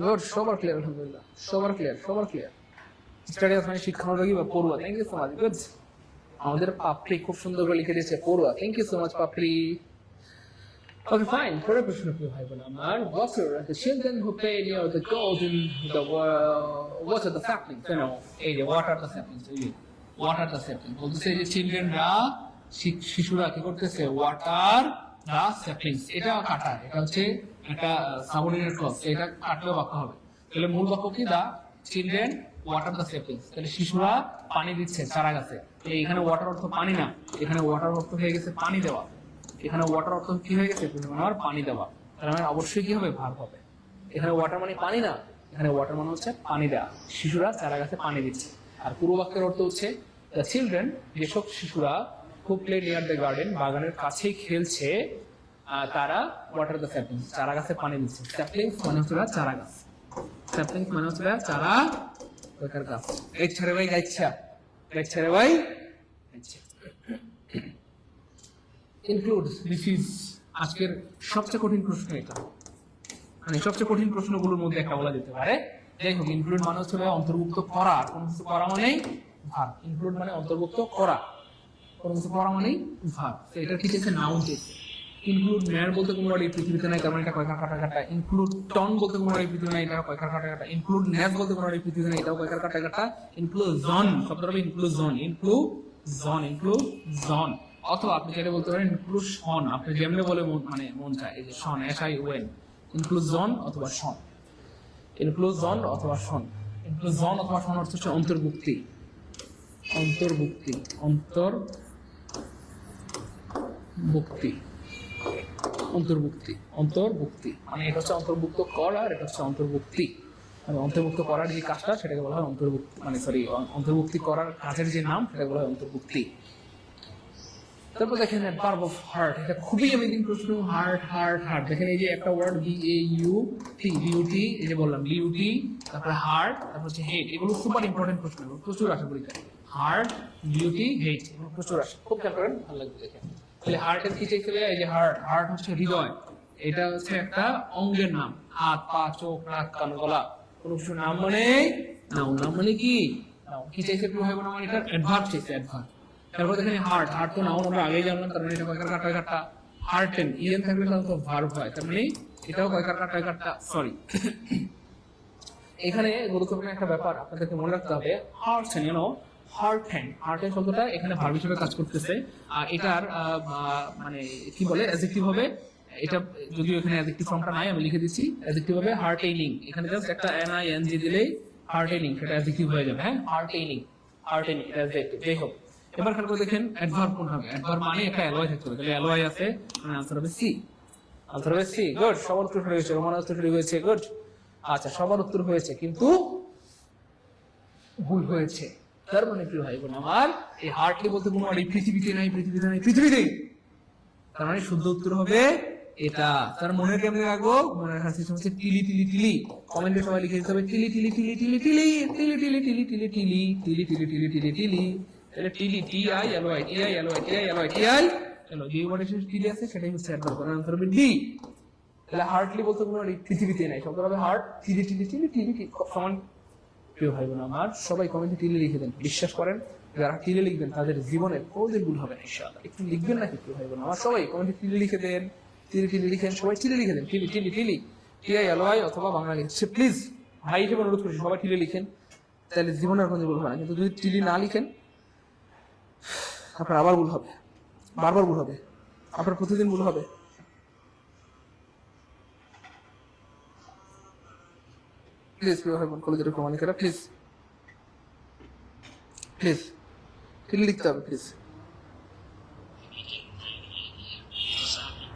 গুড, সবার ক্লিয়ার আলহামদুলিল্লাহ, সবার ক্লিয়ার, সবার ক্লিয়ার। স্টাডিয়াস মানে শিক্ষানুরাগী বা পড়ুয়া। Thank you so much. Good, আমাদের পাপড়ি খুব সুন্দর করে লিখে দিয়েছে পড়ুয়া। Thank you so much Papri. Okay, fine. পরের প্রশ্ন কি ভাই বলে আমার, water, the children who play near the golden, the water the saplings, you know, এই যে water the saplings, water the saplings বলতেছে যে চিলড্রেনরা, শিশুরা কি করতেছে? water the saplings। এটা কাটা, এটা হচ্ছে একটা সাবঅর্ডিনেট ক্লজ, এটা কাটলেও বাক্য হবে। তাহলে মূল বাক্য কি? দা চিলড্রেন ওয়াটার দ্য সেপ্লিংস, তাহলে শিশুরা পানি দিচ্ছে চারা গাছে। এখানে ওয়াটার অর্থ পানি না, এখানে ওয়াটার অর্থ হয়ে গেছে পানি দেওয়া। এখানে ওয়াটার অর্থ কি হয়ে গেছে, আমার পানি দেওয়া, তার মানে অবশ্যই কি হবে, ভার্ব হবে। এখানে ওয়াটার মানে পানি না, এখানে ওয়াটার মানে হচ্ছে পানি দেওয়া, শিশুরা চারা গাছে পানি দিচ্ছে। আর পুরো বাক্যের অর্থ হচ্ছে দ্য চিলড্রেন, যেসব শিশুরা হু প্লে নিয়ার দ্য গার্ডেন, বাগানের কাছেই খেলছে, তারা ওয়াটার দ্য স্যাপলিংস, চারা গাছে পানি দিচ্ছে। স্যাপলিংস মানে হচ্ছে চারা গাছ, স্যাপলিংস মানে হচ্ছে চারা গাছ। গাইছা রে ভাই, গাইছা, গাইছা রে ভাই, গাইছা। ইনক্লুডস, দিস ইজ আজকের সবচেয়ে কঠিন প্রশ্ন এটা, মানে সবচেয়ে কঠিন প্রশ্নগুলোর মধ্যে একটা বলা যেতে পারে। যাই হোক, ইনক্লুড মানে হচ্ছে অন্তর্ভুক্ত করা, কোন কিছু করা মানেই ভার্ব। ইনক্লুড মানে অন্তর্ভুক্ত করা, কোন কিছু করা মানেই ভার্ব। তো এটা ঠিক আছে, নাউন টেস্ট। ইনক্লুড ম্যার বলতে কোনো এই পৃথিবীতে নাই, তার মানে এটা কয়কার কাটা কাটা। ইনক্লুড টন বলতে কোনো এই পৃথিবীতে নাই, এটা কয়কার কাটা কাটা। ইনক্লুড নেস বলতে কোনো এই পৃথিবীতে নাই, এটাও কয়কার কাটা কাটা। ইনক্লুজন শব্দটা হবে ইনক্লুজন, ইনক্লুজন, ইনক্লুজন। অথবা আপনি যেটা বলতে পারেন ইনক্লুশন, আপনি যেমনি বলে মানে মন চায়, এই যে শন, SION, ইনক্লুজন অথবা শন, ইনক্লুজন অথবা শন। ইনক্লুজন অথবা শন অর্থ হচ্ছে অন্তর্ভুক্তি, অন্তর্ভুক্তি, অন্তর্ভুক্তি, অন্তর্ভুক্তি, অন্তর্ভুক্তি। মানে এটা হচ্ছে অন্তর্ভুক্ত করা, আর এটা হচ্ছে অন্তর্ভুক্তি। মানে অন্তর্ভুক্ত করার যে কাজটা সেটাকে বলা হয় অন্তর্ভুক্তি, মানে সরি, অন্তর্ভুক্তি করার কাজের যে নাম সেটাকে বলা হয় অন্তর্ভুক্তি। তারপর দেখেন ভার্ব অফ হার্ট, এটা খুবই অ্যামেজিং প্রশ্ন। Heart, heart, heart. দেখেন এই যে একটা ওয়ার্ড BAUT, বিউটি, এই যে বললাম বিউটি, তারপরে হার্ট, তারপর হচ্ছে হেট। এগুলো সুপার ইম্পর্টেন্ট প্রশ্ন, প্রচুর আসে পরীক্ষায়। হার্ট, বিউটি, হেট, এগুলো প্রচুর আসে, খুব খেয়াল করেন, ভালো লাগবে দেখেন। তাহলে হার্টের কি চাইতে হবে, এই যে হার্ট, হার্ট হচ্ছে হৃদয়, এটা হচ্ছে একটা অঙ্গের নাম। হাত, পা, চোখ, নাক, কান, গলা, কোনো কিছু নাম মানে নাউন, নাম মানে কি নাউন। কি চাইছে একটু হবে না, মানে এটা অ্যাডভার্ব চাইছে, অ্যাডভার্ব। তারপর দেখেন হার্ট, হার্ট তো নাউন আমরা আগেই জানলাম, তার মানে এটা কয়কার কাটা কাটা। হার্টেন, ইএন থাকলে তো ভার্ব হয়, তার মানে এটাও কয়কার কাটা কাটা, সরি। এখানে গুরুত্বপূর্ণ একটা ব্যাপার আপনাদেরকে মনে রাখতে হবে, হার্টেন, হার্টেন, হার্টেন শব্দটা এখানে ভার্ব হিসেবে কাজ করতেছে। আর এটার মানে কি বলে, অ্যাডজেক্টিভ হবে এটা, যদিও এখানে অ্যাডজেক্টিভ ফর্মটা নাই, আমি লিখে দিচ্ছি। অ্যাডজেক্টিভ হবে হার্টেনিং, এখানে জাস্ট একটা NING দিলেই হার্টেনিং, সেটা অ্যাডজেক্টিভ হয়ে যাবে। হ্যাঁ, হার্টেনিং, হার্টেনিং এটা অ্যাডজেক্টিভ। যাই হোক, এবার খেয়াল করে দেখেন অ্যাডভার্ব কোন হবে। অ্যাডভার্ব মানে একটা অ্যালয় থাকতে হবে, তাহলে অ্যালয় আছে, মানে আনসার হবে সি, আনসার হবে সি। গুড, সবার উত্তর হয়েছে, রোমান উত্তর হয়েছে, গুড। আচ্ছা, সবার উত্তর হয়েছে কিন্তু ভুল হয়েছে। তার মানে কি ভাই বোন আমার, এই হার্টলি বলতে কোনো এই পৃথিবীতে নাই, পৃথিবীতে নাই, পৃথিবীতে। তার মানে শুদ্ধ উত্তর হবে এটা। তার মনে কেমনে রাখবো, মনে রাখার সিস্টেম হচ্ছে টিলি টিলি টিলি। কমেন্টে সবাই লিখে দিতে হবে টিলি টিলি টিলি টিলি টিলি টিলি টিলি টিলি টিলি টিলি টিলি টিলি টিলি টিলি টিলি। তাহলে টিলি, TILY, TILY, TILY, TI, চলো যে ওয়ার্ডে শেষ টিলি আছে সেটাই হচ্ছে অ্যাডভার্ব, কারণ আনসার হবে ডি। তাহলে হার্টলি বলতে কোনো পৃথিবীতে নাই, শব্দ হবে হার্ট, টিলি টিলি টিলি টিলি সমান। প্রিয় ভাই বোন আমার, সবাই কমেন্টে টিলি লিখে দেন। বিশ্বাস করেন, যারা টিলি লিখবেন তাদের জীবনে কোনোদিন ভুল হবে না ইনশাআল্লাহ। একটু লিখবেন নাকি প্রিয় ভাই বোন আমার, সবাই কমেন্টে টিলি লিখে দেন, টিলি টিলি লিখেন, সবাই টিলি লিখে দেন, টিলি টিলি টিলি, TILY অথবা বাংলা লিখছে। প্লিজ ভাই হিসেবে অনুরোধ করছি, সবাই টিলি লিখেন, তাহলে জীবনে আর কোনো ভুল হবে না। কিন্তু যদি টিলি না লিখেন আপনার আবার ভুল হবে, বারবার ভুল হবে, আপনার প্রতিদিন ভুল হবে। প্লিজ প্রিয় ভাই বোন, কলেজের প্রমাণিকেরা, প্লিজ প্লিজ টিলি লিখতে হবে, প্লিজ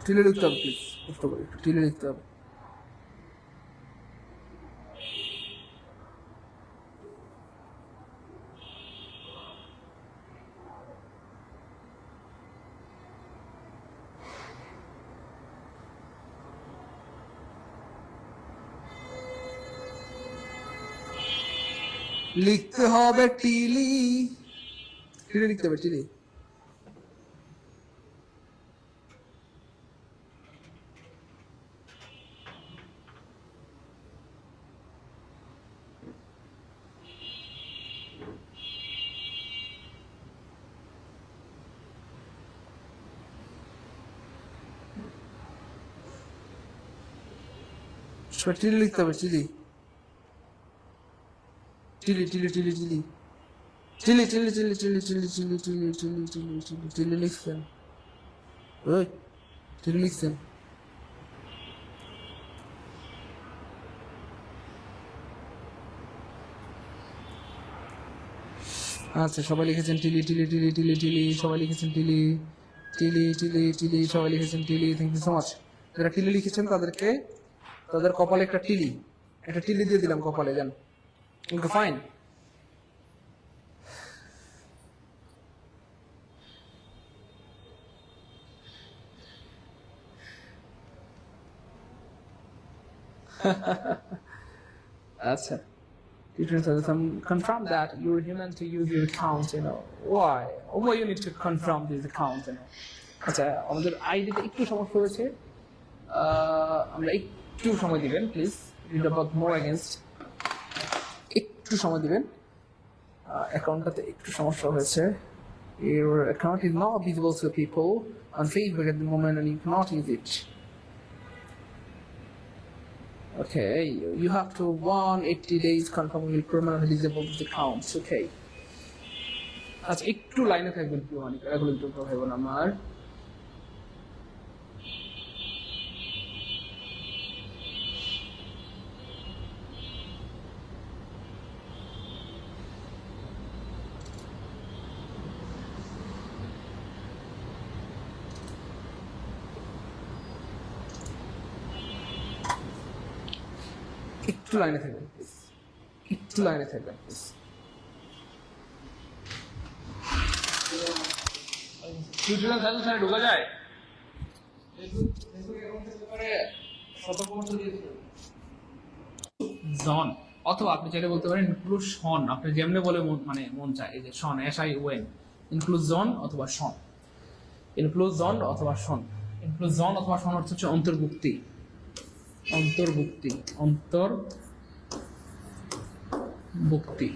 টিলি লিখতে হবে, প্লিজ কষ্ট করে একটু টিলি লিখতে হবে। লিখতে হবে টিলি, টিলি লিখতে হবে, টিলি। টিলি লিখতে হবে, টিলি টিলি টিলি টিলি টিলি টিলি টিলি টিলি টিলি টিলি টিলি টিলি টিলি টিলি টিলি টিলি লিখছেন, ওই টিলি লিখছেন। আচ্ছা, সবাই লিখেছেন টিলি টিলি টিলি টিলি টিলি, সবাই লিখেছেন টিলি টিলি টিলি টিলি, সবাই লিখেছেন টিলি। Thank you so much. যারা টিলি লিখেছেন তাদেরকে, তাদের কপালে একটা টিলি দিয়ে দিলাম কপালে, জান। ওকে, ফাইন। আচ্ছা, teachers have some confirm that you're human to use your account, you know. Why you need to confirm this account, you know? আচ্ছা, আমাদের আইডিতে একটু সমস্যা হয়েছে, আমরা একটু সময় দিবেন please. Read about more against, একটু সময় দিবেন। অ্যাকাউন্টটাতে একটু সমস্যা হয়েছে। Your account is not visible to people on Facebook at the moment and you cannot use it. Okay, you have to 180 days confirm will permanently disable the accounts. Okay. আচ্ছা, একটু লাইনে থাকবেন প্রিয় মানিক, এগুলো একটু ভাইবোন আমার। একটু লাইনে থাকবেন প্লিজ, একটু লাইনে থাকবেন প্লিজ। ঢোকা যায়। জন, অথবা আপনি চাইলে বলতে পারেন ইনক্লুশন, আপনি যেমনি বলে মানে মন চায়। এই যে শন, SION, ইনক্লুজন অথবা শন, ইনক্লুজন অথবা শন। ইনক্লুজন অথবা শন অর্থ হচ্ছে অন্তর্ভুক্তি, অন্তর্ভুক্তি, অন্তর্ভুক্তি,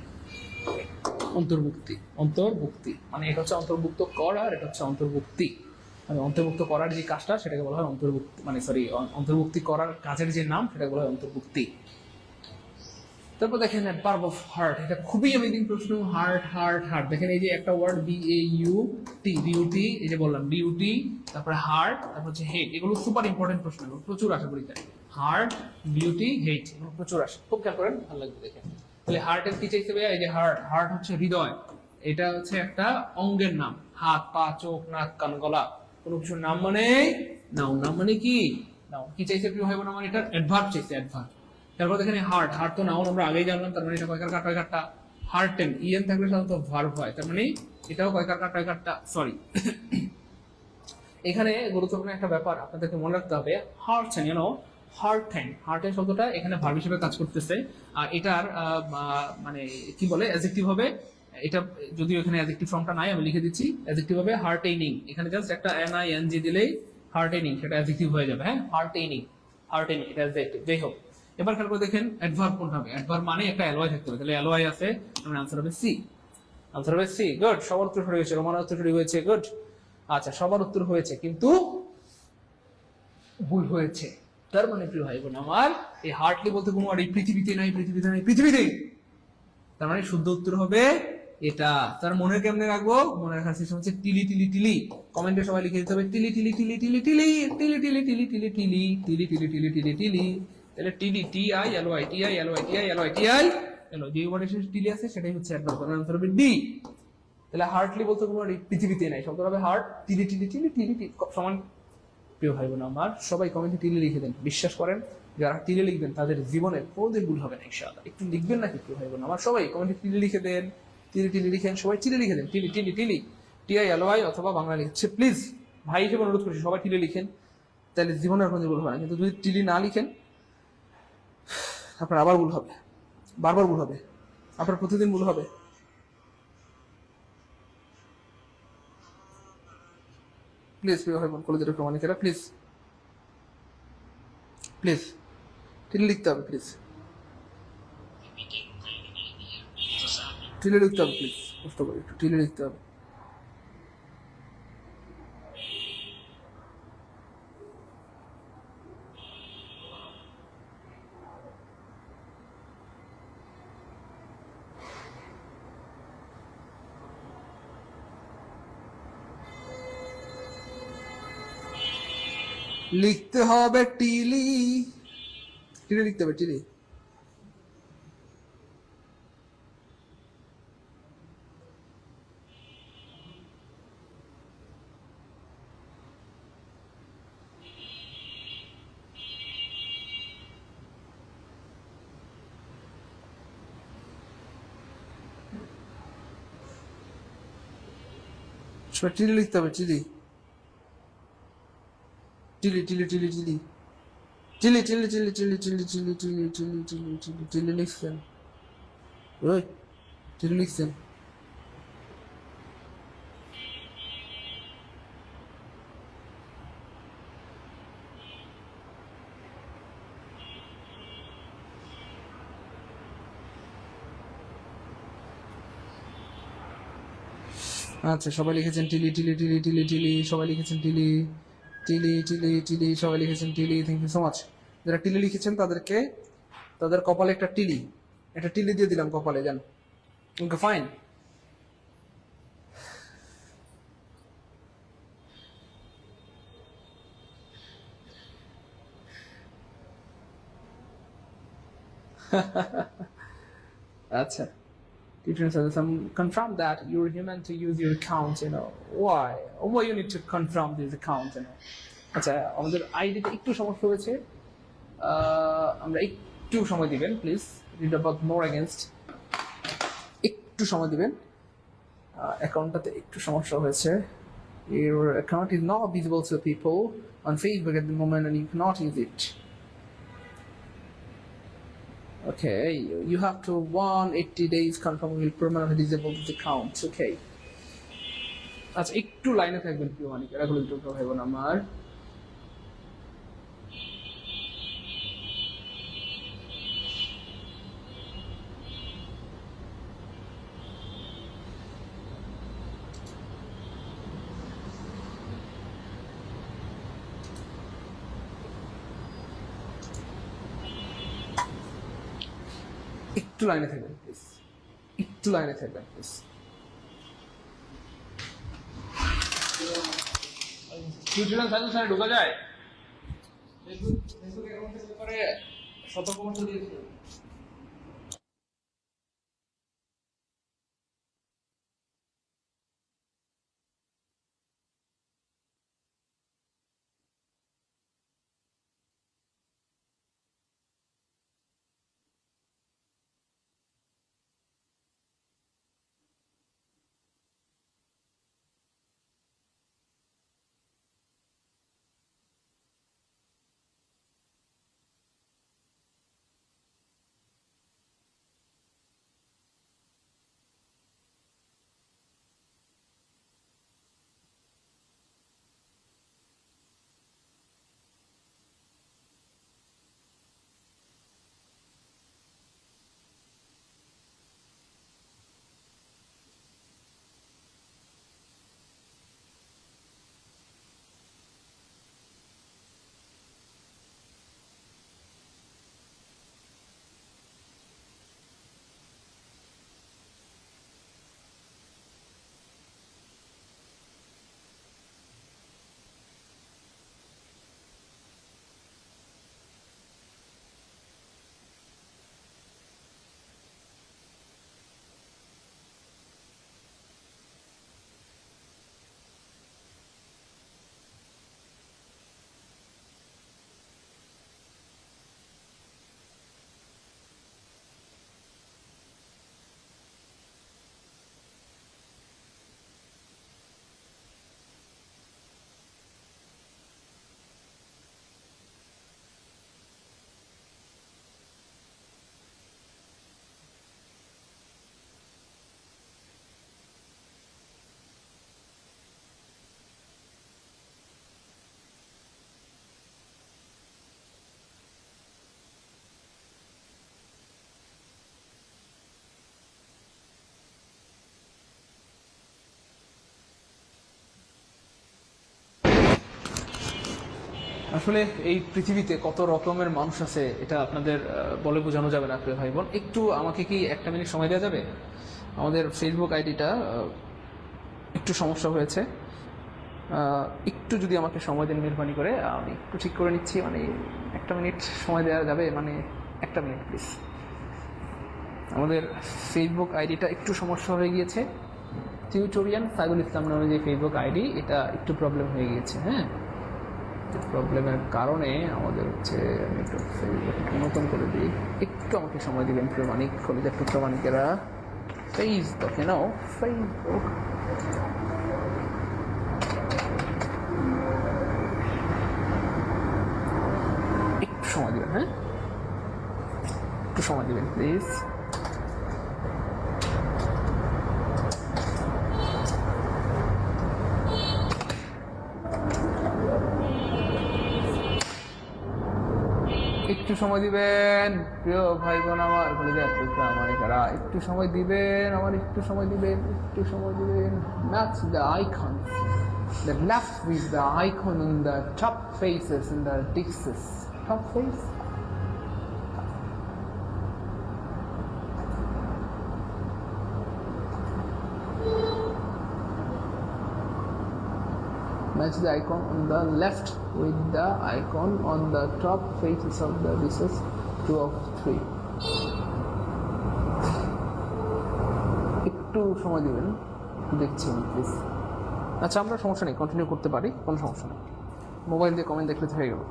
অন্তর্ভুক্তি, অন্তর্ভুক্তি মানে এটা হচ্ছে অন্তর্ভুক্ত করা, আর এটা হচ্ছে অন্তর্ভুক্তি। মানে অন্তর্ভুক্ত করার যে কাজটা সেটাকে বলা হয় অন্তর্ভুক্তি, মানে সরি, অন্তর্ভুক্তি করার কাজের যে নাম সেটাকে বলা হয় অন্তর্ভুক্তি। তারপর দেখেন ভার্ব অফ হার্ট, এটা খুবই অ্যামেজিং প্রশ্ন। হার্ট হার্ট হার্ট, দেখেন এই যে একটা ওয়ার্ড BAUT, বিউটি, এই যে বললাম বিউটি, তারপরে হার্ট, তারপর হচ্ছে হেট। এগুলো সুপার ইম্পর্টেন্ট প্রশ্ন, এগুলো প্রচুর আসে পরীক্ষায়। হার্ট, বিউটি, হেট, এগুলো প্রচুর আসে, খুব খেয়াল করেন, ভালো লাগবে দেখেন। তাহলে হার্টের কি চাইতে হবে? এই যে হার্ট, হার্ট হচ্ছে হৃদয়, এটা হচ্ছে একটা অঙ্গের নাম। হাত, পা, চোখ, নাক, কান, গলা, কোনো কিছুর নাম মানে নাউন। নাম মানে কি? নাউন। কি চাইছে প্রিয় ভাই বোন আমার? এটা অ্যাডভার্ব চাইছে, অ্যাডভার্ব। তারপর দেখেন হার্ট, হার্ট তো নাউন আমরা আগেই জানলাম, তার মানে এটা কয়কার কাটা কাটা। হার্টেন, ইএন থাকলে সাধারণত ভার্ব হয়, তার মানে এটাও কয়কার কাটা কাটা। সরি, এখানে গুরুত্বপূর্ণ একটা ব্যাপার আপনাদেরকে মনে রাখতে হবে। Hearten, you know, hearten, hearten শব্দটা এখানে ভার্ব হিসেবে কাজ করতেছে। আর এটার মানে কি বলে, অ্যাডজেক্টিভ হবে এটা। যদিও এখানে অ্যাডজেক্টিভ ফর্মটা নাই, আমি লিখে দিচ্ছি। অ্যাডজেক্টিভ হবে হার্টেনিং। এখানে জাস্ট একটা NING দিলেই হার্টেনিং, সেটা অ্যাডজেক্টিভ হয়ে যাবে। হ্যাঁ, হার্টেনিং, হার্টেনিং এটা অ্যাডজেক্টিভ। যাই হোক, এবার খেয়াল করে দেখেন অ্যাডভার্ব কোনটা হবে। অ্যাডভার্ব মানে একটা অ্যালয় থাকতে হবে, তাহলে অ্যালয় আছে, মানে আনসার হবে সি। আনসার হবে সি। গুড, সবার উত্তর সরে গেছে, রোমানের উত্তর সরে হয়েছে। গুড। আচ্ছা, সবার উত্তর হয়েছে কিন্তু ভুল হয়েছে। তার মানে প্রিয় ভাই বোন আমার, এই হার্টলি বলতে কোনো আর এই পৃথিবীতে নাই, পৃথিবীতে নাই, পৃথিবীতে। তার মানে শুদ্ধ উত্তর হবে এটা। তার মনে কেমনে রাখবো? মনে রাখার সিস্টেম হচ্ছে টিলি টিলি টিলি। কমেন্টে সবাই লিখে দিতে হবে টিলি টিলি টিলি টিলি টিলি টিলি টিলি টিলি টিলি টিলি টিলি টিলি টিলি টিলি টিলি। তাহলে টিলি, TILY, TILY, TILY, TI এলো, যে ওয়ার্ডের শেষে টিলি আছে সেটাই হচ্ছে অ্যাডভার্ব। আনসার হবে ডি। তাহলে হার্টলি বলতে কোনো পৃথিবীতে নাই, শব্দ হবে হার্ট, টিলি টিলি টিলি টিলি টিলি সমান। প্রিয় ভাই বোন আমার, সবাই কমেন্টে টিলি লিখে দেন। বিশ্বাস করেন, যারা টিলি লিখবেন তাদের জীবনে কোনোদিন ভুল হবে না ইনশাআল্লাহ। একটু লিখবেন নাকি প্রিয় ভাই বোন আমার? সবাই কমেন্টে টিলি লিখে দেন, টিলি টিলি লিখেন, সবাই টিলি লিখে দেন। টিলি টিলি টিলি, TILY অথবা বাংলা লিখছে। প্লিজ ভাই হিসেবে অনুরোধ করছি, সবাই টিলি লিখেন, তাহলে জীবনে আর কোনো ভুল হবে না। কিন্তু যদি টিলি না লিখেন, আপনার আবার ভুল হবে, বারবার ভুল হবে, আপনার প্রতিদিন ভুল হবে। প্লিজ প্রিয় ভাই বোন, কলেজের প্রমাণিকেরা, প্লিজ প্লিজ টিলি লিখতে হবে, প্লিজ টিলি লিখতে হবে, প্লিজ কষ্ট করে একটু টিলি লিখতে হবে। লিখতে হবে টিলি, টিলি লিখতে হবে, টিলি। সবাই টিলি লিখতে হবে, টিলি টিলি টিলি টিলি টিলি টিলি টিলি টিলি টিলি টিলি টিলি টিলি টিলি টিলি টিলি টিলি লিখছেন, ওই টিলি লিখছেন। আচ্ছা, সবাই লিখেছেন টিলি টিলি টিলি টিলি টিলি, সবাই লিখেছেন টিলি টিলি টিলি টিলি, সবাই লিখেছেন টিলি। Thank you so much. যারা টিলি লিখেছেন তাদেরকে, তাদের কপালে একটা টিলি দিয়ে দিলাম কপালে, যান। ওকে, ফাইন। আচ্ছা, teachers have some confirm that you're human to use your account, why you need to confirm this account, আচ্ছা, আমাদের আইডিতে একটু সমস্যা হয়েছে, আমরা একটু সময় দিবেন please, read about more against, একটু সময় দিবেন, অ্যাকাউন্টটাতে একটু সমস্যা হয়েছে। Your account is not visible to people on Facebook at the moment and you cannot use it. Okay, you have to 180 days confirm will permanently disable this account. Okay. আচ্ছা, একটু লাইনে থাকবেন প্রিয় মানিক, এগুলো একটু ভাইবোন আমার। একটু লাইনে থাকবেন প্লিজ, একটু লাইনে থাকবেন প্লিজ। টিউটোরিয়াল সাজেশনে ঢোকা যায়? ফেসবুক অ্যাকাউন্টের ব্যাপারে সতর্কবার্তা দিয়েছিল। আসলে এই পৃথিবীতে কত রকমের মানুষ আছে এটা আপনাদের বলে বোঝানো যাবে না প্রিয় ভাই বোন। একটু আমাকে কি একটা মিনিট সময় দেওয়া যাবে? আমাদের ফেসবুক আইডিটা একটু সমস্যা হয়েছে, একটু যদি আমাকে সময় দেন মেহরবানি করে, আমি একটু ঠিক করে নিচ্ছি। মানে একটা মিনিট সময় দেওয়া যাবে? মানে একটা মিনিট প্লিজ। আমাদের ফেসবুক আইডিটা একটু সমস্যা হয়ে গিয়েছে, টিউটোরিয়াল সাইদুল ইসলাম নামে যে ফেসবুক আইডি, এটা একটু প্রবলেম হয়ে গিয়েছে। হ্যাঁ, প্রবলেমের কারণে আমাদের হচ্ছে, আমি একটু ফেসবুক নতুন করে দিই, একটু আমাকে সময় দিবেন প্রিয় মানিক, কলিজার টুকরা মানিকেরা। ফেসবুক, ফেসবুক সময় দিবেন প্লিজ। একটু সময় দিবেন প্রিয় ভাই বোন আমার, বলে যায় আমার যারা, একটু সময় দিবেন আমার, একটু সময় দিবেন, একটু সময় দিবেন। Match the icon, the left with the icon on the top faces in the discs. Top face? Match the icon on the left with the icon on the top faces of the discs 2 of 3. একটু সময় দিবেন, দেখছি please. আচ্ছা, আমরা সমস্যা নেই, continue করতে পারি, কোনো সমস্যা নেই। মোবাইল দিয়ে কমেন্ট দেখলে হয়ে গেল।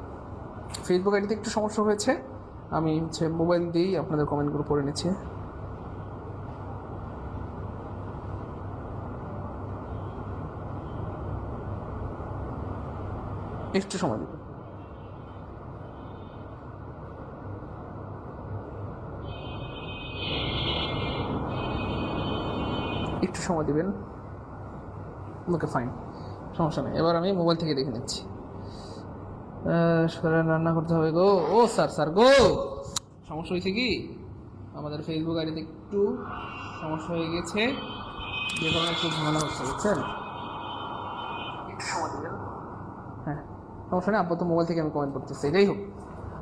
ফেসবুক আইডিতে একটু সমস্যা হয়েছে, আমি মোবাইল দিয়েই আপনাদের কমেন্টগুলো পড়ে নিচ্ছি। একটু সময় দিবেন। একটু সময় দিবেন। ওকে ফাইন, সমস্যা নেই। এবার আমি মোবাইল থেকে দেখে নিচ্ছি। রান্না করতে হবে গো। ও স্যার গো, সমস্যা হয়েছে কি আমাদের ফেসবুক আইডিতে একটু সমস্যা হয়ে গেছে, যে কারণে একটু ঝামেলা হচ্ছে, বুঝছেন? একটু সময় দিবেন। হ্যাঁ, সমস্যা নেই, আপাতত মোবাইল থেকে আমি কমেন্ট করতেছি। যাই হোক,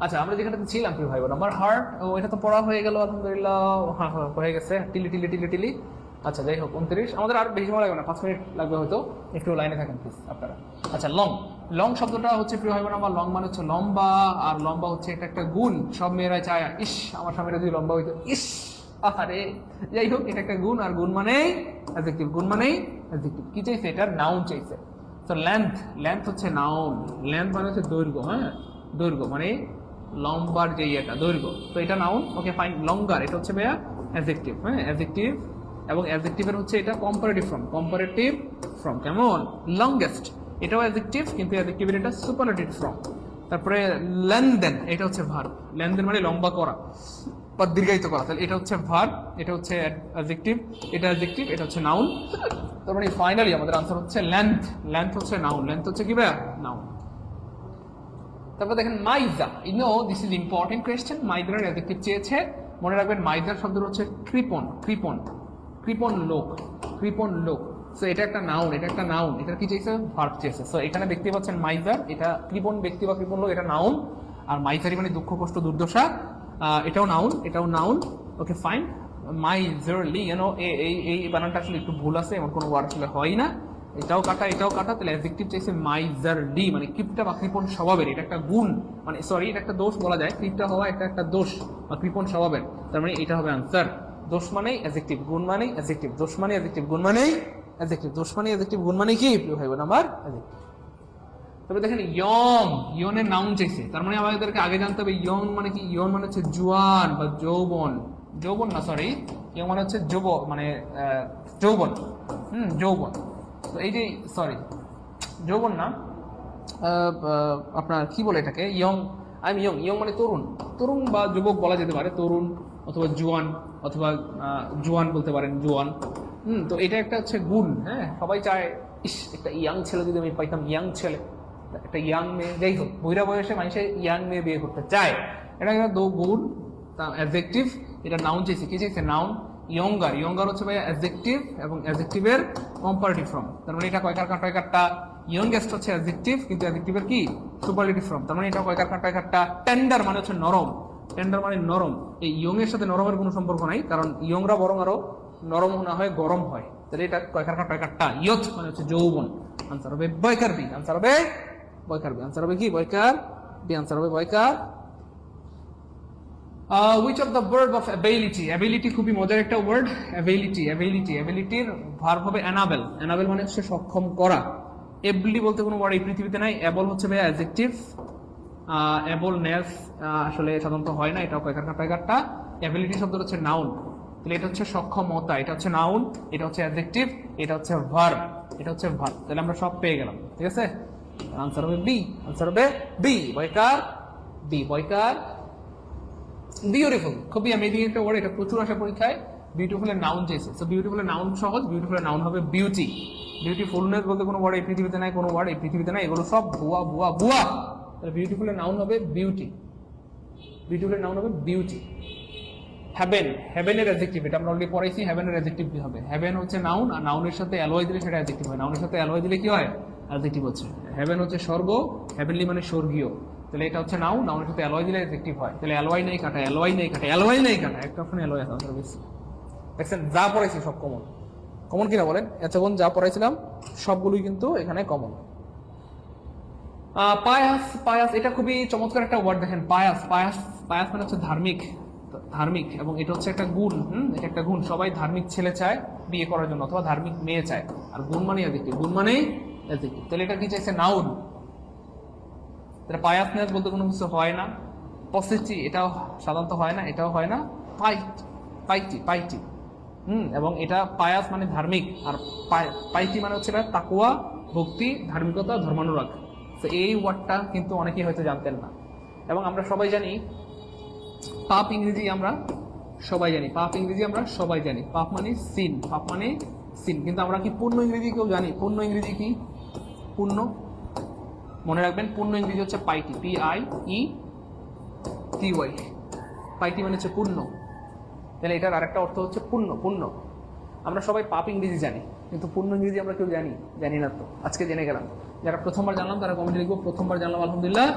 আচ্ছা, আমরা যেখানে ছিলাম প্রিয় ভাই বোন আমার, হার্ট, এটা তো পড়া হয়ে গেল আলহামদুলিল্লাহ। হ্যাঁ হয়ে গেছে, টিলি। আচ্ছা, যাই হোক 29। আমাদের আর বেশি সময় লাগবে না, 5 মিনিট লাগবে হয়তো, একটু লাইনে থাকেন প্লিজ আপনারা। আচ্ছা, লং শব্দটা হচ্ছে প্রিয় ভাই বোন আমার, লং মানে হচ্ছে লম্বা, আর লম্বা হচ্ছে এটা একটা গুণ। সব মেয়েরাই চায় ইস আমার স্বামীরা যদি লম্বা হইতো, ইস আরে। যাই হোক, এটা একটা গুণ, আর গুণ মানেই অ্যাডজেক্টিভ, গুণ মানেই অ্যাডজেক্টিভ। কি চাইছে? এটা নাউন চাইছে। তো লেন্থ হচ্ছে নাউন, লেন্থ মানে হচ্ছে দৈর্ঘ্য। হ্যাঁ, দৈর্ঘ্য মানে লম্বার যে ইয়েটা, দৈর্ঘ্য। তো এটা নাউন, ওকে ফাইন। লঙ্গার এটা হচ্ছে ভাইয়া অ্যাডজেক্টিভ। হ্যাঁ, অ্যাডজেক্টিভ, এবং অ্যাডজেক্টিভের হচ্ছে এটা কম্পারেটিভ ফর্ম। কেমন? লংগেস্ট, এটাও অ্যাডজেক্টিভ, কিন্তু অ্যাডজেক্টিভের এটা সুপারলেটিভ ফর্ম। তারপরে লেনদেন, এটা হচ্ছে ভার্ব। লেনদেন মানে লম্বা করা বা দীর্ঘায়িত করা, তাহলে এটা হচ্ছে ভার্ব, এটা হচ্ছে অ্যাডজেক্টিভ, এটা অ্যাডজেক্টিভ, এটা হচ্ছে নাউন। তার মানে ফাইনালি আমাদের আনসার হচ্ছে লেন্থ হচ্ছে নাউন, লেন্থ হচ্ছে কি ভাইয়া? নাউন। তারপর দেখেন miser, this is important question. মাইজার অ্যাডজেক্টিভ চেয়েছে, মনে রাখবেন মাইজার শব্দ হচ্ছে কৃপণ লোক। সো এটা একটা নাউন, এটা কি চাইছে? ভার্ব চেয়েছে। সো এখানে দেখতে পাচ্ছেন মাইজার, এটা কৃপণ ব্যক্তি বা কৃপণ লোক, এটা নাউন। আর মাইজারি মানে দুঃখ, কষ্ট, দুর্দশা, এটাও নাউন। Okay fine. মাইজারলি, এই বানানটা আসলে একটু ভুল আছে, এমন কোনো ওয়ার্ড আসলে হয় না। এটাও কাটা, তাহলে অ্যাডজেক্টিভ চাইছে মাইজারলি, মানে কিপটা বা কৃপণ স্বভাবের। এটা একটা গুণ, মানে সরি, এটা একটা দোষ বলা যায়। কিপটা হওয়া এটা একটা দোষ বা কৃপণ স্বভাবের, তার মানে এটা হবে আনসার। দোষ মানেই অ্যাডজেক্টিভ, গুণ মানেই অ্যাডজেক্টিভ। দোষ মানে অ্যাডজেক্টিভ, গুণ মানেই অ্যাডজেক্টিভ। দোষ মানে অ্যাডজেক্টিভ, গুণ মানে কি প্রিয় ভাই বোন আমার? অ্যাডজেক্টিভ। তবে দেখেন ইয়নের নাউন চাইছে, তার মানে আমাদেরকে আগে জানতে হবে ইয়ং মানে কি। ইয়ং মানে হচ্ছে জোয়ান বা যৌবন না, সরি, ইয়ং মানে হচ্ছে যৌবন। যৌবন। তো এই যে সরি, যৌবন না, আপনার কি বলে এটাকে? ইয়ং মানে তরুণ বা যুবক বলা যেতে পারে। তরুণ অথবা জোয়ান, অথবা জোয়ান বলতে পারেন, জোয়ান। তো এটা একটা হচ্ছে গুণ। হ্যাঁ, সবাই চায় ইস একটা ইয়াং ছেলে যদি আমি পাইতাম, ইয়াং ছেলে, একটা ইয়াং মেয়ে। যাই হোক, বুড়া বয়সে মানুষে ইয়াং মেয়ে বিয়ে করতে চায়, এটা একটা গুণ, অ্যাডজেক্টিভ। এটা নাউন চাইছে, কি চাইছে? নাউন। ইয়ঙ্গার হচ্ছে ভাই অ্যাডজেক্টিভ, এবং অ্যাডজেক্টিভের কম্পারেটিভ ফর্ম। তার মানে এটা কয়কারটা? ইয়ংগেস্ট হচ্ছে অ্যাডজেক্টিভ, কিন্তু অ্যাডজেক্টিভের কি? Superlative form. তার মানে এটা কয়কারটা? টেন্ডার মানে হচ্ছে নরম। টেন্ডার মানে নরম। এই ইয়ং এর সাথে নরমের কোনো সম্পর্ক নাই, কারণ ইয়ংরা বরং আরো নরম না হয়, গরম হয়। তাহলে এটা কয়কারটা? ইয়থ মানে হচ্ছে যৌবন। আনসার হবে বয়কার বি। আনসার হবে কি? বয়কার বি। আনসার হবে বয়কার। which of the verb of ability খুবই মজার একটা ওয়ার্ড। abilityর ভার্ব হবে enable মানে হচ্ছে সক্ষম করা। এবলি বলতে কোনো ওয়ার্ড এই পৃথিবীতে নাই। এবল হচ্ছে ভাই অ্যাডজেক্টিভ। এবলনেস আসলে সাধারণত হয় না, এটাও কয়কারটা। অ্যাবিলিটি শব্দ হচ্ছে নাউন, তাহলে এটা হচ্ছে সক্ষমতা, এটা হচ্ছে নাউন, এটা হচ্ছে অ্যাডজেক্টিভ, এটা হচ্ছে ভার্ব। তাহলে আমরা সব পেয়ে গেলাম, ঠিক আছে? আনসার হবে বি। বয়কার। বিউটিফুল, খুবই অ্যামেজিং একটা ওয়ার্ড, এটা প্রচুর আসে পরীক্ষায়। বিউটিফুল এর নাউন চাইছে, সো বিউটিফুল এর নাউন সহজ, বিউটিফুল এর নাউন হবে বিউটি। বিউটিফুলনেস বলতে কোনো ওয়ার্ড এই পৃথিবীতে নাই, কোনো ওয়ার্ড এই পৃথিবীতে নাই, এগুলো সব ভুয়া ভুয়া ভুয়া। তাহলে বিউটিফুল এর নাউন হবে বিউটি, বিউটিফুল এর নাউন হবে বিউটি। হেভেন, হেভেনের অ্যাডজেক্টিভ, এটা আমরা অলরেডি পড়াইছি, হেভেনের অ্যাডজেক্টিভ কি হবে? হেভেন হচ্ছে নাউন, আর নাউনের সাথে অ্যালয় দিলে সেটা অ্যাডজেক্টিভ হয়। নাউনের সাথে অ্যালয় দিলে কি হয়? অ্যাডজেক্টিভ হচ্ছে। হেভেন হচ্ছে স্বর্গ, হেভেনলি মানে স্বর্গীয়, তাহলে এটা হচ্ছে নাউন, নাউনের সাথে অ্যালয় দিলে অ্যাডজেক্টিভ হয়। তাহলে অ্যালয় নাই কাটা, অ্যালয় নাই কাটা, অ্যালয় নাই কাটা, একটা অপশন অ্যালয় আছে আমাদের বেশি। দেখছেন যা পড়াইছি সব কমন, কমন কিনা বলেন? এতক্ষণ যা পড়াইছিলাম সবগুলোই কিন্তু এখানে কমন। পায়াস, পায়াস এটা খুবই চমৎকার একটা ওয়ার্ড। দেখেন পায়াস, পায়াস, পায়াস মানে হচ্ছে ধার্মিক, ধার্মিক, এবং এটা হচ্ছে একটা গুণ। এটা একটা গুণ, সবাই ধার্মিক ছেলে চায় বিয়ে করার জন্য, অথবা ধার্মিক মেয়ে চায়। আর গুণ মানে অ্যাডজেক্টিভ, গুণ মানে অ্যাডজেক্টিভ। তাহলে এটা কি চাইছে? নাউন। তাহলে পায়াসনেস বলতে কোনো কিছু হয় না। পসেসি এটাও সাধারণত হয় না, এটাও হয় না। পাইট, পাইটি, পাইটি, এবং এটা পায়াস মানে ধার্মিক, আর পাইটি মানে হচ্ছে তাকওয়া, ভক্তি, ধার্মিকতা, ধর্মানুরাগ। তো এই ওয়ার্ডটা কিন্তু অনেকেই হয়তো জানতেন না। এবং আমরা সবাই জানি পাপ ইংরেজি, আমরা সবাই জানি পাপ ইংরেজি, আমরা সবাই জানি পাপ মানে সিন, পাপ মানে সিন। কিন্তু আমরা কি পূর্ণ ইংরেজি কেউ জানি? পূর্ণ ইংরেজি কি? পূর্ণ, মনে রাখবেন, পূর্ণ ইংরেজি হচ্ছে পাইটি, PIETY। পাইটি মানে হচ্ছে পূর্ণ। তাহলে এটার আরেকটা অর্থ হচ্ছে পূর্ণ, পূর্ণ। আমরা সবাই পাপ ইংরেজি জানি, কিন্তু পূর্ণ ইংরেজি আমরা কেউ জানি না। তো আজকে জেনে গেলাম। যারা প্রথমবার জানলাম তারা কমেন্টে লিখবো প্রথমবার জানলাম আলহামদুলিল্লাহ,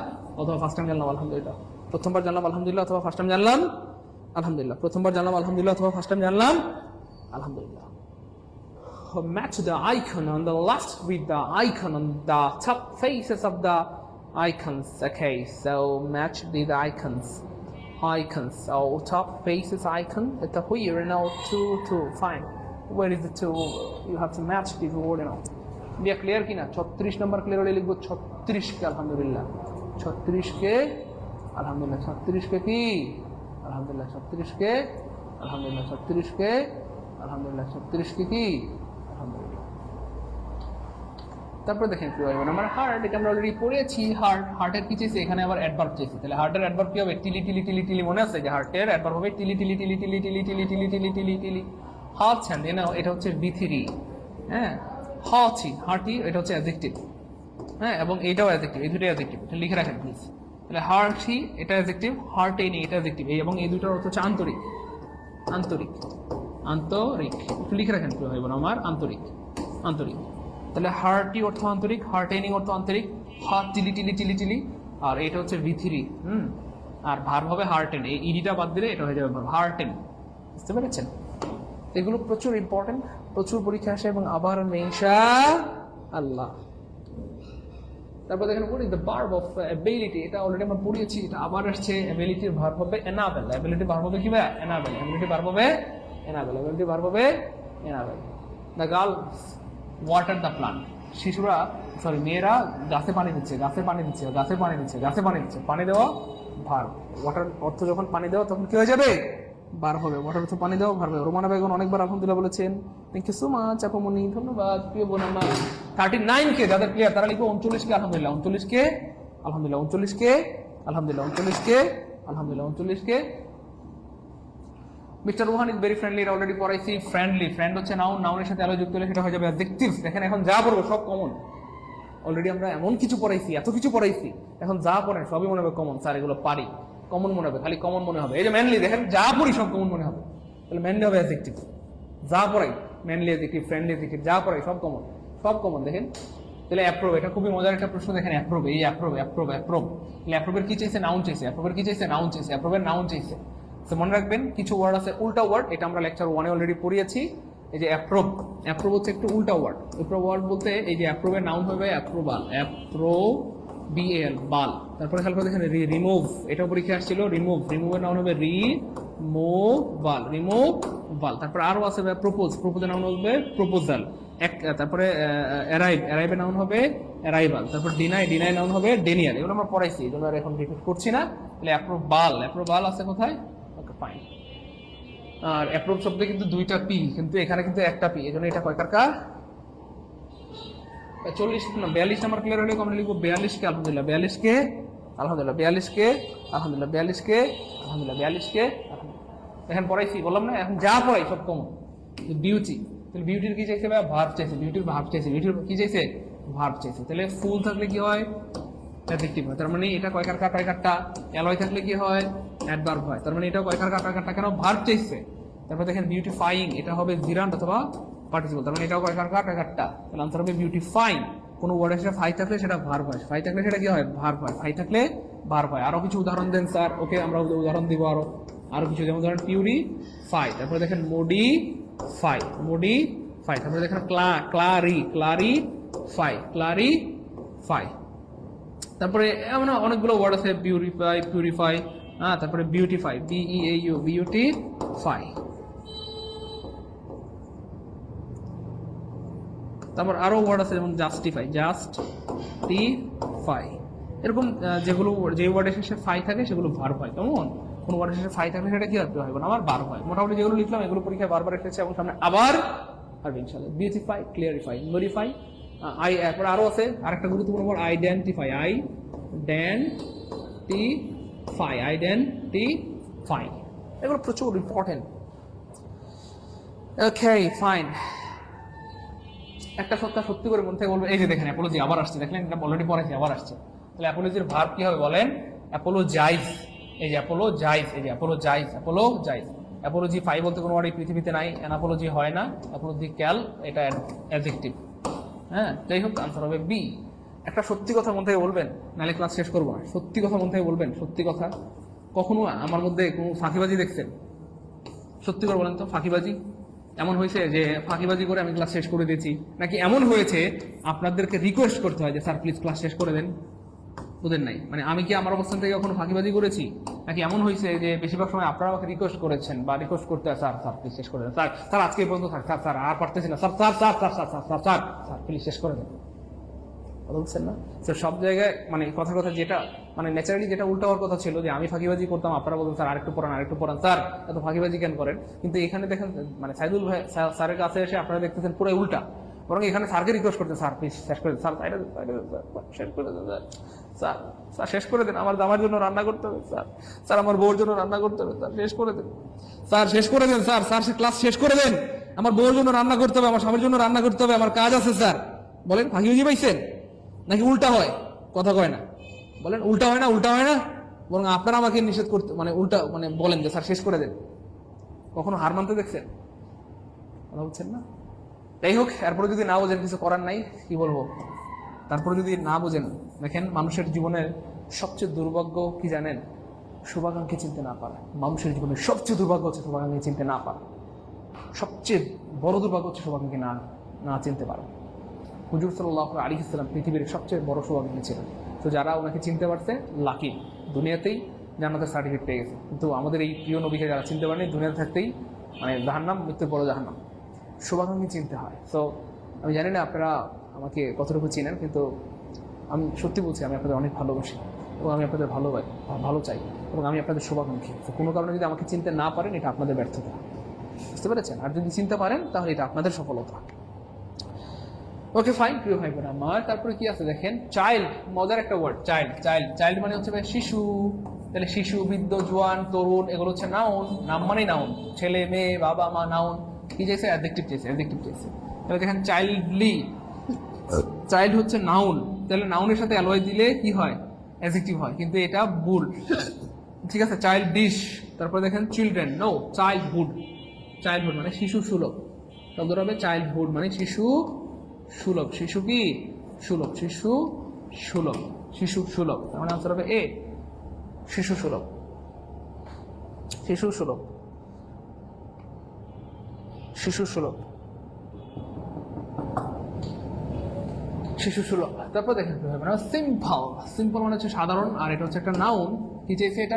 অথবা ফার্স্ট টাইম জানলাম আলহামদুলিল্লাহ। প্রথমবার জানলাম আলহামদুলিল্লাহ, অথবা ফার্স্ট টাইম জানলাম আলহামদুলিল্লাহ। প্রথমবার জানলাম আলহামদুলিল্লাহ, অথবা ফার্স্ট টাইম জানলাম আলহামদুলিল্লাহ। Match the icon on the left with the icon on the top faces of the icons. Okay, so match the icons. So top faces icon at the here now two. Fine. Where is the two? You have to match this word now. Be clear কি না? 36 number clear হলে লিখবো 36 কে আলহামদুলিল্লাহ, 36 কে আলহামদুলিল্লাহ, 36 কে কি আলহামদুলিল্লাহ, 36 কে আলহামদুলিল্লাহ, 36 কে আলহামদুলিল্লাহ, 36 কে কি আলহামদুলিল্লাহ। তারপর দেখেন কি হবে, আমার হার্ট, এটা আমরা অলরেডি পড়েছি। হার্টের কি চাইছে? এখানে আবার অ্যাডভার্ব চাইছে। তাহলে হার্টের অ্যাডভার্ব কি হবে? টিলি টিলি টিলি টিলি। মনে আছে যে হার্টের অ্যাডভার্ব হবে টিলি টিলি টিলি টিলি টিলি টিলি টিলি টিলি টিলি টিলি। হার্ট হ্যান্ড, এটা হচ্ছে বিথিরি, হ্যাঁ। হার্টি এটা হচ্ছে অ্যাডজেক্টিভ, হ্যাঁ, এবং এটাও অ্যাডজেক্টিভ, এই দুটোই অ্যাডজেক্টিভ, এটা লিখে রাখেন প্লিজ। তাহলে হার্টি এটা অ্যাডজেক্টিভ, হার্টেনি এটা অ্যাডজেক্টিভ, এবং এই দুটোর অর্থ হচ্ছে আন্তরিক, আন্তরিক, আন্তরিক। একটু লিখে রাখেন কি হবে আমার? আন্তরিক, আন্তরিক। তাহলে হার্টি অর্থ আন্তরিক, হার্টেনিং অর্থ আন্তরিক, হার্ট টিলি টিলি টিলি টিলি, আর এটা হচ্ছে ভিথিরি, আর ভার্ব হবে হার্টেন। এই ইডিটা বাদ দিলে এটা হয়ে যাবে ভার্ব, হার্টেন। বুঝতে পেরেছেন? এগুলো প্রচুর ইম্পর্টেন্ট, প্রচুর পরীক্ষা আসে, এবং আবার ইনশাআল্লাহ। তারপর দেখেন what is the verb of ability, এটা অলরেডি আমরা পড়িয়েছি, এটা আবার আসছে। অ্যাবিলিটির ভার্ব হবে enable, অ্যাবিলিটি ভার্ব হবে কি ভাই? enable, অ্যাবিলিটি ভার্ব হবে enable, অ্যাবিলিটি ভার্ব হবে enable। the girls water the plant, শিশুরা মেয়েরা গাছে পানি দিচ্ছে, গাছে পানি দিচ্ছে, গাছে পানি দিচ্ছে, গাছে পানি দিচ্ছে। পানি দেওয়া ভার্ব, ওয়াটার অর্থ যখন পানি দেওয়া তখন কি হয়ে যাবে? বার হবে। ওয়াটার অর্থ পানি দেওয়া, ভার্ব। রোমানা বেগম অনেকবার আলহামদুলিল্লাহ বলেছেন, থ্যাংক ইউ সো মাচ আপামনি, ধন্যবাদ প্রিয় বোন আমার। 39 কে যাদের ক্লিয়ার তারা লিখবো 39 কে আলহামদুলিল্লাহ, 39 কে আলহামদুলিল্লাহ, 39 কে আলহামদুলিল্লাহ, 39 কে আলহামদুলিল্লাহ, 39 কে। Mister Rohan is very friendly, এটা অলরেডি পড়াইছি। ফ্রেন্ডলি, ফ্রেন্ড হচ্ছে নাউন, নাউনের সাথে অ্যালো যুক্ত হলে সেটা হয়ে যাবে অ্যাডজেক্টিভ। দেখেন এখন যা পড়বো সব কমন, অলরেডি আমরা এমন কিছু পড়াইছি, এত কিছু পড়াইছি, এখন যা পড়েন সবই মনে হবে কমন। স্যার এগুলো পারি, কমন মনে হবে, খালি কমন মনে হবে। এই যে ম্যানলি, দেখেন যা পড়ি সব কমন মনে হবে। তাহলে ম্যানলি হবে অ্যাডজেক্টিভ, যা পড়াই ম্যানলি অ্যাডজেক্টিভ, ফ্রেন্ডলি অ্যাডজেক্টিভ, যা পড়াই সব কমন, সব কমন। দেখেন তাহলে অ্যাপ্রুভ, এটা খুবই মজার একটা প্রশ্ন। দেখেন অ্যাপ্রুভ, এই অ্যাপ্রুভ, অ্যাপ্রুভ, অ্যাপ্রুভ। তাহলে অ্যাপ্রুভের কি চাইছে? নাউন চাইছে। অ্যাপ্রুভের কি চাইছে? নাউন চাইছে। অ্যাপ্রুভের নাউন চাইছে। তো মনে রাখবেন কিছু ওয়ার্ড আছে উল্টা ওয়ার্ড, এটা আমরা লেকচার 1-এ অলরেডি পড়িয়েছি। এই যে অ্যাপ্রুভ, অ্যাপ্রুভ হচ্ছে একটু উল্টা ওয়ার্ড। অ্যাপ্রুভ ওয়ার্ড বলতে এই যে অ্যাপ্রুভের নাউন হবে অ্যাপ্রুভাল, BAL, বাল। তারপরে খেয়াল করে দেখেন রিমুভ, এটাও পরীক্ষা আসছিল। রিমুভ, রিমুভের নাউন হবে রিমুভাল, রিমুভাল। তারপরে আরো আছে প্রপোজ, প্রপোজের নাউন হবে প্রপোজাল। তারপরে অ্যারাইভ, অ্যারাইভের নাউন হবে অ্যারাইভাল। তারপর ডিনাই, ডিনাই নাউন হবে ডেনিয়াল। এগুলো আমরা পড়াইছি, এই জন্য আর এখন রিপিট করছি না। তাহলে অ্যাপ্রুভাল, অ্যাপ্রুভাল আছে কোথায়? Okay fine. আর অ্যাপ্রুভ শব্দে কিন্তু 2টা পি, কিন্তু এখানে কিন্তু 1টা পি, এই জন্য এটা কয়কার কার? 42 নাম্বার ক্লিয়ার হলে আমরা লিখবো 42 কে আলহামদুলিল্লাহ, 42 কে আলহামদুলিল্লাহ 42 কে, আলহামদুলিল্লাহ 42 কে, আলহামদুলিল্লাহ 42 কে। এখন পড়াইছি, বললাম না এখন যা পড়াই সব কমন। বিউটি, তাহলে বিউটির কি চাইছে ভাই? ভার্ব চাইছে। বিউটির ভার্ব চাইছে। বিউটির কি চাইছে? ভার্ব চাইছে। তাহলে ফুল থাকলে কি হয়? অ্যাডজেক্টিভ হয়। তার মানে এটা কয়কার কাটা, অ্যালয় থাকলে কি হয়? অ্যাডভার্ব হয়। তার মানে এটা কয়কার কাটা কেন? ভার্ব চাইছে। তারপর দেখেন বিউটিফাইং, এটা হবে জিরান্ড অথবা পার্টিসিপল। তার মানে এটাও কয়কার কাটা, তাহলে আনসার হবে বিউটিফাইং। কোনো ওয়ার্ডের সাথে ফাই থাকলে সেটা ভার্ব হয়, ফাই থাকলে সেটা কি হয়? ভার্ব হয়, ফাই থাকলে ভার্ব হয়। আরো কিছু উদাহরণ দেন স্যার। ওকে, আমরা উদাহরণ দিব আরো কিছু, যেমন ধরেন পিউরিফাই, তারপরে দেখেন মডিফাই, তারপরে দেখেন ক্লারিফাই। তারপরে এমন অনেকগুলো ওয়ার্ড আছে, পিউরিফাই, হ্যাঁ, তারপরে বিউটিফাই, BEAU, বিউটিফাই। তারপর আরো ওয়ার্ড আছে যেমন জাস্টিফাই, এরকম যেগুলো যে ওয়ার্ডের শেষে ফাই থাকে সেগুলো ভার্ব হয়। কেমন? কোন ওয়ার্ডের শেষে ফাই থাকলে সেটা কি হবে? আমার ভার্ব হয়। মোটামুটি যেগুলো লিখলাম এগুলো পরীক্ষায় বারবার এসেছে এবং সামনে আবার আসবে ইনশাআল্লাহ। বিউটিফাই, ক্লিয়ারিফাই, মডিফাই, এরপর আরো আছে আরেকটা গুরুত্বপূর্ণ ওয়ার্ড আইডেন্টিফাই, এগুলো প্রচুর ইম্পর্টেন্ট। Okay fine. একটা সত্য সত্যি করে মন থেকে বলবো, এই যে দেখেন অ্যাপোলজি আবার আসছে, দেখলেন এটা অলরেডি পড়াইছি, আবার আসছে। তাহলে অ্যাপোলজির ভার্ব কি হবে বলেন? অ্যাপোলোজাইজ। এই যে অ্যাপোলোজাইজ, অ্যাপোলজি ফাই বলতে কোনো ওয়ার্ড এই পৃথিবীতে নাই, অ্যানাপোলজি হয় না, অ্যাপোলজিক্যাল এটা অ্যাডজেক্টিভ। হ্যাঁ, যাই হোক আনসার হবে বি। একটা সত্যি কথা মন থেকে বলবেন, নাহলে ক্লাস শেষ করবো না। সত্যি কথা মন থেকে বলবেন, সত্যি কথা। কখনো আমার মধ্যে কোনো ফাঁকিবাজি দেখছেন? সত্যি করে বলেন তো, ফাঁকিবাজি এমন হয়েছে যে ফাঁকিবাজি করে আমি ক্লাস শেষ করে দিয়েছি, নাকি এমন হয়েছে আপনাদেরকে রিকোয়েস্ট করতে হয় যে স্যার প্লিজ ক্লাস শেষ করে দেন? ওদের নাই। মানে আমি কি আমার অবস্থান থেকে কখনো ফাঁকিবাজি করেছি? নাকি এমন হয়েছে যে বেশিরভাগ সময় আপনারা আমাকে রিকোয়েস্ট করেছেন বা রিকোয়েস্ট করতে হয়, স্যার প্লিজ শেষ করে দেন, স্যার আজকে পর্যন্ত থাক, স্যার আর পারতেছি না, স্যার প্লিজ শেষ করে দেন। কথা বলছেন না স্যার? সব জায়গায় মানে কথা যেটা মানে ন্যাচারালি যেটা উল্টা হওয়ার কথা ছিল, যে আমি ফাঁকিবাজি করতাম, আপনারা বলতেন স্যার আরেকটু পড়ান, স্যার এত ফাঁকিবাজি কেন করেন? কিন্তু এখানে দেখেন মানে সাইদুল ভাই স্যারের কাছে এসে আপনারা দেখতেছেন পুরো উল্টা। বরং এখানে স্যারকে রিকোয়েস্ট করতেন, স্যার প্লিজ শেষ করে দেন, স্যার শেষ করে দেন, স্যার শেষ করে দেন, আমার জন্য রান্না করতে হবে, স্যার আমার বউর জন্য রান্না করতে হবে, স্যার শেষ করে দেন, স্যার শেষ করে দেন, স্যার ক্লাস শেষ করে দেন, আমার বউর জন্য রান্না করতে হবে, আমার স্বামীর জন্য রান্না করতে হবে, আমার কাজ আছে স্যার। বলেন ফাঁকিবাজি পাইছেন নাকি উল্টা হয়? কথা কয় না, বলেন উল্টা হয় না? বরং আপনারা আমাকে নিষেধ করতে মানে উল্টা মানে বলেন যে স্যার শেষ করে দেন। কখনো হার মানতে দেখছেন? কথা বলছেন না? যাই হোক, এরপরে যদি না বোঝেন কিছু করার নাই, কি বলবো। তারপরে যদি না বোঝেন, দেখেন মানুষের জীবনের সবচেয়ে দুর্ভাগ্য কি জানেন? শুভাকাঙ্ক্ষী চিনতে না পারা। মানুষের জীবনের সবচেয়ে দুর্ভাগ্য হচ্ছে শুভাকাঙ্ক্ষী চিনতে না পারা। সবচেয়ে বড় দুর্ভাগ্য হচ্ছে শুভাকাঙ্ক্ষী না চিনতে পারা। হুজুর সাল্লাল্লাহু আলাইহি ওয়াসাল্লাম পৃথিবীর সবচেয়ে বড় শুভাকাঙ্ক্ষী ছিলেন। তো যারা ওনাকে চিনতে পারছে লাকি, দুনিয়াতেই জান্নাতের সার্টিফিকেট পেয়ে গেছে। কিন্তু আমাদের এই প্রিয় নবীকে যারা চিনতে পারেনি, দুনিয়াতে থাকতেই মানে জাহান্নাম, মৃত্যুর পর জাহান্নাম। শুভাকাঙ্ক্ষী চিনতে হয়। সো আমি জানি না আপনারা আমাকে কতটুকু চিনেন, কিন্তু আমি সত্যি বলছি আমি আপনাদের অনেক ভালোবাসি এবং আমি আপনাদের ভালো চাই এবং আমি আপনাদের শুভাকাঙ্ক্ষী। তো কোনো কারণে যদি আমাকে চিনতে না পারেন, এটা আপনাদের ব্যর্থতা, বুঝতে পেরেছেন? আর যদি চিনতে পারেন তাহলে এটা আপনাদের সফলতা। ওকে ফাইন প্রিয় ভাই বোন আমার। তারপরে কি আছে দেখেন, চাইল্ড, মজার একটা ওয়ার্ড, চাইল্ড মানে হচ্ছে শিশু। তাহলে শিশু, বৃদ্ধ, জোয়ান, তরুণ, এগুলো হচ্ছে নাউন। নাম মানে নাউন, ছেলে, মেয়ে, বাবা, মা, নাউন। কি চাইছে? অ্যাডজেক্টিভ চাইছে। তাহলে দেখেন চাইল্ডলি, চাইল্ড হচ্ছে নাউন। তাহলে নাউনের সাথে অ্যালয় দিলে কি হয়? অ্যাডজেক্টিভ হয়, কিন্তু এটা বুড। ঠিক আছে, চাইল্ড ডিশ। তারপরে দেখেন চিলড্রেন, নো, চাইল্ডহুড মানে শিশু সুলভ। শব্দটা হবে চাইল্ডহুড মানে শিশু সুলভ। শিশু কি? সুলভ, শিশু সুলভ। তার মানে আনসার হবে এ, শিশু সুলভ। তারপর দেখেন মানে সিম্পল মানে হচ্ছে সাধারণ, আর এটা হচ্ছে একটা নাউন। কি চাইছে? এটা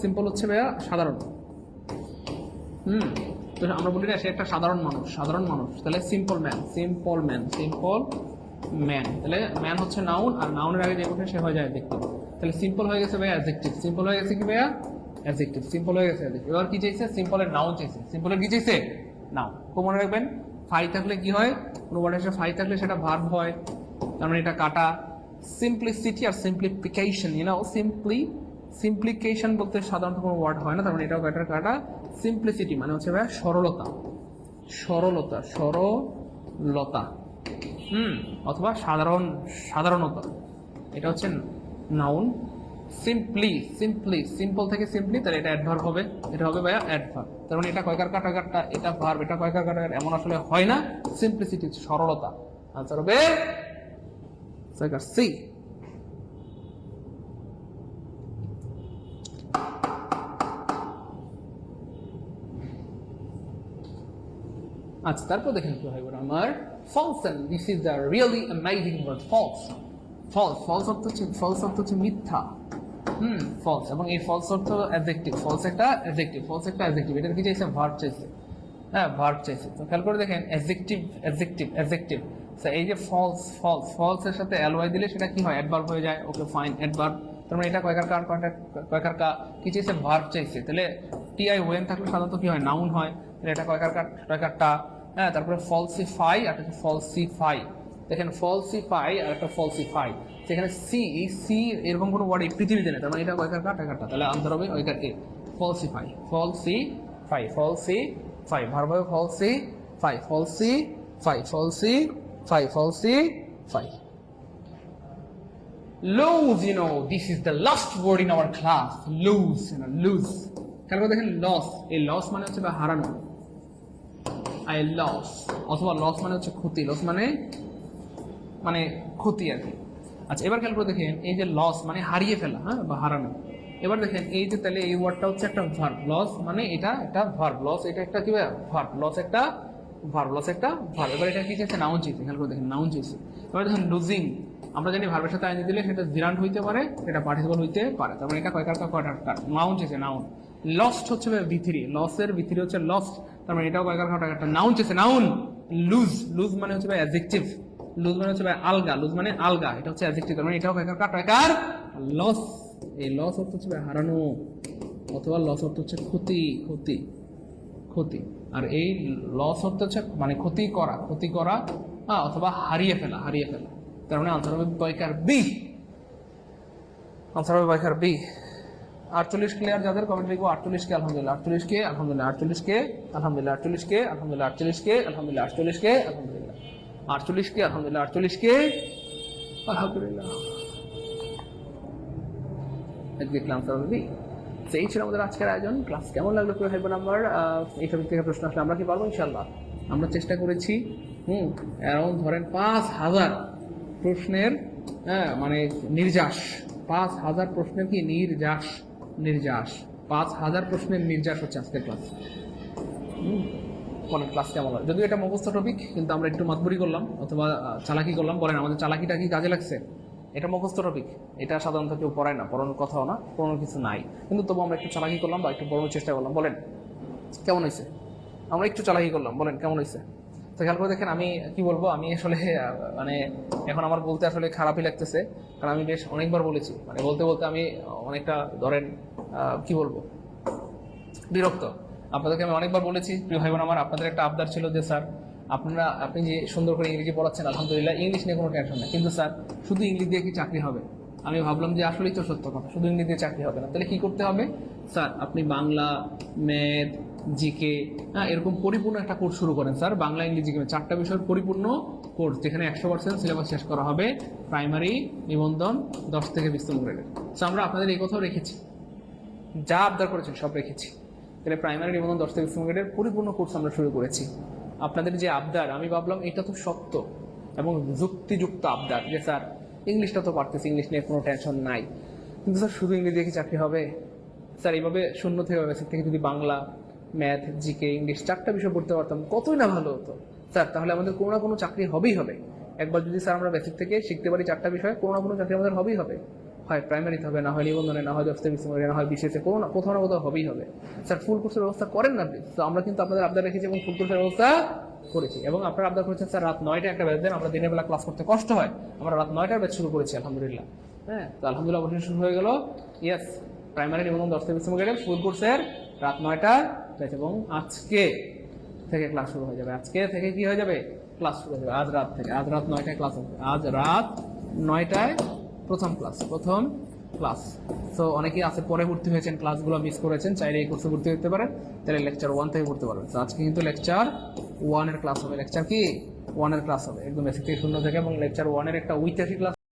সিম্পল হচ্ছে ভাইয়া সাধারণ। তো আমরা বলি না সে একটা সাধারণ মানুষ। তাহলে সিম্পল ম্যান। তাহলে ম্যান হচ্ছে নাউন, আর নাউনের আগে যে বসে সে হয়ে যায় অ্যাডজেক্টিভ। তাহলে সিম্পল হয়ে গেছে ভাইয়া অ্যাডজেক্টিভ। এবার কি চাইছে? সিম্পলের নাউন চাইছে। সিম্পলের কি চাইছে? নাউন। খুব মনে রাখবেন, ফাই থাকলে কি হয়? কোনো ওয়ার্ডের সাথে ফাই থাকলে সেটা ভার্ব হয়। তার মানে এটা কাটা। সিম্পলিসিটি আর সিম্পলিফিকেশন, সিম্পলিকেশন বলতে সাধারণত কোনো ওয়ার্ড হয় না, তার মানে এটাও কাটা। সিম্পলিসিটি মানে হচ্ছে ভাই সরলতা, সরলতা অথবা সাধারণতা, এটা হচ্ছে নাউন। সিম্পল থেকে সিম্পলি, তাহলে এটা অ্যাডভার্ব হবে, এটা হবে ভাইয়া অ্যাডভার্ব। তার মানে এটা কয়কার কাটা, এটা ভার্ব, এটা কয়কার কাটা, এমন আসলে হয় না। সিম্পলিসিটি সরলতা, আনসার হবে সি। আচ্ছা, তারপর দেখেন কি হয় আমার false, and this is the really amazing word, false অর্থ হচ্ছে মিথ্যা। false, এবং এই false অর্থ অ্যাডজেক্টিভ, false একটা অ্যাডজেক্টিভ, এটা কি চাইছে, ভার্ব চাইছে। হ্যাঁ, ভার্ব চাইছে। তো খেয়াল করে দেখেন অ্যাডজেক্টিভ। এই যে false এর সাথে ly দিলে সেটা কি হয়, অ্যাডভার্ব হয়ে যায়। Okay fine, adverb. তার মানে এটা কয়কার কি চাইছে, ভার্ব চাইছে। তাহলে ti when থাকলে সাধারণত কি হয়, নাউন হয়। তাহলে এটা কয়কারটা। হ্যাঁ, তারপরে falsify আর একটা falsify। দেখেন falsify আর একটা falsify, সেখানে সি এরকম কোনো ওয়ার্ড এই পৃথিবীতে নেই, তার মানে এটা কয়কারটা। তাহলে আনসার হবে ওইকার এ, falsify, ভার্ব হবে falsify। Lose, this is the last word in our class. Lose. খেয়াল করে দেখেন লস, এই লস মানে হচ্ছে বা হারানো, লস, অথবা লস মানে হচ্ছে ক্ষতি, লস মানে ক্ষতি আর কি। আচ্ছা, এবার খেয়াল করে দেখেন এই যে লস মানে হারিয়ে ফেলা, হ্যাঁ, বা হারানো। এবার দেখেন এই যে, তাহলে এই ওয়ার্ডটা হচ্ছে একটা ভার্ব, লস মানে এটা একটা ভার্ব, লস এটা একটা কি ভার্ব, লস একটা ভার্ব। এবার এটা কি চাইছে, নাউন চাইছে। খেয়াল করে দেখেন নাউন চাইছে। এবার দেখেন লুজিং, আমরা জানি ভার্বের সাথে আইনি দিলে সেটা জিরান্ড হইতে পারে, এটা পার্টিসিপল হইতে পারে, তার মানে এটা কয়কার, নাউন চাইছে, নাউন। লস্ট হচ্ছে ভিথিরি, লসের ভিথিরি হচ্ছে লস্ট, তার মানে এটাও কয়কার, নাউন চাইছে, নাউন। লুজ মানে হচ্ছে অ্যাডজেক্টিভ, লুজ মানে হচ্ছে আলগা, এটা হচ্ছে অ্যাডজেক্টিভ, তার মানে এটাও কয়কার, লস। এই লস অর্থ হচ্ছে হারানো, অথবা লস অর্থ হচ্ছে ক্ষতি। আর এই লস অর্থ হচ্ছে মানে ক্ষতি করা, অথবা হারিয়ে ফেলা। তার মানে আনসার হবে বয়কার বি। 48 ক্লিয়ার যাদের, কমেন্ট লিখবো 48 কে আলহামদুলিল্লাহ, 48 কে আলহামদুলিল্লাহ, 48 কে আলহামদুলিল্লাহ, 48 কে আলহামদুলিল্লাহ, 48 কে আলহামদুলিল্লাহ, 48 কে আলহামদুলিল্লাহ, 48 কে আলহামদুলিল্লাহ, 48 কে আলহামদুলিল্লাহ। দেখলাম আনসার হবে বি। এই ছিল আমাদের আজকের আয়োজন। ক্লাস কেমন লাগলো পুরো ভাই বোন আমার? এই টপিক থেকে প্রশ্ন আসলে আমরা কি পারবো ইনশাল্লাহ, আমরা চেষ্টা করেছি। অ্যারাউন্ড ধরেন 5000 প্রশ্নের, মানে নির্যাস, 5000 প্রশ্নের কি নির্যাস 5000 প্রশ্নের নির্যাস হচ্ছে আজকের ক্লাস। বলেন ক্লাস কেমন হয়? যদিও এটা মুখস্থ টপিক, কিন্তু আমরা একটু মাতবুরি করলাম অথবা চালাকি করলাম। বলেন আমাদের চালাকিটা কি কাজে লাগছে? এটা মুখস্থ টপিক, এটা সাধারণত কেউ পড়ায় না, পড়ানোর কথাও না, পড়ানোর কিছু নাই, কিন্তু তবু আমরা একটু চালাকি করলাম বা একটু পড়ানোর চেষ্টা করলাম। বলেন কেমন হয়েছে? আমরা একটু চালাকি করলাম, বলেন কেমন হয়েছে? তো খেয়াল করে দেখেন, আমি কি বলবো, আমি আসলে মানে এখন আমার বলতে আসলে খারাপই লাগতেছে, কারণ আমি বেশ অনেকবার বলেছি, মানে বলতে আমি অনেকটা ধরেন কি বলবো, বিরক্ত। আপনাদেরকে আমি অনেকবার বলেছি প্রিয় ভাই বোন আমার, আপনাদের একটা আবদার ছিল যে স্যার আপনি যে সুন্দর করে ইংরেজি পড়াচ্ছেন, আলহামদুলিল্লাহ, ইংলিশ নিয়ে কোনো টেনশন নেই, কিন্তু স্যার শুধু ইংলিশ দিয়ে কি চাকরি হবে? আমি ভাবলাম যে আসলেই তো সত্য কথা, শুধু ইংলিশ দিয়ে চাকরি হবে না, তাহলে কি করতে হবে? স্যার আপনি বাংলা, ম্যাথ, জিকে, এরকম পরিপূর্ণ একটা কোর্স শুরু করেন স্যার, বাংলা, ইংরেজি, জিকে 4টা বিষয়ের পরিপূর্ণ কোর্স, যেখানে 100% সিলেবাস শেষ করা হবে, প্রাইমারি, নিবন্ধন 10 থেকে 20তম গ্রেডের। সো আমরা আপনাদের এই কথাও রেখেছি, যা আবদার করেছেন সব রেখেছি। তাহলে প্রাইমারি, নিবন্ধন 10 থেকে 20তম গ্রেডের পরিপূর্ণ কোর্স আমরা শুরু করেছি। আপনাদের যে আবদার, আমি ভাবলাম এটা তো সত্য এবং যুক্তিযুক্ত আবদার, যে স্যার ইংলিশটা তো পারতেছি, ইংলিশ নিয়ে কোনো টেনশন নাই, কিন্তু স্যার শুধু ইংরেজি দিয়ে কি চাকরি হবে? স্যার এইভাবে শূন্য থেকে বেসিক থেকে যদি বাংলা, ম্যাথ, জিকে, ইংলিশ 4টা বিষয় পড়তে পারতাম কতই না ভালো হতো স্যার, তাহলে আমাদের কোনো না কোনো চাকরি হবেই হবে। একবার যদি স্যার আমরা বেসিক থেকে শিখতে পারি 4টা বিষয়, কোনো না কোনো চাকরি আমাদের হবেই হবে, হয় প্রাইমারিতে হবে, না হয় নিবন্ধনে, না হয় 10 থেকে 20 না হয় বিশেষে, কোনো না কোথাও না কোথাও হবেই হবে। স্যার ফুল কোর্সের ব্যবস্থা করেন না প্লিজ। তো আমরা কিন্তু আপনাদের আবদার রেখেছি এবং ফুল কোর্সের ব্যবস্থা করেছি, এবং আপনারা আবদার করেছেন স্যার রাত 9টায় একটা ব্যাচ দেন, আমরা দিনের বেলা ক্লাস করতে কষ্ট হয়, আমরা রাত 9টার ব্যাচ শুরু করেছি আলহামদুলিল্লাহ। হ্যাঁ, তো আলহামদুলিল্লাহ অবশ্যই শুরু হয়ে গেল। ইয়েস, প্রাইমারি, নিবন্ধন 10 থেকে 20 গ্রেডের ফুল কোর্সের রাত 9টার ব্যাচ, এবং আজকে থেকে ক্লাস শুরু হয়ে যাবে। আজকে থেকে কি হয়ে যাবে? ক্লাস শুরু হয়ে যাবে, আজ রাত থেকে, আজ রাত 9টায় ক্লাস হবে, আজ রাত 9টায় প্রথম ক্লাস। তো অনেকেই আছে পরে ভর্তি হয়েছেন, ক্লাসগুলো মিস করেছেন, চাইলে এই কোর্সে ভর্তি হতে পারেন, তাহলে লেকচার 1 থেকে পড়তে পারবেন। তো আজকে কিন্তু লেকচার 1 এর ক্লাস হবে। লেকচার কি 1 এর ক্লাস হবে, একদম বেসিক থেকে শূন্য থেকে, এবং লেকচার 1 এর একটা ঐতিহাসিক ক্লাস